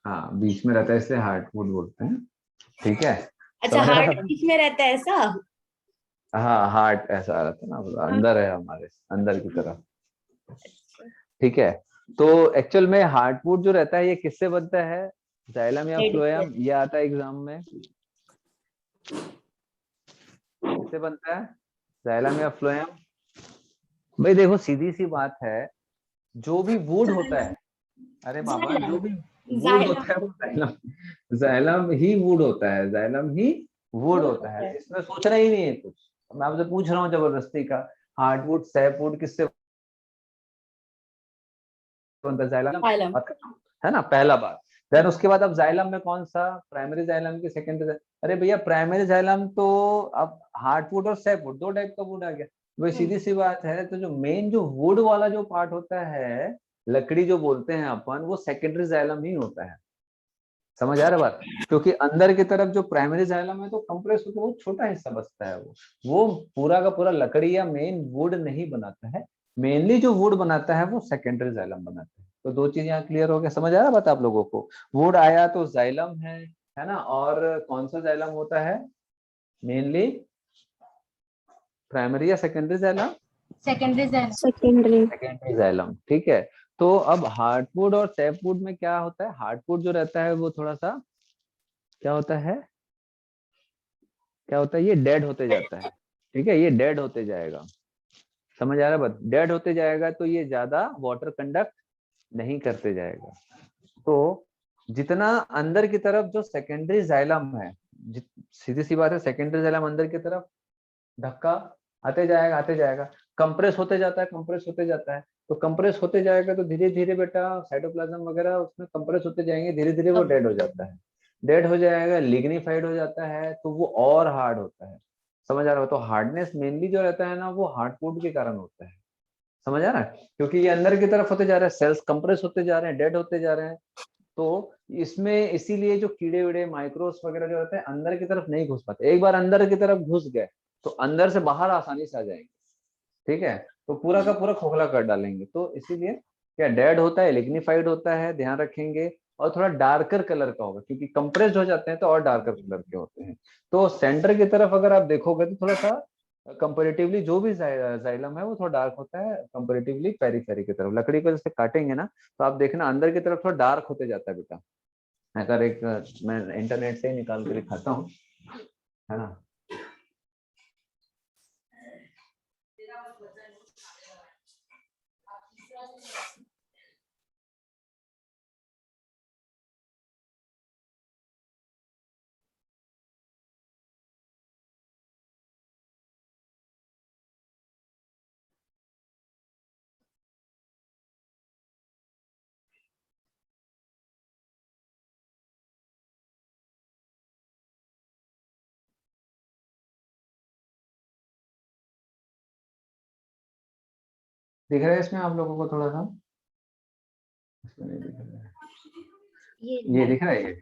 हाँ, बीच में रहता है इसलिए हार्डवुड बोलते हैं। ठीक है, अच्छा, समझ रहा हार्ड है? बीच में रहता है ऐसा। हाँ, हार्ट ऐसा रहता है ना, मतलब हाँ, अंदर है, हमारे अंदर की तरफ। ठीक है, तो एक्चुअल में हार्टवुड जो रहता है ये किससे बनता है? जाइलम या फ्लोएम, ये आता है एग्जाम में। किससे बनता है? जाइलम या फ्लोएम? भाई देखो, सीधी सी बात है, जो भी वुड होता है, अरे बाबा, जो भी वुड होता है वो जाइलम, जाइलम ही वुड होता है, जाइलम ही वुड होता है, इसमें सोचना ही नहीं है कुछ। मैं आपसे पूछ रहा हूँ जबरदस्ती का, हार्डवुड सैपवुड किससे बनता है? Xylem, xylem. है ना, पहला बात। देन उसके बाद अब जाइलम में कौन सा, प्राइमरी जाइलम की सेकेंडरी? अरे भैया, प्राइमरी जाइलम तो अब हार्डवुड और सैपवुड दो टाइप का वुड आ गया। वही सीधी सी बात है, तो जो मेन जो वुड वाला जो पार्ट होता है, लकड़ी जो बोलते हैं अपन, वो सेकेंडरी जाइलम ही होता है। समझ आ रहा बात? क्योंकि अंदर की तरफ जो प्राइमरी जाइलम है तो कंप्रेस होकर वो छोटा हिस्सा बचता है, वो पूरा का पूरा लकड़ी या मेन वुड नहीं बनाता है। मेनली जो वुड बनाता है वो सेकेंडरी जाइलम बनाता है। तो दो चीज यहाँ क्लियर हो गया, समझ आ रहा बात आप लोगों को? वुड आया तो जाइलम है ना, और कौन सा जाइलम होता है मेनली, प्राइमरी या secondary xylem? Secondary xylem. Secondary. Secondary xylem, ठीक है। तो अब हार्डवुड और सैपवुड में क्या होता है? हार्डवुड जो रहता है वो थोड़ा सा क्या होता है, क्या होता है, ये डेड होते जाता है। ठीक है, ये डेड होते जाएगा। समझ आ रहा है बात? डेड होते जाएगा तो ये ज्यादा वाटर कंडक्ट नहीं करते जाएगा। तो जितना अंदर की तरफ जो सेकेंडरी जाइलम है, सीधी सी बात है, सेकेंडरी जाइलम अंदर की तरफ धक्का आते जाएगा, कंप्रेस होते जाता है, कंप्रेस होते जाता है। तो कंप्रेस होते जाएगा तो धीरे धीरे बेटा साइटोप्लाज्म वगैरह उसमें कंप्रेस होते जाएंगे, धीरे धीरे वो डेड हो जाता है। डेड हो जाएगा, लिग्निफाइड हो जाता है, तो वो और हार्ड होता है। समझ आ रहा हो? तो हार्डनेस मेनली जो रहता है ना, वो हार्डवुड के कारण होता है। समझ आ रहा है? क्योंकि ये अंदर की तरफ होते जा रहा है, सेल्स कंप्रेस होते जा रहे हैं, डेड होते जा रहे हैं। तो इसमें इसीलिए जो कीड़े वीड़े माइक्रोस वगैरह जो रहते हैं अंदर की तरफ नहीं घुस पाते। एक बार अंदर की तरफ घुस गए तो अंदर से बाहर आसानी से आ जाएंगे। ठीक है, तो पूरा का पूरा खोखला कर डालेंगे। तो इसीलिए क्या डेड होता है, लिग्निफाइड होता है, ध्यान रखेंगे। और थोड़ा डार्कर कलर का होगा, क्योंकि कंप्रेस्ड हो जाते हैं तो और डार्कर कलर के होते हैं। तो सेंटर की तरफ अगर आप देखोगे तो थोड़ा सा कंपेरेटिवली जो भी जाइलम है वो थोड़ा डार्क होता है कंपेरेटिवली पेरीफेरी की तरफ। लकड़ी को जैसे काटेंगे ना तो आप देखना अंदर की तरफ थोड़ा डार्क होते जाता है बेटा। अगर एक मैं इंटरनेट से ही निकाल कर दिखाता हूँ, है ना। दिख रहा है इसमें आप लोगों को थोड़ा सा? इसमें नहीं दिख रहा है। ये दिख रहा है ये?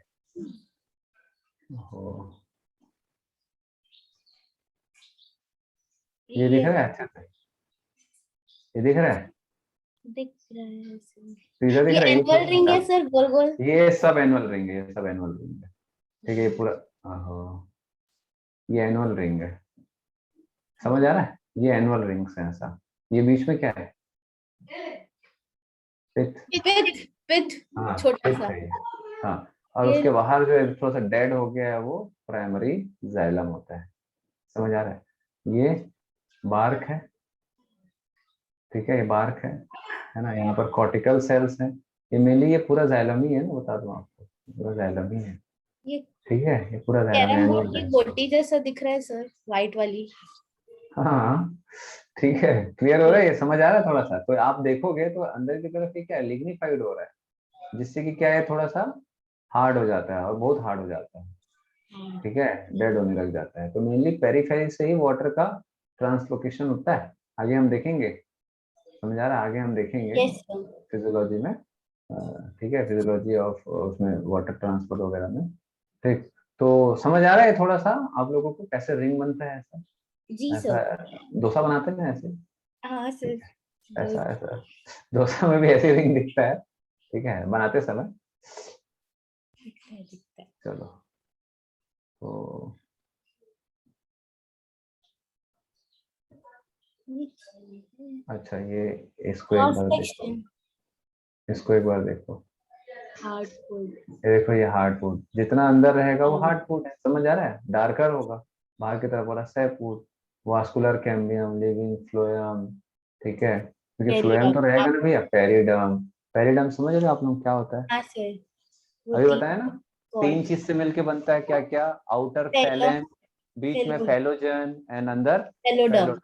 ये दिख रहा है अच्छे से? ये दिख रहा है? दिख रहा है सीधा दिख ये रहा है? एनुअल रिंग है सर, गोल गोल। ये सब एनुअल रिंग है, ये सब एनुअल रिंग है। ठीक है, ये पूरा ये एनुअल रिंग है। समझ आ रहा है? ये एनुअल रिंग्स है ऐसा। ये बीच में क्या है? पिथ। पिथ, पिथ हाँ, छोटा पिथ सा। है ये। हाँ, और उसके बाहर जो थोड़ा सा डेड हो गया है वो प्राइमरी जाइलम होता है। समझ आ रहा है? ये बार्क है। ठीक है, ये बार्क है ना। यहाँ पर कॉर्टिकल सेल्स हैं। ये मेनली ये पूरा जाइलम ही है ना, बता दूं आपको, पूरा जाइलम ही है। ये ठीक है, ये पूरा कैरम जाइलम बोर्ड की गोटी जैसा दिख रहा है सर, व्हाइट वाली। हाँ ठीक है, क्लियर हो रहा है, ये समझ आ रहा है थोड़ा सा। तो आप देखोगे तो अंदर की तरफ ये क्या है, लिग्निफाइड हो रहा है, जिससे कि क्या है, थोड़ा सा हार्ड हो जाता है और बहुत हार्ड हो जाता है, ठीक है, डेड होने लग जाता है। तो मेनली पेरिफेरी से ही वाटर का ट्रांसलोकेशन होता है। आगे हम देखेंगे, समझ आ रहा है, आगे हम देखेंगे यस सर। फिजियोलॉजी में, ठीक है, फिजियोलॉजी ऑफ उसमें वाटर ट्रांसपोर्ट वगैरह में। ठीक, तो समझ आ रहा है थोड़ा सा आप लोगों को कैसे रिंग बनता है, ऐसा जी ऐसा सर। डोसा बनाते हैं ना ऐसे, हाँ सर। ऐसा ऐसा डोसा में भी ऐसे रिंग दिखता है, ठीक है, बनाते समय। दिखता है। चलो, तो अच्छा, ये इसको एक क्रॉस बार देखो, सेक्शन इसको एक बार देखो, हार्डवुड। ये देखो, ये हार्डवुड जितना अंदर रहेगा वो हार्डवुड है, समझ आ रहा है, डार्कर होगा, बाहर की तरफ वाला sapwood, vascular cambium, living phloem, ठीक है, क्योंकि फ्लोएम तो रहेगा ना भैया, पेरिडर्म, पेरिडर्म समझ रहे हो आप लोग क्या होता है, हाँ सर। अभी बताया ना, 3 चीज से मिलके बनता है, क्या क्या, आउटर फैलेम, बीच में फैलोजन एंड अंदर फेलोडर्म। फैलोडर्म।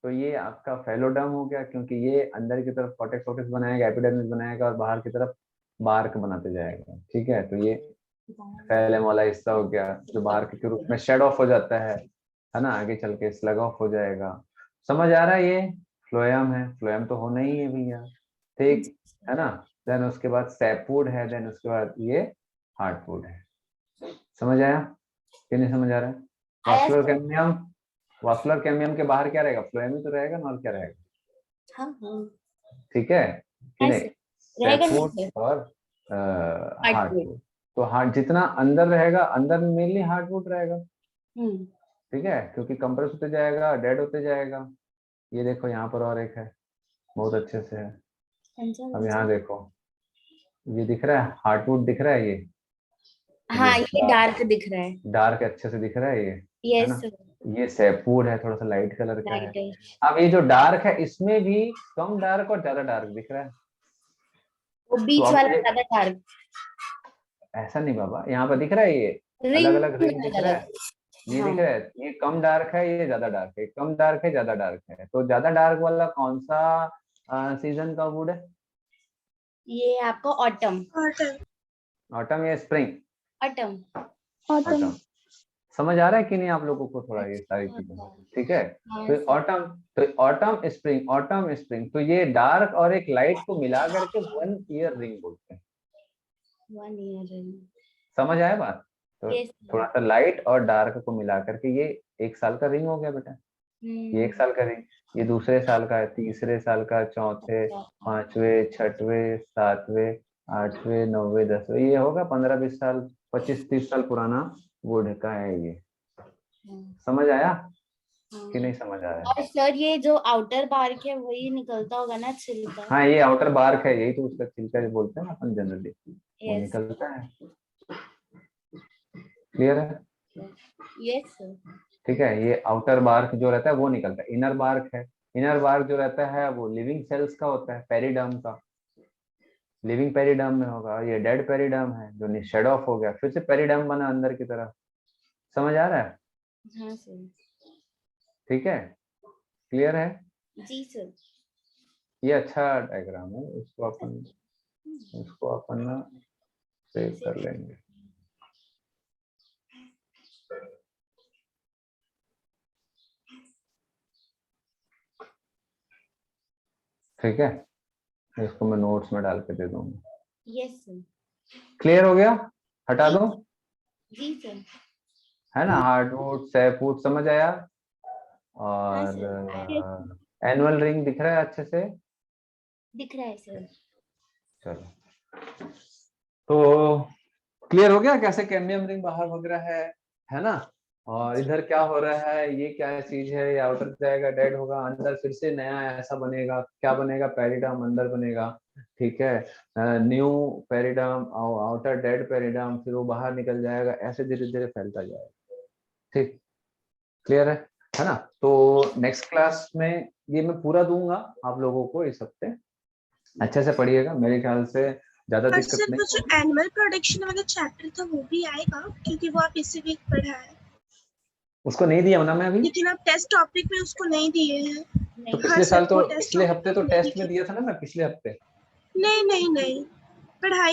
तो ये आपका फेलोडर्म हो गया, क्योंकि ये अंदर की तरफ कॉर्टेक्स वॉर्टेक्स बनाएगा, एपिडर्मिस बनाएगा, और बाहर की तरफ बार्क बनाते जाएगा, ठीक है। तो ये फैलम वाला हिस्सा हो गया, जो बार्क के रूप में शेड ऑफ हो जाता है ना, आगे चल के स्लग ऑफ हो जाएगा। समझ आ रहा है, ये फ्लोएम है, फ्लोएम तो होना ही है भैया, ठीक है ना। देन उसके बाद सैपवुड है, देन उसके बाद ये हार्डवुड है। समझ आया कि नहीं समझ आ रहा है? वास्कुलर कैम्बियम, वास्कुलर कैम्बियम के बाहर क्या रहेगा, फ्लोएम ही तो रहेगा ना, और क्या रहेगा, हाँ हाँ। ठीक है कि नहीं, रहेगा नहीं सैपवुड सर। और हार्डवुड। हार्डवुड। तो हार्ड जितना अंदर रहेगा, अंदर मेनली हार्डवुड रहेगा, ठीक है, क्योंकि कंप्रेस होते जाएगा, डेड होते जाएगा। ये देखो यहाँ पर और एक है, बहुत अच्छे से है। अब यहाँ देखो, ये दिख रहा है, हार्डवुड दिख रहा है, ये हाँ ये डार्क दिख रहा है। डार्क अच्छे से दिख रहा है, ये है यस ना। सर। ये सैपवुड है, थोड़ा सा लाइट कलर का है। लाइट। अब ये जो डार्क है, इसमें भी कम डार्क और ज्यादा डार्क दिख रहा है। वो तो बीच अब वाला ये ज्यादा डार्क। ऐसा नहीं बाबा, यहाँ पर दिख रहा है, ये अलग अलग रिंग दिख रहा है, ये दिख रहा है, ये कम डार्क है, ये ज्यादा डार्क है, कम डार्क है, ज्यादा डार्क है। तो ज्यादा डार्क वाला कौन सा सीजन का वुड है? ये आपका ऑटम। ऑटम या स्प्रिंग? ऑटम। ऑटम। समझ आ रहा है कि नहीं आप लोगों को थोड़ा ये सारी चीजें, ठीक है। तो ऑटम, तो ऑटम स्प्रिंग, ऑटम स्प्रिंग, तो ये डार्क और एक लाइट को मिला करके 1 ईयर रिंग बोलते हैं। 1 ईयर रिंग। समझ आया बात? तो थोड़ा सा लाइट और डार्क को मिला करके ये 1 साल का रिंग हो गया बेटा, ये 1 साल का रिंग, ये दूसरे साल का है, तीसरे साल का, चौथे, पांचवे, छठवे, सातवें, आठवें, नौवे, 10वें, ये होगा 15-20 साल, 25-30 साल पुराना वुड का है ये। समझ आया कि नहीं समझ आया? और सर ये जो आउटर बार्क है वही निकलता होगा ना छिलका? हाँ, ये आउटर बार्क है, यही तो उसका छिलका बोलते हैं अपन जनरली, वो यस निकलता है। क्लियर है? Yes sir. ठीक है, ये आउटर बार्क जो रहता है वो निकलता है, इनर बार्क है, इनर बार्क जो रहता है वो लिविंग सेल्स का होता है, पेरिडर्म का, लिविंग पेरिडर्म में होगा। ये डेड पेरिडर्म है जो शेड ऑफ हो गया, फिर से पेरिडर्म बना अंदर की तरफ। समझ आ रहा है? हाँ सर। ठीक है, क्लियर है? जी सर। ये अच्छा डायग्राम है, इसको अपन ना सेव कर लेंगे। ठीक है, इसको मैं नोट्स में डाल के दे दूंगा। Yes sir. क्लियर हो गया? हटा दो। जी सर। है ना, हार्डवुड, सैपवुड, समझ आया? और एनुअल रिंग दिख रहा है अच्छे से? दिख रहा है सर। चलो, तो क्लियर हो गया कैसे कैम्बियम रिंग बाहर वगैरह है ना। और इधर क्या हो रहा है, ये क्या चीज है, ये आउटर जाएगा, डेड होगा, अंदर फिर से नया ऐसा बनेगा, क्या बनेगा, पेरिडर्म अंदर बनेगा, ठीक है, new periderm, outer dead periderm, फिर वो बाहर निकल जाएगा, ऐसे धीरे धीरे फैलता जाएगा। ठीक, क्लियर है ना। तो नेक्स्ट क्लास में ये मैं पूरा दूंगा आप लोगों को इस हफ्ते, अच्छे से पढ़िएगा। मेरे ख्याल से ज्यादा और दिक्कत सर नहीं वो जो एनिमल प्रोडक्शन वाला चैप्टर था वो भी आएगा, क्योंकि वो आप इसी वीक पढ़ा है, उसको नहीं दिया ना मैं अभी। लेकिन आप टेस्ट टॉपिक में उसको नहीं दिए हैं। तो हाँ पिछले सर, साल तो वो टेस्ट पिछले टॉपिक हफ्ते तो नहीं टेस्ट में लिखे। दिया था ना मैं, पिछले हफ्ते। नहीं, पढ़ाई